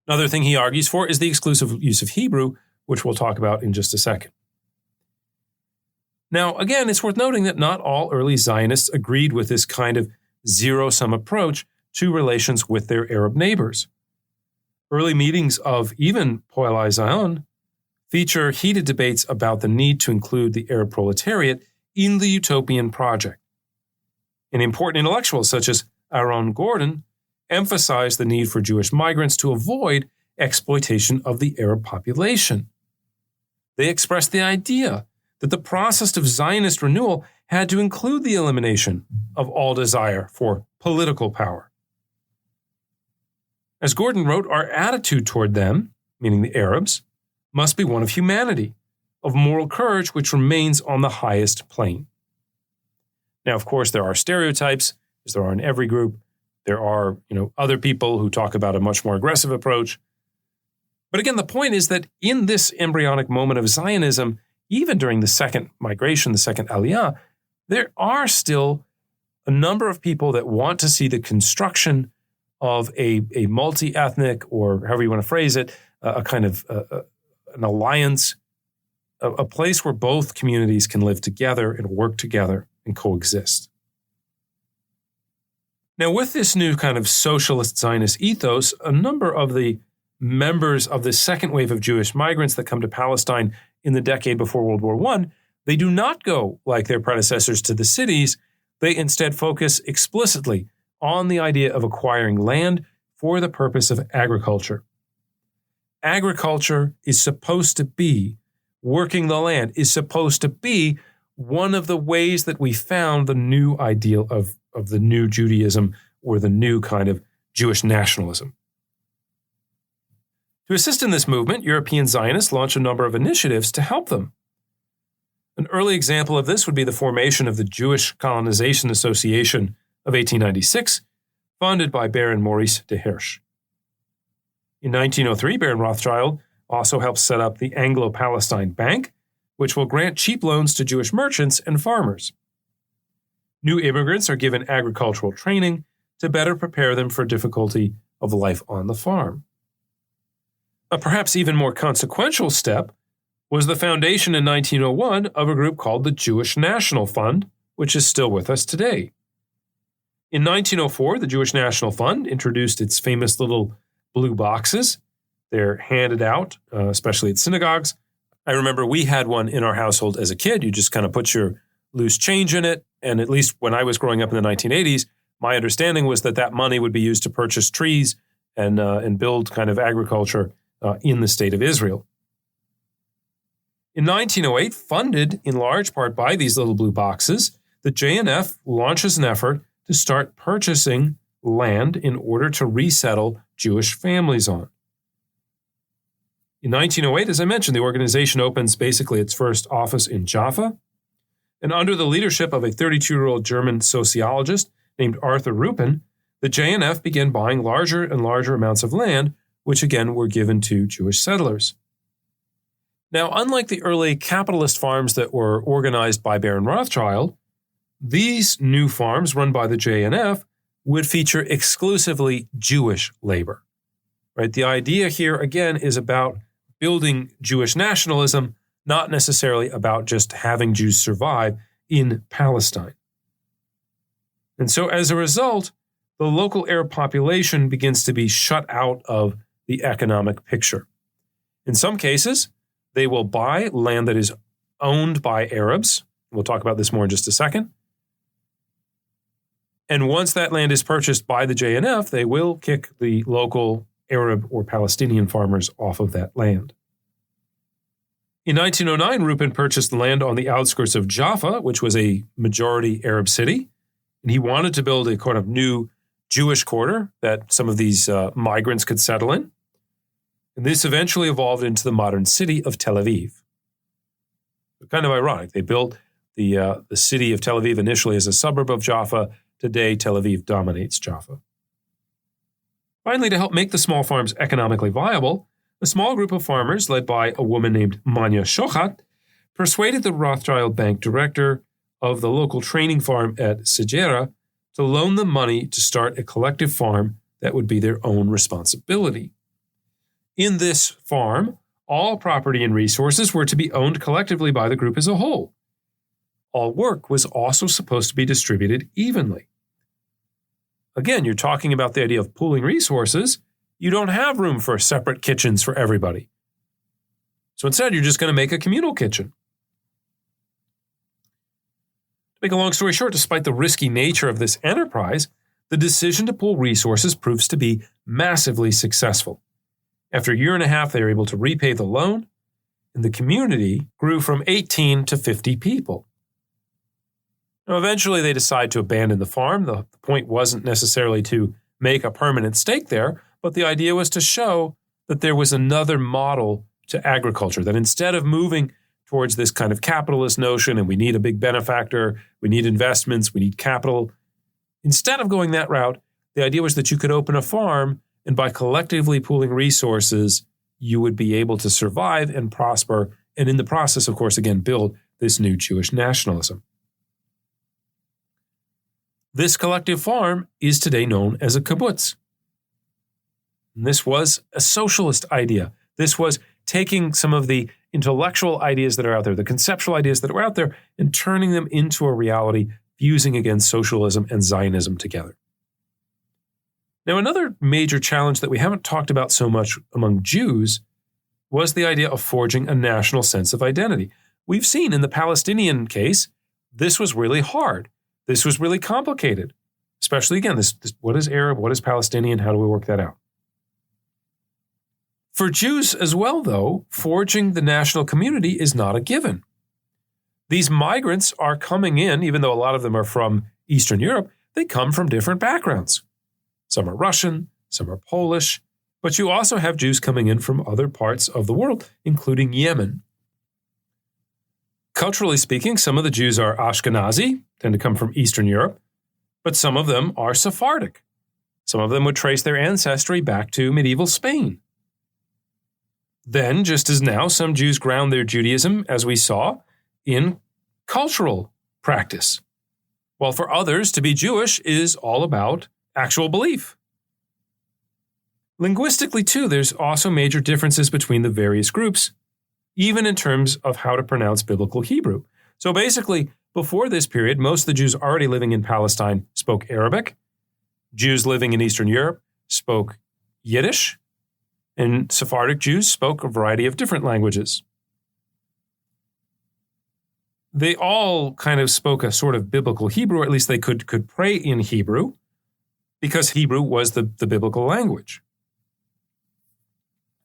Another thing he argues for is the exclusive use of Hebrew, which we'll talk about in just a second. Now, again, it's worth noting that not all early Zionists agreed with this kind of zero-sum approach to relations with their Arab neighbors. Early meetings of even Poalai Zion feature heated debates about the need to include the Arab proletariat in the utopian project. And important intellectuals such as Aaron Gordon emphasized the need for Jewish migrants to avoid exploitation of the Arab population. They expressed the idea that the process of Zionist renewal had to include the elimination of all desire for political power. As Gordon wrote, our attitude toward them, meaning the Arabs, must be one of humanity, of moral courage which remains on the highest plane. Now, of course, there are stereotypes, as there are in every group. There are, other people who talk about a much more aggressive approach. But again, the point is that in this embryonic moment of Zionism, even during the second migration, the second Aliyah, there are still a number of people that want to see the construction of a multi-ethnic, or however you want to phrase it, a kind of an alliance, a place where both communities can live together and work together and coexist. Now, with this new kind of socialist Zionist ethos, a number of the members of the second wave of Jewish migrants that come to Palestine in the decade before World War I, they do not go like their predecessors to the cities. They instead focus explicitly on the idea of acquiring land for the purpose of agriculture. Agriculture is supposed to be, working the land is supposed to be one of the ways that we found the new ideal of the new Judaism, or the new kind of Jewish nationalism. To assist in this movement, European Zionists launched a number of initiatives to help them. An early example of this would be the formation of the Jewish Colonization Association of 1896, funded by Baron Maurice de Hirsch. In 1903, Baron Rothschild also helped set up the Anglo-Palestine Bank, which will grant cheap loans to Jewish merchants and farmers. New immigrants are given agricultural training to better prepare them for difficulty of life on the farm. A perhaps even more consequential step was the foundation in 1901 of a group called the Jewish National Fund, which is still with us today. In 1904, the Jewish National Fund introduced its famous little blue boxes. They're handed out, especially at synagogues. I remember we had one in our household as a kid. You just kind of put your loose change in it. And at least when I was growing up in the 1980s, my understanding was that money would be used to purchase trees and build kind of agriculture in the state of Israel. In 1908, funded in large part by these little blue boxes, the JNF launches an effort to start purchasing land in order to resettle Jewish families on. In 1908, as I mentioned, the organization opens basically its first office in Jaffa, and under the leadership of a 32-year-old German sociologist named Arthur Ruppin, the JNF began buying larger and larger amounts of land, which again were given to Jewish settlers. Now, unlike the early capitalist farms that were organized by Baron Rothschild, these new farms run by the JNF would feature exclusively Jewish labor. Right? The idea here, again, is about building Jewish nationalism, not necessarily about just having Jews survive in Palestine. And so as a result, the local Arab population begins to be shut out of the economic picture. In some cases, they will buy land that is owned by Arabs. We'll talk about this more in just a second. And once that land is purchased by the JNF, they will kick the local Arab or Palestinian farmers off of that land. In 1909, Rupin purchased land on the outskirts of Jaffa, which was a majority Arab city, and he wanted to build a kind of new Jewish quarter that some of these migrants could settle in. And this eventually evolved into the modern city of Tel Aviv. Kind of ironic. They built the city of Tel Aviv initially as a suburb of Jaffa. Today, Tel Aviv dominates Jaffa. Finally, to help make the small farms economically viable, a small group of farmers, led by a woman named Manya Shochat, persuaded the Rothschild Bank director of the local training farm at Segera to loan them money to start a collective farm that would be their own responsibility. In this farm, all property and resources were to be owned collectively by the group as a whole. All work was also supposed to be distributed evenly. Again, you're talking about the idea of pooling resources. You don't have room for separate kitchens for everybody. So instead, you're just going to make a communal kitchen. To make a long story short, despite the risky nature of this enterprise, the decision to pool resources proves to be massively successful. After a year and a half, they were able to repay the loan, and the community grew from 18 to 50 people. Now, eventually, they decide to abandon the farm. The point wasn't necessarily to make a permanent stake there, but the idea was to show that there was another model to agriculture, that instead of moving towards this kind of capitalist notion, and we need a big benefactor, we need investments, we need capital, instead of going that route, the idea was that you could open a farm, and by collectively pooling resources, you would be able to survive and prosper, and in the process, of course, again, build this new Jewish nationalism. This collective farm is today known as a kibbutz. And this was a socialist idea. This was taking some of the intellectual ideas that are out there, the conceptual ideas that are out there, and turning them into a reality, fusing against socialism and Zionism together. Now, another major challenge that we haven't talked about so much among Jews was the idea of forging a national sense of identity. We've seen in the Palestinian case, this was really hard. This was really complicated, especially, again, this what is Arab, what is Palestinian, how do we work that out? For Jews as well, though, forging the national community is not a given. These migrants are coming in, even though a lot of them are from Eastern Europe, they come from different backgrounds. Some are Russian, some are Polish, but you also have Jews coming in from other parts of the world, including Yemen. Culturally speaking, some of the Jews are Ashkenazi, tend to come from Eastern Europe, but some of them are Sephardic. Some of them would trace their ancestry back to medieval Spain. Then, just as now, some Jews ground their Judaism, as we saw, in cultural practice, while for others, to be Jewish is all about actual belief. Linguistically, too, there's also major differences between the various groups, even in terms of how to pronounce biblical Hebrew. So basically, before this period, most of the Jews already living in Palestine spoke Arabic. Jews living in Eastern Europe spoke Yiddish, and Sephardic Jews spoke a variety of different languages. They all kind of spoke a sort of biblical Hebrew, or at least they could pray in Hebrew, because Hebrew was the biblical language.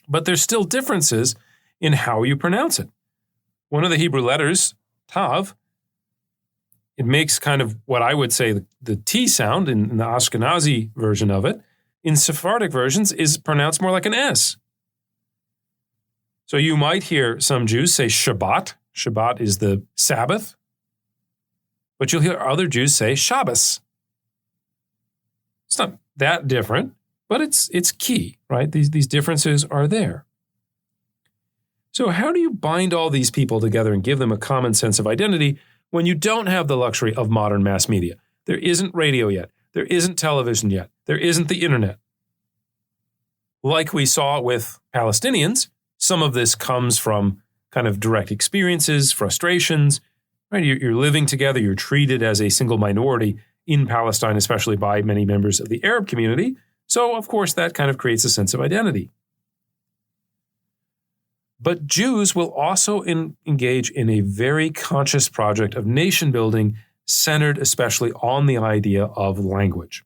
But there's still differences in how you pronounce it. One of the Hebrew letters, Tav, it makes kind of what I would say the T sound in the Ashkenazi version of it. In Sephardic versions is pronounced more like an S. So you might hear some Jews say Shabbat. Shabbat is the Sabbath. But you'll hear other Jews say Shabbos. It's not that different, but it's key, right? These differences are there. So how do you bind all these people together and give them a common sense of identity when you don't have the luxury of modern mass media? There isn't radio yet. There isn't television yet. There isn't the internet. Like we saw with Palestinians, some of this comes from kind of direct experiences, frustrations, right? You're living together. You're treated as a single minority in Palestine, especially by many members of the Arab community. So, of course, that kind of creates a sense of identity. But Jews will also engage in a very conscious project of nation building centered especially on the idea of language.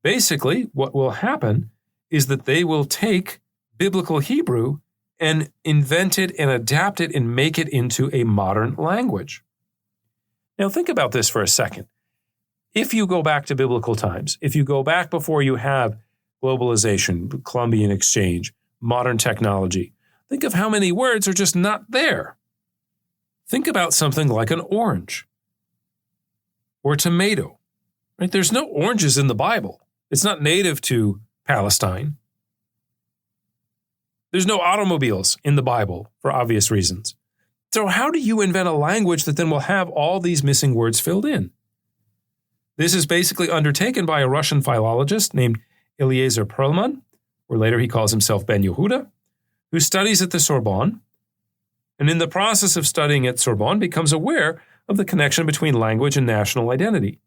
Basically, what will happen is that they will take biblical Hebrew and invent it and adapt it and make it into a modern language. Now think about this for a second. If you go back to biblical times, if you go back before you have globalization, Columbian exchange, modern technology, think of how many words are just not there. Think about something like an orange or tomato. Right? There's no oranges in the Bible. It's not native to Palestine. There's no automobiles in the Bible for obvious reasons. So how do you invent a language that then will have all these missing words filled in? This is basically undertaken by a Russian philologist named Eliezer Perlman, or later he calls himself Ben Yehuda, who studies at the Sorbonne, and in the process of studying at Sorbonne becomes aware of the connection between language and national identity.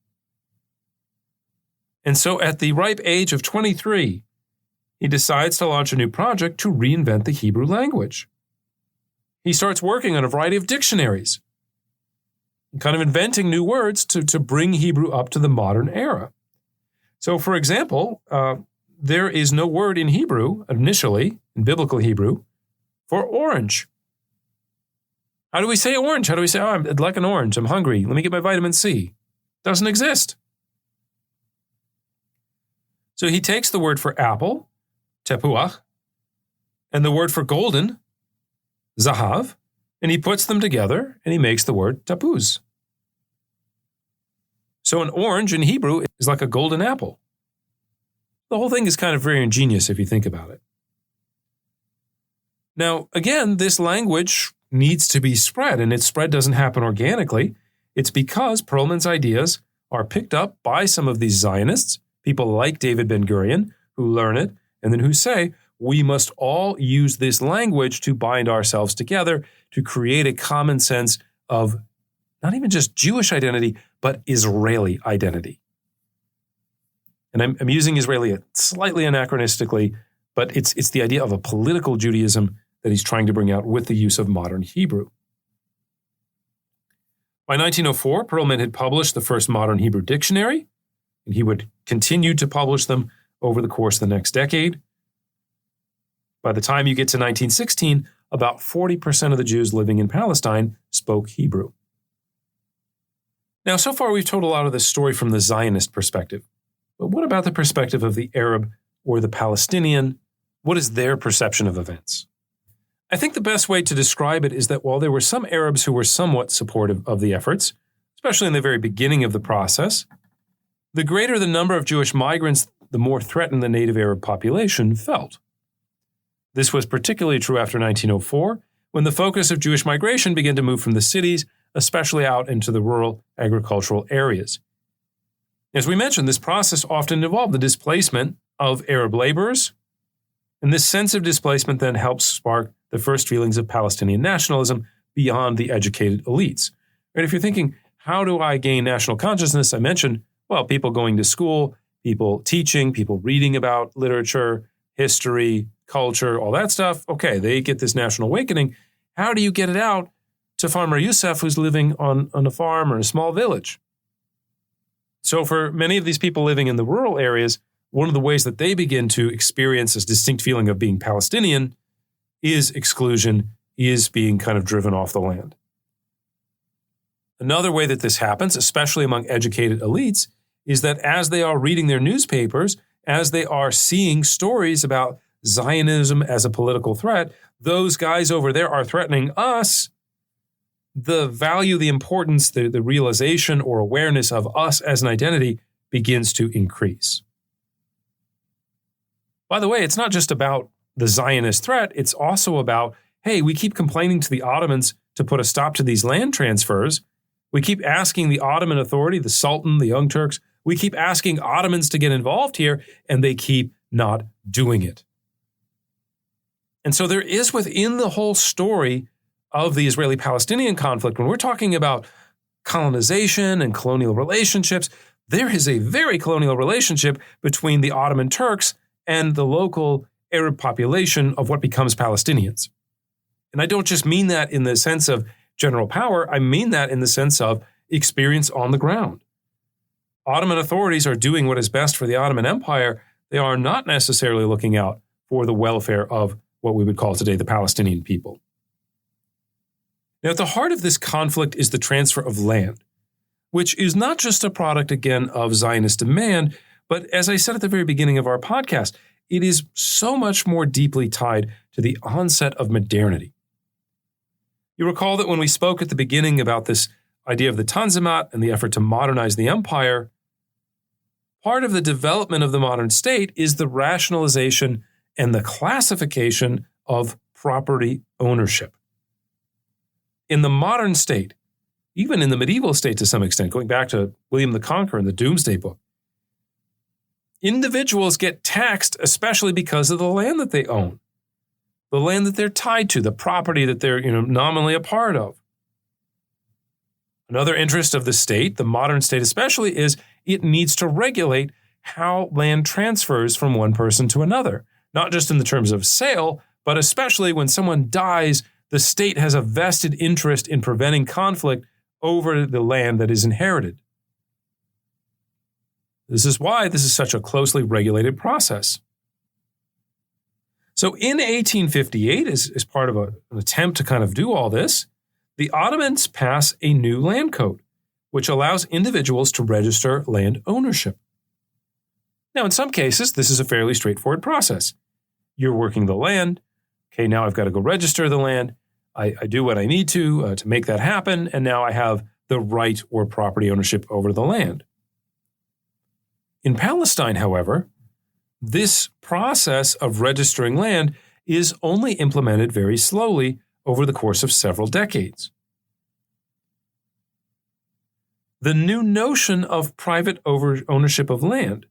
And so at the ripe age of 23, he decides to launch a new project to reinvent the Hebrew language. He starts working on a variety of dictionaries, kind of inventing new words to bring Hebrew up to the modern era. So, for example, there is no word in Hebrew, initially, in biblical Hebrew, for orange. How do we say orange? How do we say, I'd like an orange, I'm hungry, let me get my vitamin C? Doesn't exist. So he takes the word for apple, tepuach, and the word for golden, zahav, and he puts them together and he makes the word tapuz. So an orange in Hebrew is like a golden apple. The whole thing is kind of very ingenious if you think about it. Now, again, this language needs to be spread, and its spread doesn't happen organically. It's because Perlman's ideas are picked up by some of these Zionists, people like David Ben-Gurion, who learn it, and then who say, we must all use this language to bind ourselves together, to create a common sense of not even just Jewish identity, but Israeli identity. And I'm using Israeli slightly anachronistically, but it's the idea of a political Judaism that he's trying to bring out with the use of modern Hebrew. By 1904, Perlman had published the first modern Hebrew dictionary, and he would continue to publish them over the course of the next decade. By the time you get to 1916, about 40% of the Jews living in Palestine spoke Hebrew. Now, so far we've told a lot of this story from the Zionist perspective. But what about the perspective of the Arab or the Palestinian? What is their perception of events? I think the best way to describe it is that while there were some Arabs who were somewhat supportive of the efforts, especially in the very beginning of the process, the greater the number of Jewish migrants, the more threatened the native Arab population felt. This was particularly true after 1904, when the focus of Jewish migration began to move from the cities, especially out into the rural agricultural areas. As we mentioned, this process often involved the displacement of Arab laborers, and this sense of displacement then helps spark the first feelings of Palestinian nationalism beyond the educated elites. Right? If you're thinking, how do I gain national consciousness? I mentioned, well, people going to school, people teaching, people reading about literature, history, culture, all that stuff. Okay, they get this national awakening. How do you get it out to Farmer Youssef who's living on a farm or a small village? So for many of these people living in the rural areas, one of the ways that they begin to experience this distinct feeling of being Palestinian is exclusion, is being kind of driven off the land. Another way that this happens, especially among educated elites, is that as they are reading their newspapers, as they are seeing stories about Zionism as a political threat, those guys over there are threatening us. The value, the importance, the realization or awareness of us as an identity begins to increase. By the way, it's not just about the Zionist threat, it's also about, hey, we keep complaining to the Ottomans to put a stop to these land transfers. We keep asking the Ottoman authority, the Sultan, the Young Turks, we keep asking Ottomans to get involved here, and they keep not doing it. And so there is within the whole story of the Israeli-Palestinian conflict, when we're talking about colonization and colonial relationships, there is a very colonial relationship between the Ottoman Turks and the local Arab population of what becomes Palestinians. And I don't just mean that in the sense of general power, I mean that in the sense of experience on the ground. Ottoman authorities are doing what is best for the Ottoman Empire. They are not necessarily looking out for the welfare of what we would call today the Palestinian people. Now, at the heart of this conflict is the transfer of land, which is not just a product, again, of Zionist demand, but as I said at the very beginning of our podcast, it is so much more deeply tied to the onset of modernity. You recall that when we spoke at the beginning about this idea of the Tanzimat and the effort to modernize the empire, part of the development of the modern state is the rationalization and the classification of property ownership. In the modern state, even in the medieval state to some extent, going back to William the Conqueror in the Doomsday Book, individuals get taxed especially because of the land that they own, the land that they're tied to, the property that they're nominally a part of. Another interest of the state, the modern state especially, is it needs to regulate how land transfers from one person to another, not just in the terms of sale, but especially when someone dies, the state has a vested interest in preventing conflict over the land that is inherited. This is why this is such a closely regulated process. So in 1858, as part of an attempt to kind of do all this, the Ottomans pass a new land code, which allows individuals to register land ownership. Now, in some cases, this is a fairly straightforward process. You're working the land. Okay, now I've got to go register the land. I do what I need to make that happen, and now I have the right or property ownership over the land. In Palestine, however, this process of registering land is only implemented very slowly over the course of several decades. The new notion of private ownership of land.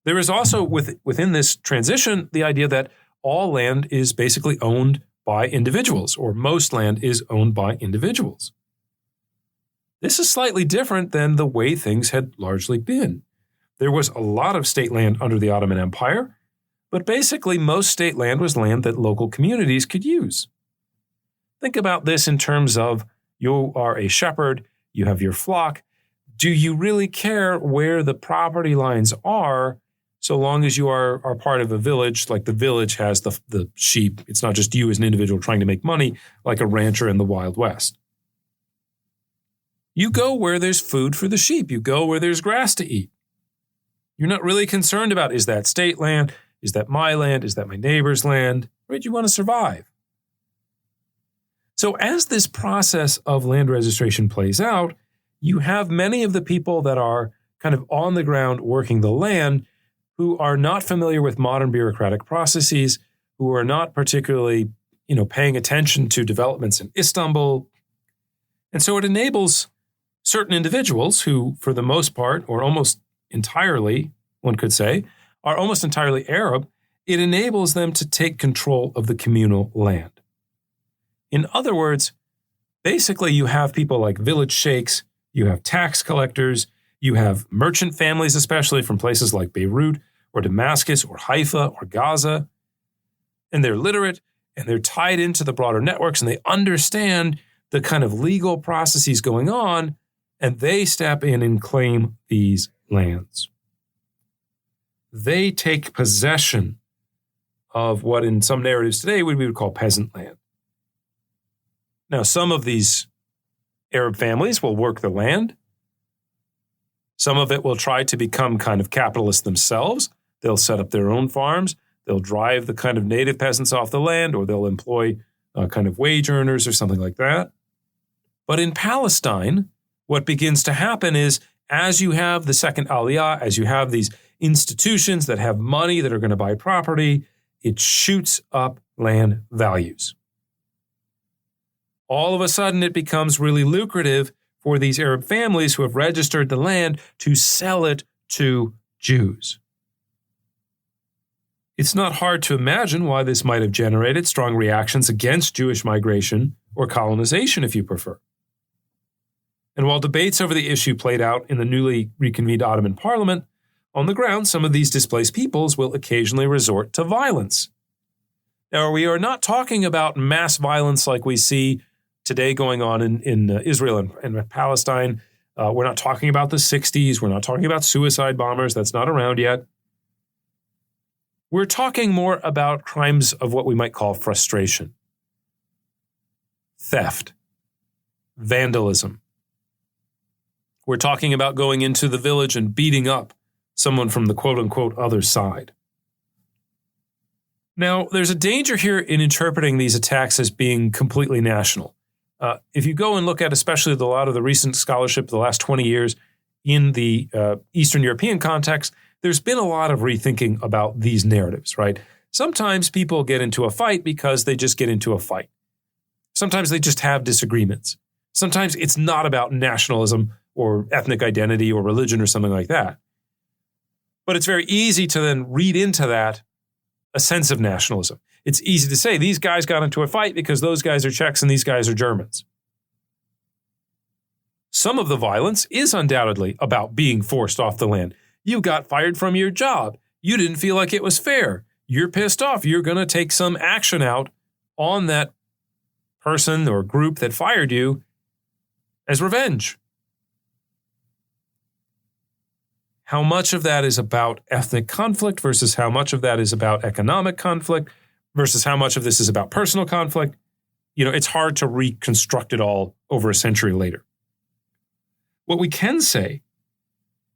There is also within this transition the idea that all land is basically owned by individuals, or most land is owned by individuals. This is slightly different than the way things had largely been. There was a lot of state land under the Ottoman Empire, but basically most state land was land that local communities could use. Think about this in terms of you are a shepherd, you have your flock. Do you really care where the property lines are so long as you are part of a village, like the village has the sheep? It's not just you as an individual trying to make money like a rancher in the Wild West. You go where there's food for the sheep. You go where there's grass to eat. You're not really concerned about, is that state land? Is that my land? Is that my neighbor's land? Right? You want to survive. So as this process of land registration plays out, you have many of the people that are kind of on the ground working the land who are not familiar with modern bureaucratic processes, who are not particularly, paying attention to developments in Istanbul. And so it enables certain individuals who, for the most part, or almost entirely, one could say, are almost entirely Arab, it enables them to take control of the communal land. In other words, basically you have people like village sheikhs, you have tax collectors, you have merchant families, especially from places like Beirut or Damascus or Haifa or Gaza, and they're literate and they're tied into the broader networks and they understand the kind of legal processes going on, and they step in and claim these lands. They take possession of what in some narratives today we would call peasant land. Now, some of these Arab families will work the land. Some of it will try to become kind of capitalists themselves. They'll set up their own farms. They'll drive the kind of native peasants off the land, or they'll employ kind of wage earners or something like that. But in Palestine, what begins to happen is, as you have the second Aliyah, as you have these institutions that have money that are going to buy property, it shoots up land values. All of a sudden, it becomes really lucrative for these Arab families who have registered the land to sell it to Jews. It's not hard to imagine why this might have generated strong reactions against Jewish migration or colonization, if you prefer. And while debates over the issue played out in the newly reconvened Ottoman Parliament, on the ground, some of these displaced peoples will occasionally resort to violence. Now, we are not talking about mass violence like we see today going on in Israel and Palestine. We're not talking about the 60s. We're not talking about suicide bombers. That's not around yet. We're talking more about crimes of what we might call frustration, theft, vandalism. We're talking about going into the village and beating up someone from the quote-unquote other side. Now, there's a danger here in interpreting these attacks as being completely national. If you go and look at especially a lot of the recent scholarship the last 20 years in the Eastern European context, there's been a lot of rethinking about these narratives, right? Sometimes people get into a fight because they just get into a fight. Sometimes they just have disagreements. Sometimes it's not about nationalism or ethnic identity or religion or something like that. But it's very easy to then read into that a sense of nationalism. It's easy to say these guys got into a fight because those guys are Czechs and these guys are Germans. Some of the violence is undoubtedly about being forced off the land. You got fired from your job. You didn't feel like it was fair. You're pissed off. You're going to take some action out on that person or group that fired you as revenge. How much of that is about ethnic conflict versus how much of that is about economic conflict versus how much of this is about personal conflict? It's hard to reconstruct it all over a century later. What we can say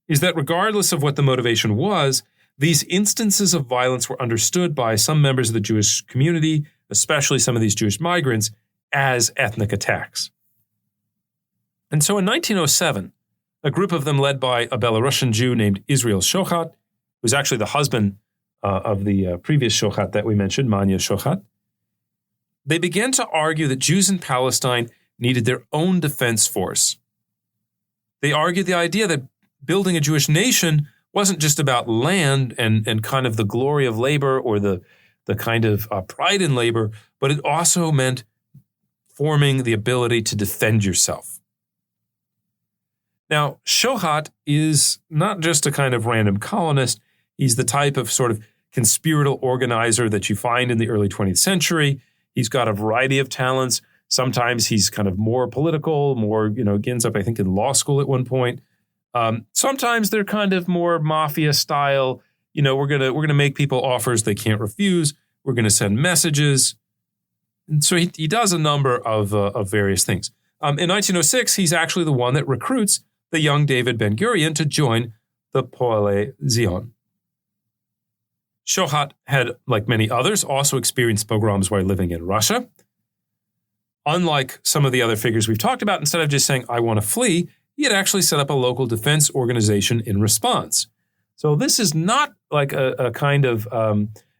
is that regardless of what the motivation was, these instances of violence were understood by some members of the Jewish community, especially some of these Jewish migrants, as ethnic attacks. And so in 1907, a group of them led by a Belarusian Jew named Israel Shochat, who's actually the husband of the previous Shochat that we mentioned, Manya Shochat, they began to argue that Jews in Palestine needed their own defense force. They argued the idea that building a Jewish nation wasn't just about land and kind of the glory of labor or the kind of pride in labor, but it also meant forming the ability to defend yourself. Now, Shochat is not just a kind of random colonist. He's the type of sort of conspiratorial organizer that you find in the early 20th century. He's got a variety of talents. Sometimes he's kind of more political, more, ends up, I think, in law school at one point. Sometimes they're kind of more mafia style. We're gonna make people offers they can't refuse. We're gonna send messages. And so he does a number of various things. In 1906, he's actually the one that recruits the young David Ben-Gurion to join the Poale Zion. Shochat had, like many others, also experienced pogroms while living in Russia. Unlike some of the other figures we've talked about, instead of just saying, I want to flee, he had actually set up a local defense organization in response. So this is not like a kind of,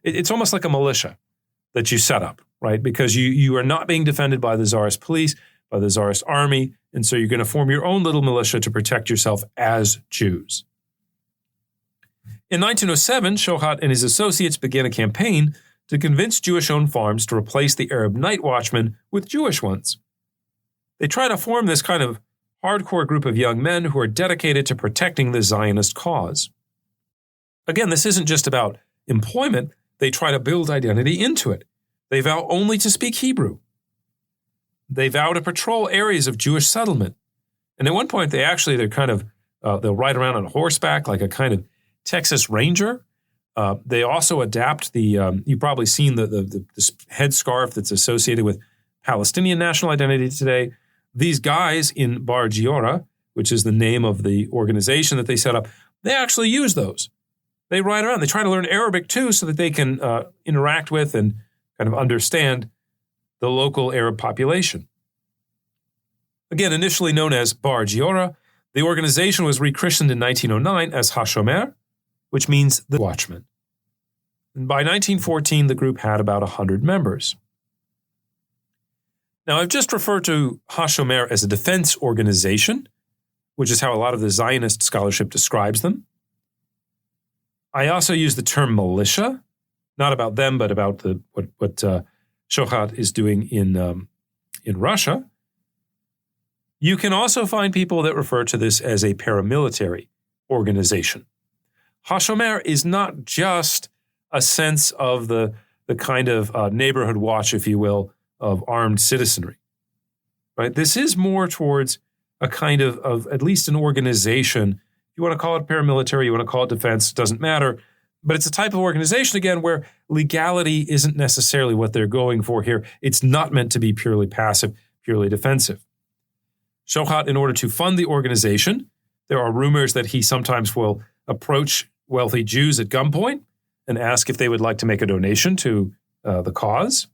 it's almost like a militia that you set up, right? Because you are not being defended by the Tsarist police, by the Tsarist army, and so you're going to form your own little militia to protect yourself as Jews. In 1907, Shochat and his associates began a campaign to convince Jewish-owned farms to replace the Arab night watchmen with Jewish ones. They try to form this kind of hardcore group of young men who are dedicated to protecting the Zionist cause. Again, this isn't just about employment. They try to build identity into it. They vow only to speak Hebrew. They vow to patrol areas of Jewish settlement. And at one point, they'll ride around on horseback like a kind of Texas Ranger. They also adapt you've probably seen the headscarf that's associated with Palestinian national identity today. These guys in Bar Giora, which is the name of the organization that they set up, they actually use those. They ride around. They try to learn Arabic too so that they can interact with and kind of understand the local Arab population. Again, initially known as Bar Giora, the organization was rechristened in 1909 as HaShomer, which means the watchman. And by 1914, the group had about 100 members. Now, I've just referred to HaShomer as a defense organization, which is how a lot of the Zionist scholarship describes them. I also use the term militia, not about them, but about what Shochat is doing in Russia. You can also find people that refer to this as a paramilitary organization. HaShomer is not just a sense of the kind of neighborhood watch, if you will, of armed citizenry. right? This is more towards a kind of at least an organization. You want to call it paramilitary, you want to call it defense, doesn't matter. But it's a type of organization, again, where legality isn't necessarily what they're going for here. It's not meant to be purely passive, purely defensive. Shohat, in order to fund the organization, there are rumors that he sometimes will approach wealthy Jews at gunpoint and ask if they would like to make a donation to the cause.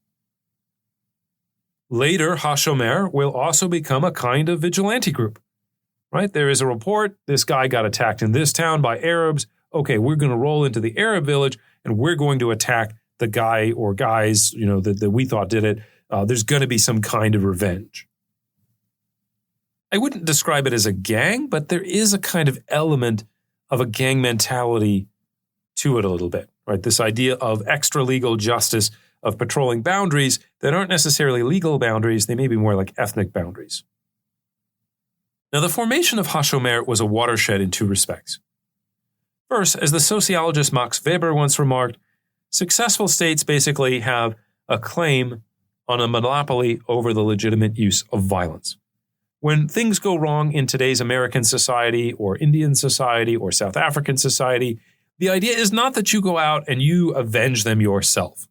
Later, HaShomer will also become a kind of vigilante group, right? There is a report, this guy got attacked in this town by Arabs. Okay, we're going to roll into the Arab village and we're going to attack the guy or guys, that we thought did it. There's going to be some kind of revenge. I wouldn't describe it as a gang, but there is a kind of element of a gang mentality to it a little bit, right? This idea of extra legal justice, of patrolling boundaries that aren't necessarily legal boundaries. They may be more like ethnic boundaries. Now, the formation of HaShomer was a watershed in two respects. First, as the sociologist Max Weber once remarked, successful states basically have a claim on a monopoly over the legitimate use of violence. When things go wrong in today's American society or Indian society or South African society, the idea is not that you go out and you avenge them yourself.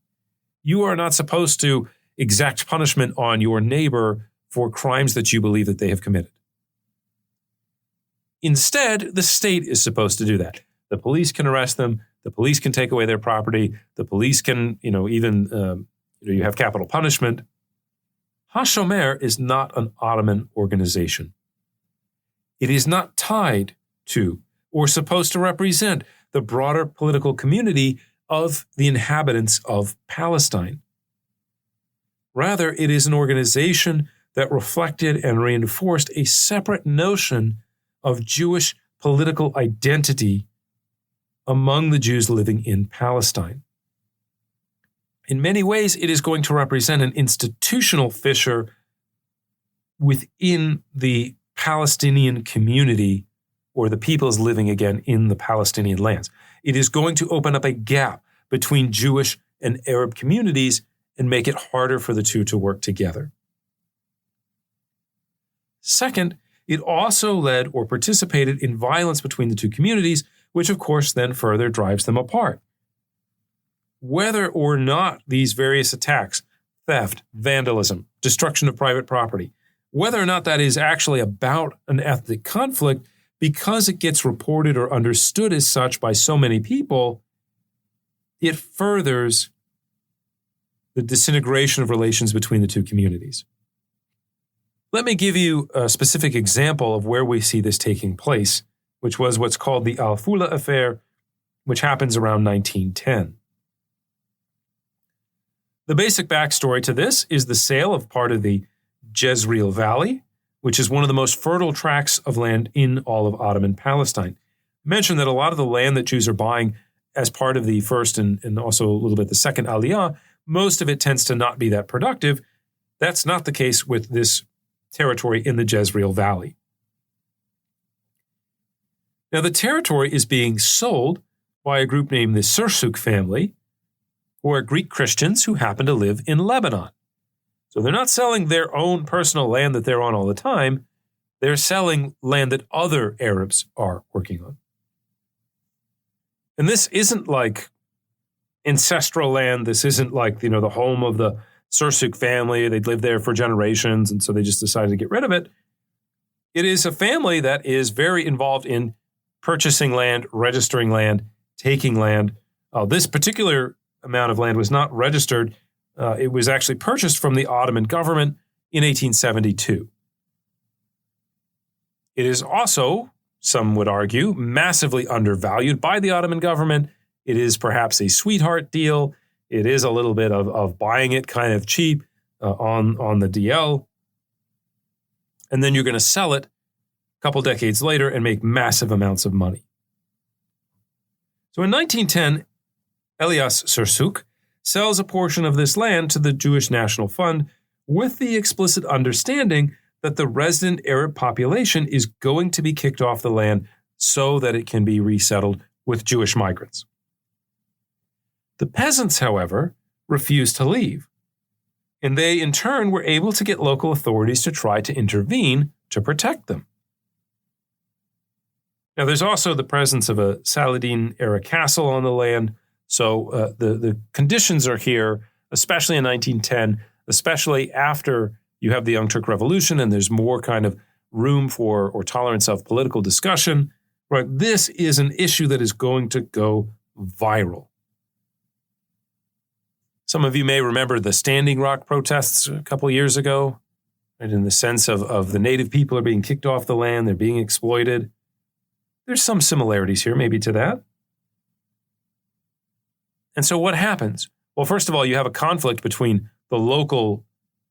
You are not supposed to exact punishment on your neighbor for crimes that you believe that they have committed. Instead, the state is supposed to do that. The police can arrest them. The police can take away their property. The police can, you have capital punishment. HaShomer is not an Ottoman organization. It is not tied to or supposed to represent the broader political community of the inhabitants of Palestine. Rather, it is an organization that reflected and reinforced a separate notion of Jewish political identity among the Jews living in Palestine. In many ways, it is going to represent an institutional fissure within the Palestinian community or the peoples living again in the Palestinian lands. It is going to open up a gap between Jewish and Arab communities and make it harder for the two to work together. Second, it also led or participated in violence between the two communities, which of course then further drives them apart. Whether or not these various attacks, theft, vandalism, destruction of private property, whether or not that is actually about an ethnic conflict, because it gets reported or understood as such by so many people, it furthers the disintegration of relations between the two communities. Let me give you a specific example of where we see this taking place, which was what's called the Al-Fula affair, which happens around 1910. The basic backstory to this is the sale of part of the Jezreel Valley, which is one of the most fertile tracts of land in all of Ottoman Palestine. I mentioned that a lot of the land that Jews are buying as part of the first and also a little bit the second Aliyah, most of it tends to not be that productive. That's not the case with this territory in the Jezreel Valley. Now, the territory is being sold by a group named the Sursuk family, who are Greek Christians who happen to live in Lebanon. So they're not selling their own personal land that they're on all the time. They're selling land that other Arabs are working on. And this isn't like ancestral land. This isn't like, the home of the Sursuk family. They'd lived there for generations, and so they just decided to get rid of it. It is a family that is very involved in purchasing land, registering land, taking land. This particular amount of land was not registered. It was actually purchased from the Ottoman government in 1872. It is also, some would argue, massively undervalued by the Ottoman government. It is perhaps a sweetheart deal. It is a little bit of buying it kind of cheap on the DL. And then you're going to sell it a couple decades later and make massive amounts of money. So in 1910, Elias Sursuk sells a portion of this land to the Jewish National Fund with the explicit understanding that the resident Arab population is going to be kicked off the land so that it can be resettled with Jewish migrants. The peasants, however, refuse to leave. And they, in turn, were able to get local authorities to try to intervene to protect them. Now, there's also the presence of a Saladin-era castle on the land. So the conditions are here, especially in 1910, especially after you have the Young Turk Revolution and there's more kind of room for or tolerance of political discussion. Right? This is an issue that is going to go viral. Some of you may remember the Standing Rock protests a couple of years ago, right, in the sense of the native people are being kicked off the land, they're being exploited. There's some similarities here, maybe, to that. And so what happens? Well, first of all, you have a conflict between the local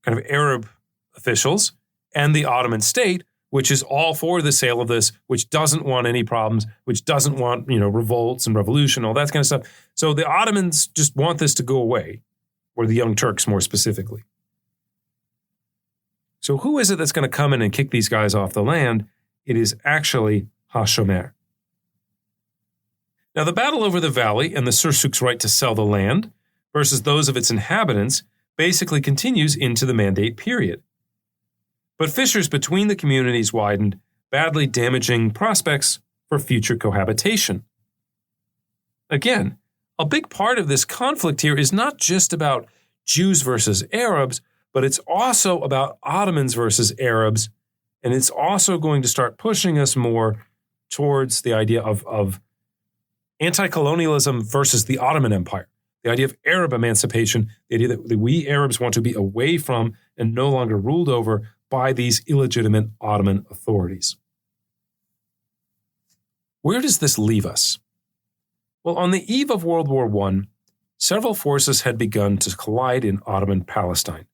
kind of Arab officials and the Ottoman state, which is all for the sale of this, which doesn't want any problems, which doesn't want, revolts and revolution, all that kind of stuff. So the Ottomans just want this to go away, or the Young Turks more specifically. So who is it that's going to come in and kick these guys off the land? It is actually Hashomer. Now, the battle over the valley and the Sursuk's right to sell the land versus those of its inhabitants basically continues into the Mandate period. But fissures between the communities widened, badly damaging prospects for future cohabitation. Again, a big part of this conflict here is not just about Jews versus Arabs, but it's also about Ottomans versus Arabs, and it's also going to start pushing us more towards the idea of anti-colonialism versus the Ottoman Empire, the idea of Arab emancipation, the idea that we Arabs want to be away from and no longer ruled over by these illegitimate Ottoman authorities. Where does this leave us? Well, on the eve of World War I, several forces had begun to collide in Ottoman Palestine.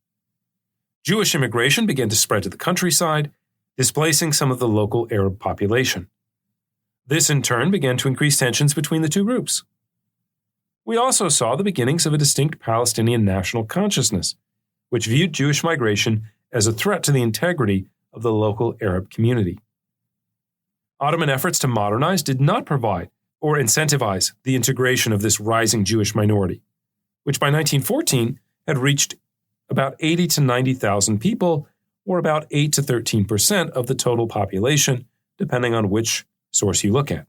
Jewish immigration began to spread to the countryside, displacing some of the local Arab population. This, in turn, began to increase tensions between the two groups. We also saw the beginnings of a distinct Palestinian national consciousness, which viewed Jewish migration as a threat to the integrity of the local Arab community. Ottoman efforts to modernize did not provide or incentivize the integration of this rising Jewish minority, which by 1914 had reached about 80 to 90,000 people, or about 8 to 13% of the total population, depending on which source you look at.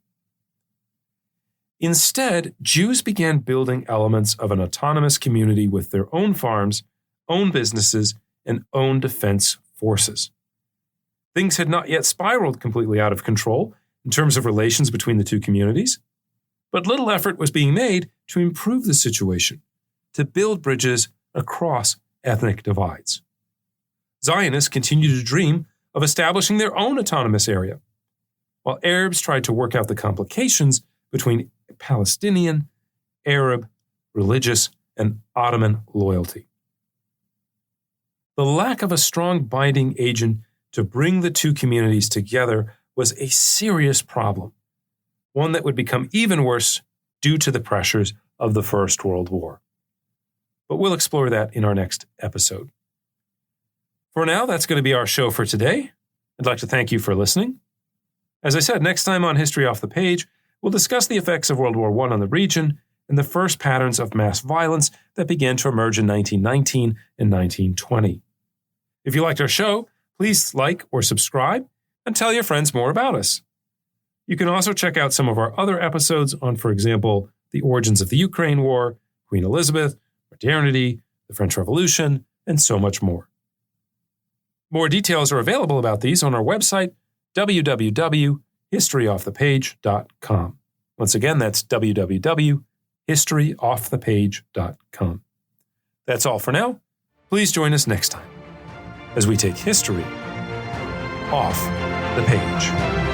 Instead, Jews began building elements of an autonomous community with their own farms, own businesses, and own defense forces. Things had not yet spiraled completely out of control in terms of relations between the two communities, but little effort was being made to improve the situation, to build bridges across ethnic divides. Zionists continued to dream of establishing their own autonomous area, while Arabs tried to work out the complications between Palestinian, Arab, religious, and Ottoman loyalty. The lack of a strong binding agent to bring the two communities together was a serious problem, one that would become even worse due to the pressures of the First World War. But we'll explore that in our next episode. For now, that's going to be our show for today. I'd like to thank you for listening. As I said, next time on History Off the Page, we'll discuss the effects of World War I on the region and the first patterns of mass violence that began to emerge in 1919 and 1920. If you liked our show, please like or subscribe and tell your friends more about us. You can also check out some of our other episodes on, for example, the origins of the Ukraine War, Queen Elizabeth, modernity, the French Revolution, and so much more. More details are available about these on our website, www.historyoffthepage.com. Once again, that's www.historyoffthepage.com. That's all for now. Please join us next time as we take history off the page.